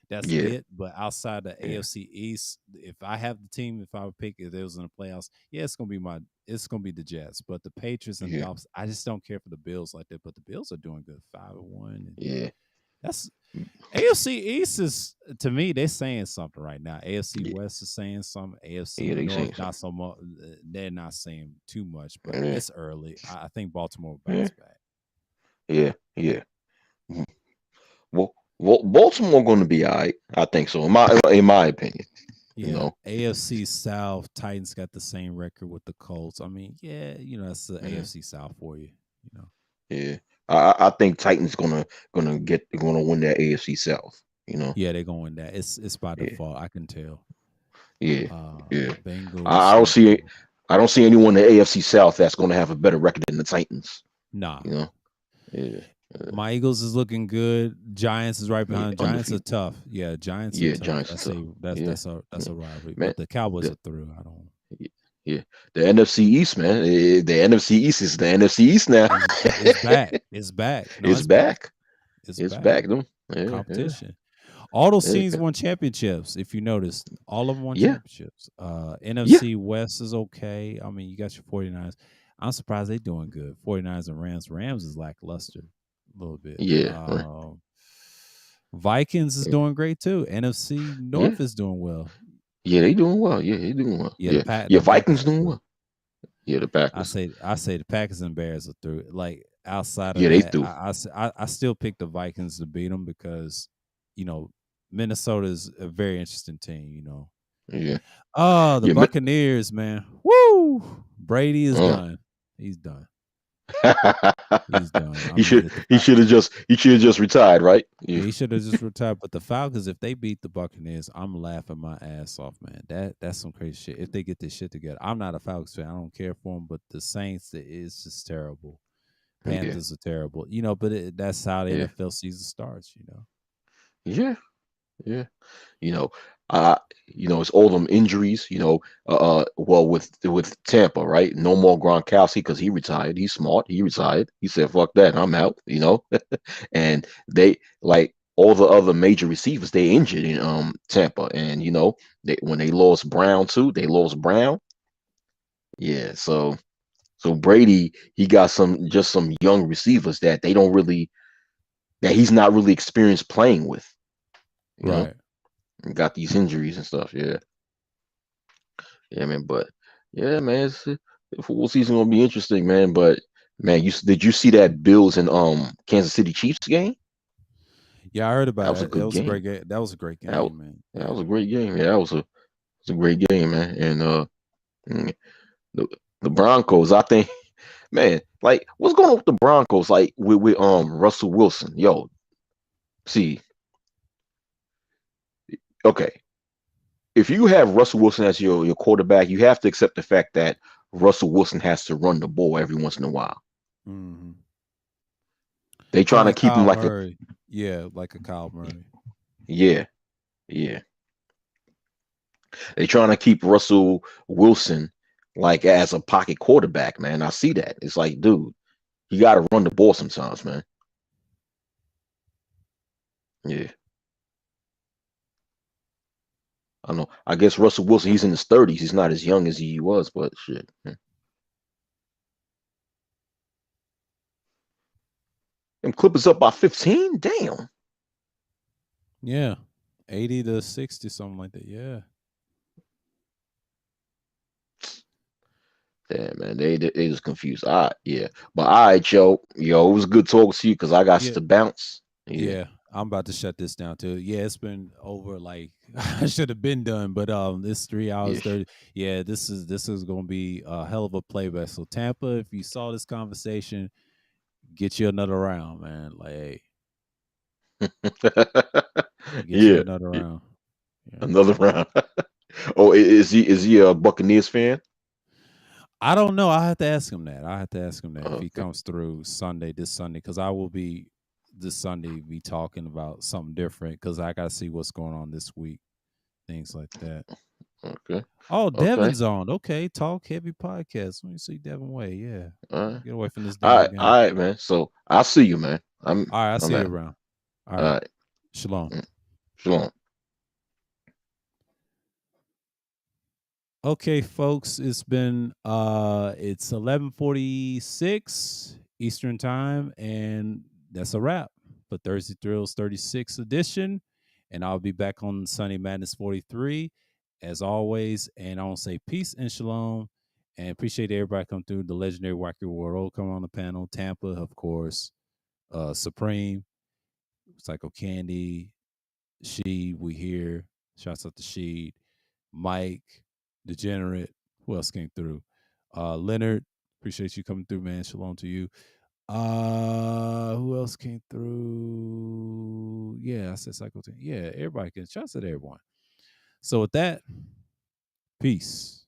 S1: That's
S3: yeah,
S1: it. But outside the
S3: yeah,
S1: AFC East, if I have the team, if I would pick if it was in the playoffs, yeah, it's gonna be the Jets. But the Patriots and the
S3: yeah,
S1: Dolphins, I just don't care for the Bills like that. But the Bills are doing good, 5-1, and
S3: yeah,
S1: that's AFC East is to me. They're saying something right now. AFC
S3: yeah.
S1: West is saying something.
S3: Yeah,
S1: AFC
S3: they
S1: North
S3: saying
S1: not
S3: something.
S1: so much. They're not saying too much, but
S3: Yeah,
S1: it's early. I think Baltimore will
S3: yeah,
S1: bounce back.
S3: yeah, yeah. Mhm. Well, Baltimore going to be all right. I think so. In my opinion, you
S1: Yeah,
S3: know.
S1: AFC South Titans got the same record with the Colts. I mean, yeah, that's the
S3: Yeah,
S1: AFC South for you.
S3: yeah. I think Titans gonna win that AFC South. You know.
S1: Yeah, they're going that. It's by
S3: Yeah,
S1: default. I can tell.
S3: yeah, yeah.
S1: Bengals
S3: I don't see
S1: schedule.
S3: I don't see anyone in the AFC South that's gonna have a better record than the Titans.
S1: Nah,
S3: You know. Yeah,
S1: my Eagles is looking good. Giants is right
S3: yeah.
S1: behind. Giants are
S3: Undefeated.
S1: tough. Yeah, Giants are
S3: Yeah,
S1: tough.
S3: Giants are tough. Yeah,
S1: That's
S3: yeah.
S1: a rivalry.
S3: Man.
S1: But the Cowboys
S3: The,
S1: are through. I don't.
S3: yeah, the NFC East, man. The NFC East is the NFC East now.
S1: It's back. It's back. No,
S3: It's
S1: it's back.
S3: back.
S1: It's
S3: It's
S1: back.
S3: back, though. Yeah, yeah,
S1: Competition. All those
S3: yeah,
S1: teams won championships. If you noticed, all of them won
S3: yeah,
S1: championships.
S3: yeah,
S1: NFC West is okay. I mean, you got your 49ers. I'm surprised they're doing good. 49ers and Rams. Rams is lackluster a little bit.
S3: yeah, right,
S1: Vikings is
S3: yeah,
S1: doing great too. NFC
S3: yeah.
S1: North is doing well.
S3: Yeah, they doing well. Yeah, they doing well.
S1: Yeah,
S3: Yeah, yeah.
S1: the
S3: Vikings
S1: Packers are
S3: doing
S1: through.
S3: well. Yeah, the
S1: I
S3: Packers.
S1: say I say the Packers and Bears are through. Like outside of
S3: Yeah, they
S1: that,
S3: through.
S1: I still pick the Vikings to beat them because you know Minnesota is a very interesting team.
S3: Yeah,
S1: Oh, the
S3: yeah.
S1: Buccaneers, man. Woo! Brady is
S3: Uh.
S1: done. He's done. He's done. I
S3: he
S1: mean,
S3: should
S1: if the
S3: he should have just retired, right? Yeah,
S1: yeah, he should have just retired. But the Falcons, if they beat the Buccaneers, I'm laughing my ass off, man. That's some crazy shit. If they get this shit together, I'm not a Falcons fan. I don't care for them. But the Saints, it's just terrible.
S3: yeah,
S1: Panthers are terrible. But that's how the
S3: yeah,
S1: NFL season starts.
S3: yeah, yeah. You know, uh, it's all them injuries. Well, with Tampa, right? No more Gronkowski because he retired. He's smart. He retired. He said, "Fuck that, I'm out." And they like all the other major receivers they injured in Tampa, and when they lost Brown too, they lost Brown. Yeah, so Brady he got some young receivers that they don't really that he's not really experienced playing with. You know,
S1: Right.
S3: and got these injuries and stuff. Yeah. Yeah, man. But yeah, man, The football season gonna be interesting, man. But man, did you see that Bills and Kansas City Chiefs game?
S1: Yeah, I heard
S3: That
S1: about
S3: was a
S1: it. That
S3: good
S1: was a
S3: game.
S1: great game. That was a great
S3: That,
S1: game, man.
S3: that
S1: Yeah.
S3: was a great game. Yeah, was a great game, man. And mm, the the Broncos, I think, man, like what's going on with the Broncos? Like with Russell Wilson, yo, see, okay, if you have Russell Wilson as your quarterback, you have to accept the fact that Russell Wilson has to run the ball every once in a while.
S1: Mm-hmm.
S3: They
S1: Kind of
S3: trying to
S1: like
S3: keep him
S1: Kyle
S3: like a
S1: Murray. Yeah, like a Kyle Murray.
S3: yeah, yeah. They trying to keep Russell Wilson like as a pocket quarterback, man. I see that. It's like, dude, you got to run the ball sometimes, man. Yeah, I know. I guess Russell Wilson, he's in his 30s. He's not as young as he was, but shit. Them Clippers up by 15? Damn.
S1: Yeah. 80 to 60, something like that. Yeah.
S3: Yeah, man, they just confused. All right, yeah. But all right, yo, it was good talking to you because I got
S1: Yeah.
S3: to bounce. Yeah.
S1: Yeah. I'm about to shut this down too. Yeah, it's been over like I should have been done, but this 3 hours
S3: Yeah.
S1: 30. Yeah, this is gonna be a hell of a playback. So Tampa, if you saw this conversation, get you another round, man. Like, hey, get you
S3: Yeah.
S1: another
S3: Yeah.
S1: round. Yeah.
S3: Another round. Oh, is he a Buccaneers fan?
S1: I don't know. I have to ask him that. I have to ask him that if he
S3: Okay.
S1: comes through this Sunday, because I will be this Sunday be talking about something different because I got to see what's going on this week, things like that.
S3: Okay.
S1: Oh,
S3: Okay.
S1: Devin's on. Okay, talk heavy podcast. Let me see Devin Way. Yeah,
S3: All right.
S1: get away from this
S3: All
S1: damn
S3: right. All
S1: game.
S3: right, man. So I'll see you, man.
S1: All right, I
S3: I'm
S1: see you
S3: out.
S1: around. All
S3: All
S1: right,
S3: right.
S1: shalom.
S3: Mm. Shalom.
S1: Okay, folks, it's 11:46 Eastern time, and that's a wrap for Thursday Thrills 36th edition. And I'll be back on Sunday Madness 43 as always. And I want to say peace and shalom, and appreciate everybody come through. The legendary Wacky World come on the panel. Tampa, of course, Supreme, Psycho Candy, we here. Shouts out to Sheed, Mike, Degenerate. Who else came through? Leonard, appreciate you coming through, man. Shalom to you. Who else came through? Yeah, I said Psycho. Yeah, everybody can. Shouts out to everyone. So with that, peace.